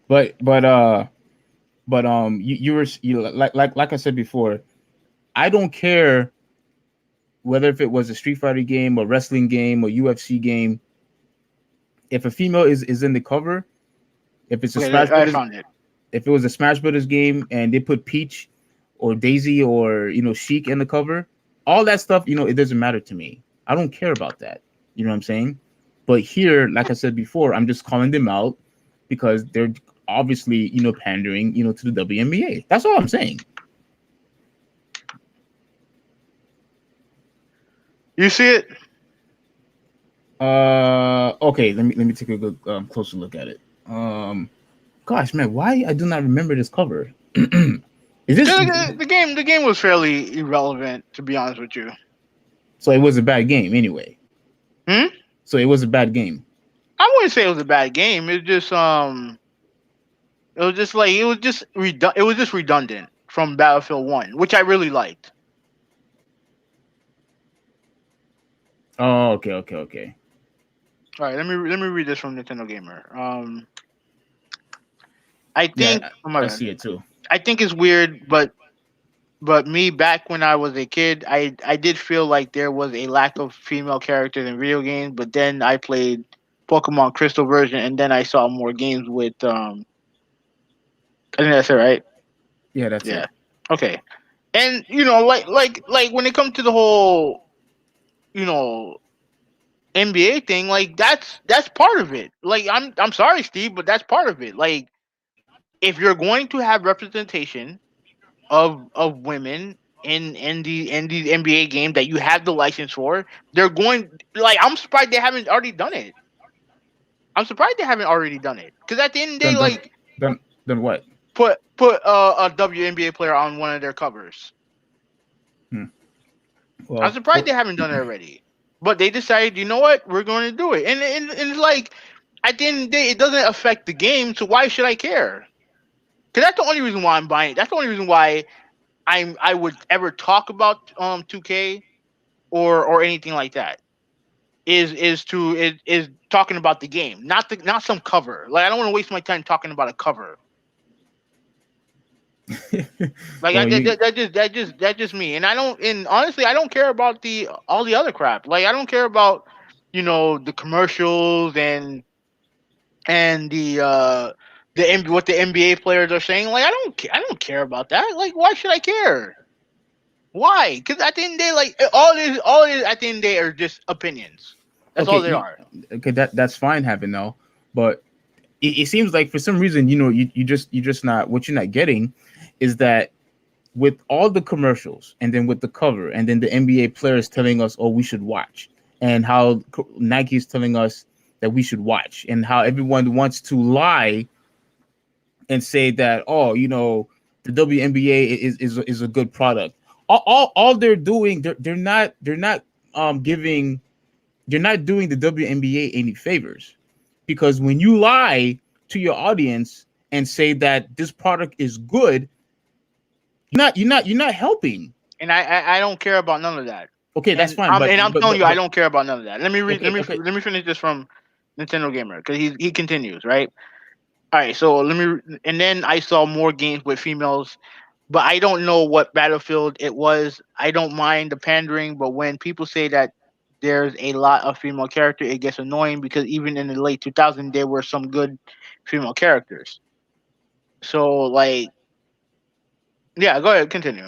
But you like I said before, I don't care whether if it was a Street Fighter game, a wrestling game, or UFC game. If a female is in the cover, if it's a Okay, Smash I Brothers, found it. if it was a Smash Brothers game and they put Peach or Daisy or Sheik in the cover, all that stuff, it doesn't matter to me. I don't care about that. You know what I'm saying? But here, like I said before, I'm just calling them out because they're obviously, pandering, to the WNBA. That's all I'm saying. You see it? Okay, let me take a good closer look at it. Gosh, man, why I do not remember this cover? Is this The game was fairly irrelevant, to be honest with you. so? It was a bad game anyway. Hmm? So it was a bad game. I wouldn't say it was a bad game. It was just redundant from Battlefield 1, which I really liked. Oh, okay. All right, let me read this from Nintendo Gamer. I think Yeah, oh my I bad. see it too. I think it's weird, but me back when I was a kid, I did feel like there was a lack of female characters in video games. But then I played Pokemon Crystal version, and then I saw more games with I think that's it, right? Yeah, that's Yeah. it. Okay. And like when it comes to the whole you know NBA thing, like that's part of it. Like I'm sorry, Steve, but that's part of it. Like if you're going to have representation of women in these NBA games that you have the license for, they're going like I'm surprised they haven't already done it. I'm surprised they haven't already done it because at the end of the day, Done done like done what? put a WNBA player on one of their covers. Hmm. I'm Well, surprised they haven't done it already. But they decided, you know what, we're going to do it, and it's like at the end of the day, it doesn't affect the game, so why should I care? Because that's the only reason why I'm buying it. That's the only reason why I would ever talk about 2K or anything like that. Is talking about the game, not some cover. Like I don't want to waste my time talking about a cover. Like well, you that's just me. And I don't and honestly I don't care about the all the other crap. Like I don't care about the commercials and what the NBA players are saying. Like I don't care about that. Like why should I care? Why? Because at the end of the day, like all it is at the end of the day are just opinions. That's okay, all they are. okay, that's fine having though, but it seems like for some reason, you just not what you're not getting is that with all the commercials and then with the cover and then the NBA players telling us, oh, we should watch, and how Nike's telling us that we should watch, and how everyone wants to lie and say that, oh, the WNBA is a good product. All they're doing, they're not giving, they're not doing the WNBA any favors, because when you lie to your audience and say that this product is good, you're not helping. And I don't care about none of that. Okay, that's And fine, I'm telling you, I but don't care about none of that. okay, okay. Let me finish this from Nintendo Gamer because he continues right. All right, so let me and then I saw more games with females, but I don't know what Battlefield it was. I don't mind the pandering, but when people say that there's a lot of female character, it gets annoying because even in the late 2000s there were some good female characters. So like, yeah, go ahead, continue.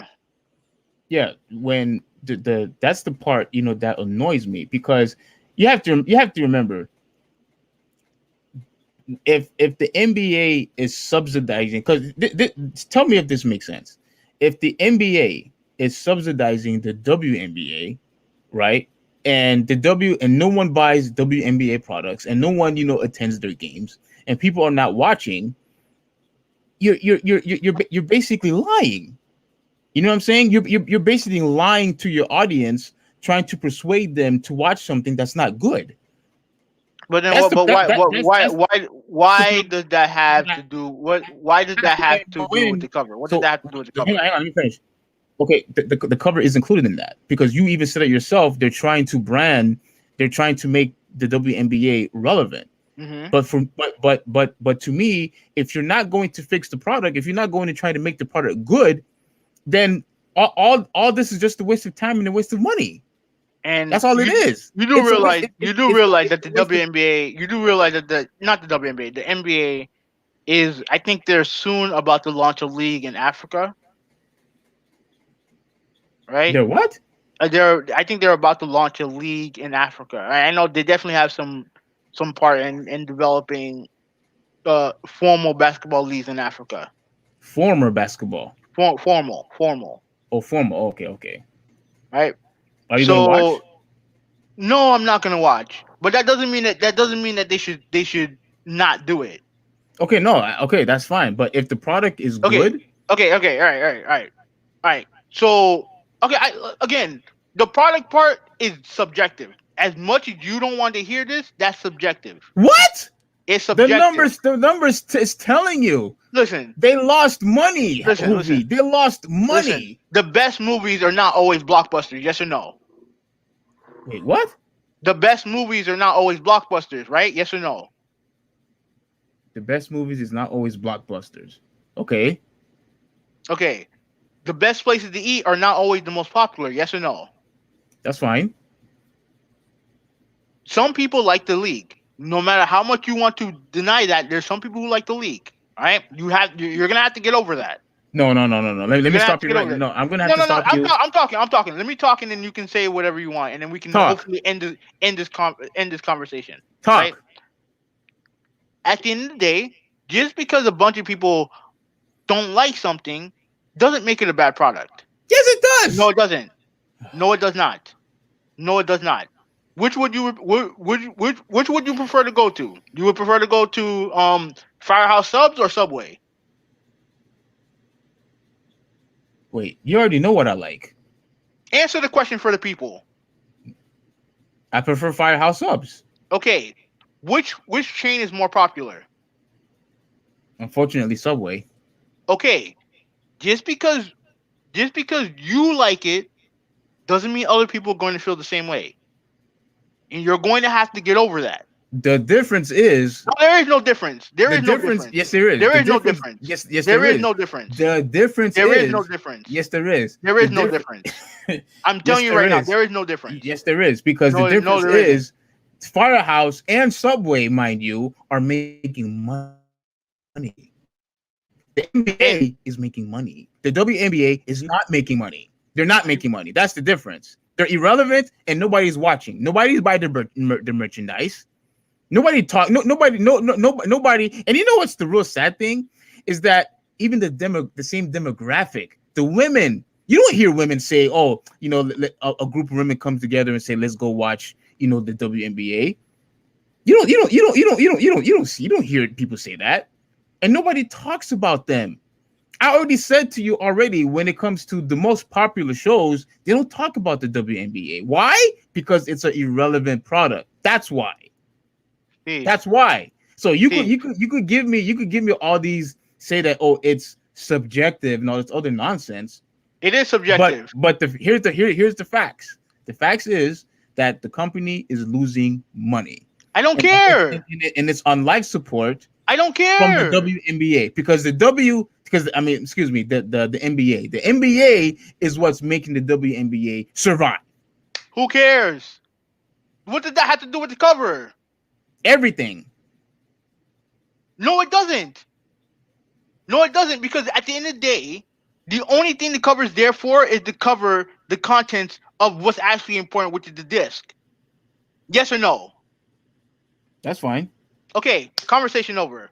Yeah, when the that's the part, that annoys me, because you have to remember, if the NBA is subsidizing, because tell me if this makes sense. If the NBA is subsidizing the WNBA, right? And no one buys WNBA products, and no one attends their games, and people are not watching. You're basically lying. You know what I'm saying? You're basically lying to your audience, trying to persuade them to watch something that's not good. But then That's what? the But that that's why does that have to do what? Why does that have to but do with the when cover? What does so that have to do with the so hang on, cover? let me finish. Okay, the cover is included in that, because you even said it yourself. They're trying to make the WNBA relevant. Hmm. But to me, if you're not going to fix the product, if you're not going to try to make the product good, then all this is just a waste of time and a waste of money. And That's all it is. It's a waste. you do realize that the WNBA, you do realize that the not the WNBA, the NBA is. I think they're soon about to launch a league in Africa, right? They're what? I think they're about to launch a league in Africa. I know they definitely have some part in developing formal basketball leagues in Africa. Former basketball. Formal, Oh, former. Okay, okay. right? Are you gonna So watch? no, I'm not gonna watch. But that doesn't mean that they should not do it. Okay, no. Okay, that's fine. But if the product is Okay, good, okay, all right. So okay, again, the product part is subjective. As much as you don't want to hear this, that's subjective. what? It's The subjective. numbers, is telling you Listen, they lost money. listen. Hoovy, they lost Listen. money. The best movies are not always blockbusters. Yes or no? Wait, what? The best movies are not always blockbusters, right? Yes or no? The best movies is not always blockbusters. Okay, Okay. The best places to eat are not always the most popular. Yes or no? that's fine. Some people like the league. No matter how much you want to deny that, there's some people who like the league. All right, you're gonna have to get over that. No, no, no, no, no. Let You're me gonna have stop to you get right over now. it. No, I'm gonna have No, to no, no. stop you. I'm talking. Let me talk, and then you can say whatever you want, and then we can Talk, hopefully end end this conversation. Right? talk. At the end of the day, just because a bunch of people don't like something doesn't make it a bad product. Yes, it No, does. it doesn't. No, it does not. No, it does not. Which would you prefer to go to? You would prefer to go to Firehouse Subs or Subway? Wait, you already know what I like. Answer the question for the people. I prefer Firehouse Subs. Okay, which chain is more popular? Unfortunately, Subway. Okay, just because just because you like it doesn't mean other people are going to feel the same way, and you're going to have to get over that. The difference is No, there is no difference. There the is no difference. difference. Yes, there is. There The is no difference. difference. Yes, There there is is. no difference. The difference There is no is. difference. Yes, there is. There The is no difference. difference. I'm Yes, telling you there right now, is. there is no difference. Yes, there is, because the No, difference there isn't. is Firehouse and Subway, mind you, are making money. The NBA is making money. The WNBA is not making money. They're not making money. That's the difference. They're irrelevant and nobody's watching. Nobody's buying the merchandise. Nobody talk. No, nobody. Nobody. And you know what's the real sad thing is that even the same demographic, the women. You don't hear women say, "Oh, a group of women come together and say, let's go watch, the WNBA." You don't hear people say that, and nobody talks about them. I already said to you already, when it comes to the most popular shows, they don't talk about the WNBA. Why? Because it's an irrelevant product. That's why. Steve, That's why. So Steve, you could give me all these, say that, oh, it's subjective and all this other nonsense. it is But subjective. here's the facts. The facts is that the company is losing money. I don't And, care. and it's on life support I don't from the care. WNBA, because I mean, excuse me, the NBA. The NBA is what's making the WNBA survive. Who cares? What did that have to do with the cover? Everything. No, it doesn't. No, it doesn't, because at the end of the day, the only thing the cover is there for is to cover the contents of what's actually important, which is the disc. Yes or no? That's fine. Okay, conversation over.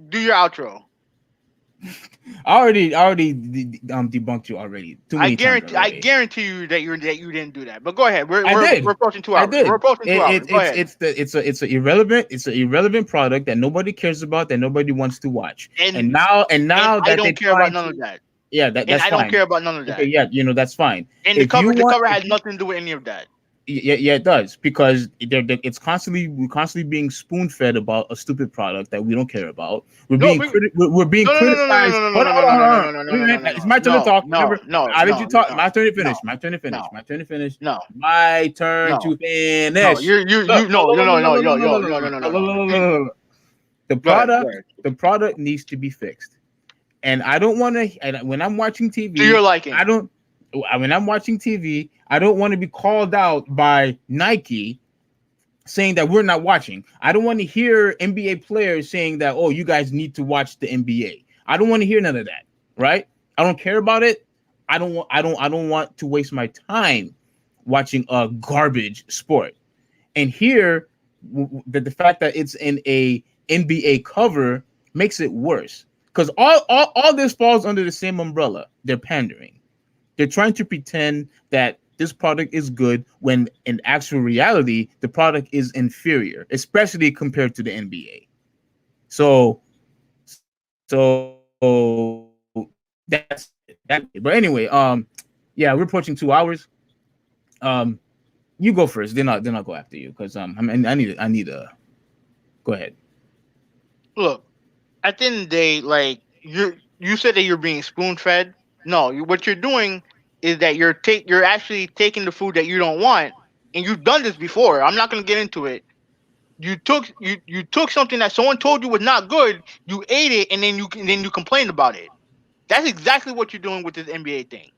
Do your outro. I already debunked you already too I many times guarantee. I already. guarantee you that you didn't do that. But go ahead. I did. We're approaching 2 hours. I did. We're approaching 2 hours. Go ahead. It's an irrelevant product that nobody cares about, that nobody wants to watch. And now And that I they're don't care about trying none of to, that. yeah, And that's I don't fine. care about none of Okay, that. yeah, that's fine. And If you the want, cover has nothing to do with any of that. yeah, it does, because it's we're constantly being spoon fed about a stupid product that we don't care about. No, We're being no, no, no, no, no, criticized. no, no, Hold on, no, hold no, on, no, hold no, on. no, no, no, no, no, It's my turn to talk. Remember, I let you talk. My turn to finish. My turn to finish. My turn to finish. no, My turn to no. finish. No. The Go ahead. product needs to be fixed. And I don't want to. And when I'm watching To your TV, liking. I don't. When I'm watching TV, I don't want to be called out by Nike saying that we're not watching. I don't want to hear NBA players saying that, oh, you guys need to watch the NBA. I don't want to hear none of that. Right? I don't care about it. I don't want to waste my time watching a garbage sport. And here, the fact that it's in a NBA cover makes it worse, because all this falls under the same umbrella. They're pandering. They're trying to pretend that this product is good when in actual reality the product is inferior, especially compared to the NBA. So that's that. But anyway, yeah, we're approaching 2 hours. You go first, then I'll go after you, because I need a go ahead. Look, at the end of the day, like you said that you're being spoon fed. No, what you're doing is that you're actually taking the food that you don't want, and you've done this before. I'm not gonna get into it. You took something that someone told you was not good, you ate it, and then you complained about it. That's exactly what you're doing with this NBA thing,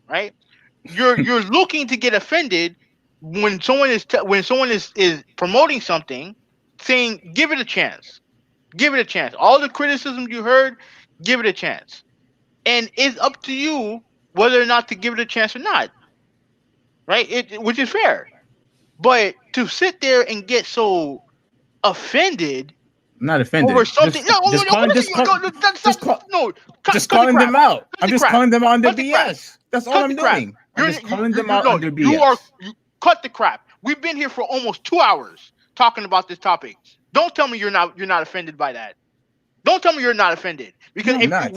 right? You're looking to get offended when someone is promoting something, saying give it a chance. Give it a chance. All the criticism you heard, give it a chance. And it's up to you whether or not to give it a chance or not, right? Which is fair. But to sit there and get so offended I'm not over offended. something, no, no, no, Just calling no, that's just not, no, cut, just cut the calling crap, them out. cut I'm the just crap, calling them on their cut the crap, BS. That's all Cut the I'm crap. doing. I'm just calling them You out no, on their you are BS. you cut the crap. We've been here for almost 2 hours talking about this topic. Don't tell me you're not offended by that. Don't tell me you're not offended because No, I'm not.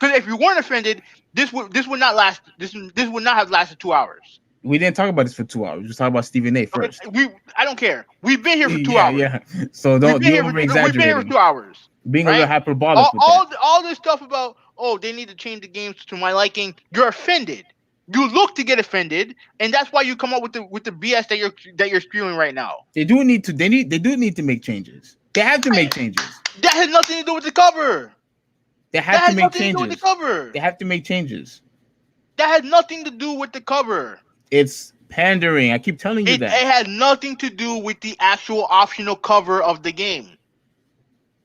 if you weren't offended, this would not last. This would not have lasted 2 hours. We didn't talk about this for 2 hours. We just talked about Stephen A. Okay, first. I don't care. We've been here for two Yeah, hours. yeah. So We've don't been you here for over we've been here for exaggerating, 2 hours, being a little right? hyperbolic All with that. all all this stuff about they need to change the games to my liking. You're offended. You look to get offended, and that's why you come up with the BS that you're spewing right now. They do need to. They do need to make changes. They have to make changes. That has nothing to do with the cover. They That have to has make nothing to do with the changes. cover. They have to make changes. That has nothing to do with the cover. It's pandering. I keep telling you It that. has nothing to do with the actual optional cover of the game.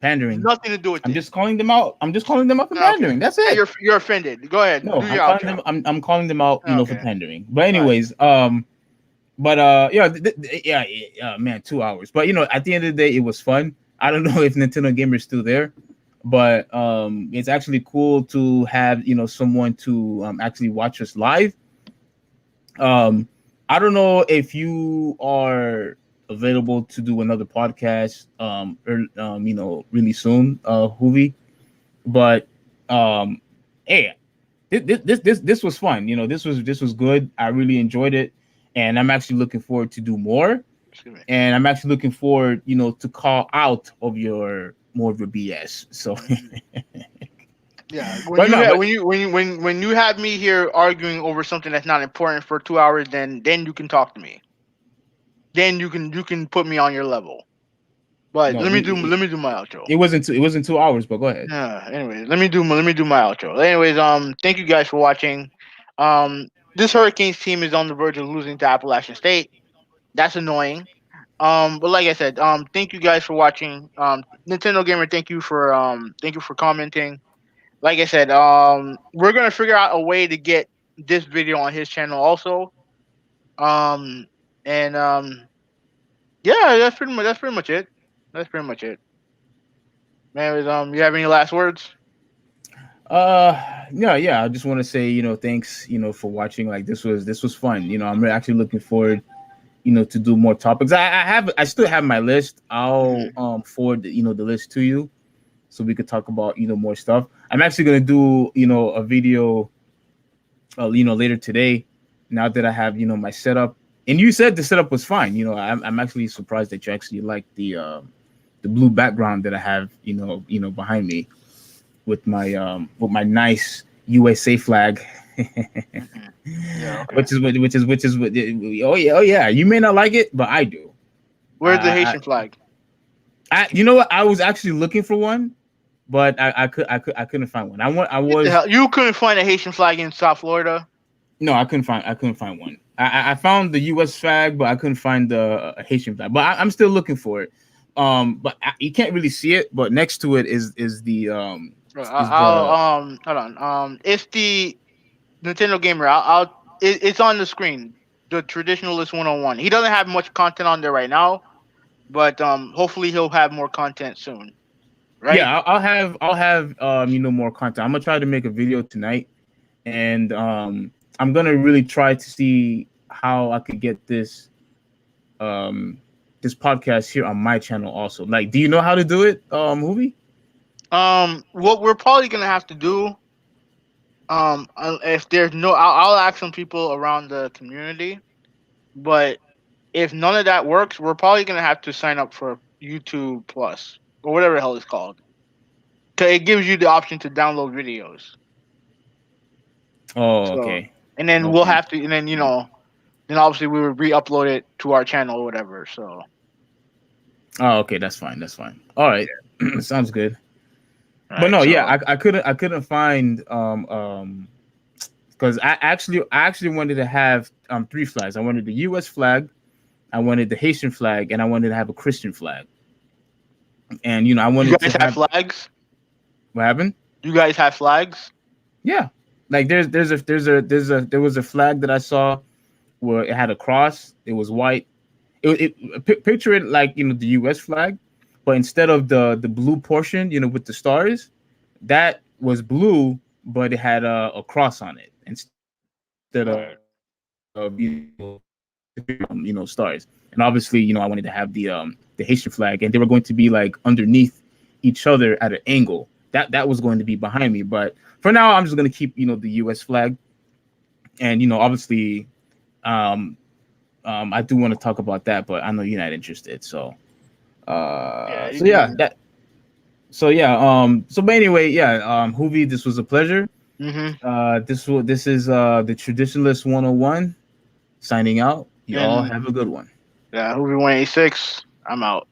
Pandering. Nothing to do with I'm it. just calling them out. I'm just calling them out for Okay. pandering. That's Yeah, it. you're offended. Go ahead. No, Do I'm your calling outro. them. I'm calling them out. You know, for Okay. pandering. But All right. anyways, but yeah, yeah, man, 2 hours. But at the end of the day, it was fun. I don't know if Nintendo Gamer is still there, but it's actually cool to have someone to actually watch us live. I don't know if you are available to do another podcast really soon, Huvvi, but hey, this was fun. This was good. I really enjoyed it, and I'm actually looking forward to do more. Excuse me. And I'm actually looking forward, to call out of more of your BS. So, Yeah, when but you no, ha- but when you have me here arguing over something that's not important for 2 hours, then you can talk to me. Then you can put me on your level. But no, let me do my outro. it wasn't 2 hours. But go ahead. Yeah. Anyways, let me do my outro. Anyways, thank you guys for watching. This Hurricanes team is on the verge of losing to Appalachian State. That's annoying. But like I said, thank you guys for watching. Nintendo Gamer, thank you for commenting. Like I said, we're gonna figure out a way to get this video on his channel also. Um, and yeah, that's pretty much it. That's pretty much it. Man, you have any last words? Yeah. I just want to say, thanks, for watching. Like this was fun. I'm actually looking forward, to do more topics. I still have my list. I'll Mhm. forward the list to you so we could talk about more stuff. I'm actually gonna do a video later today. Now that I have my setup, and you said the setup was fine. I'm actually surprised that you actually like the blue background that I have behind me with my nice USA flag. Mhm. Yeah. Okay. which is oh yeah, you may not like it, but I do. Where's the I, Haitian flag? you know what, I was actually looking for one, but I couldn't find one. I Get the was hell! You couldn't find a Haitian flag in South Florida. No, I couldn't find one. I found the U.S. flag, but I couldn't find the Haitian flag. But I'm still looking for it. But you can't really see it. But next to it is the Bro, is the hold on. It's the Nintendo Gamer. It's on the screen. The Traditionalist 101. He doesn't have much content on there right now, but hopefully he'll have more content soon. Right? yeah. I'll have more content. I'm gonna try to make a video tonight, and I'm gonna really try to see how I could get um this podcast here on my channel also. Like, do you know how to do it, movie? What we're probably gonna have to do, if there's no, I'll ask some people around the community, but if none of that works, we're probably gonna have to sign up for YouTube Plus or whatever the hell it's called. 'Cause it gives you the option to download videos. Oh, So, okay. and then we'll Okay. have to, and then then obviously we would re-upload it to our channel or whatever. So, Oh, okay. That's fine. That's fine. All right. Sounds good. all But right. no, yeah, So, I couldn't find because I actually wanted to have three flags. I wanted the U.S. flag, I wanted the Haitian flag, and I wanted to have a Christian flag. And I you wanted to guys have have flags? what happened? You guys have flags? Yeah, like there was a flag that I saw where it had a cross. It was white. Picture it like the U.S. flag, but instead of the blue portion, with the stars, that was blue, but it had a cross on it instead. instead of stars. And obviously, I wanted to have the Haitian flag, and they were going to be like underneath each other at an angle. That was going to be behind me, but for now, I'm just going to keep the U.S. flag, and obviously, um, I do want to talk about that, but I know you're not interested. So, Yeah, so yeah, you. but anyway, yeah, Huvvi, this was a pleasure. Mm-hmm. This is the Traditionalist 101 signing out. You all And have a good one. Huvvi186. I'm out.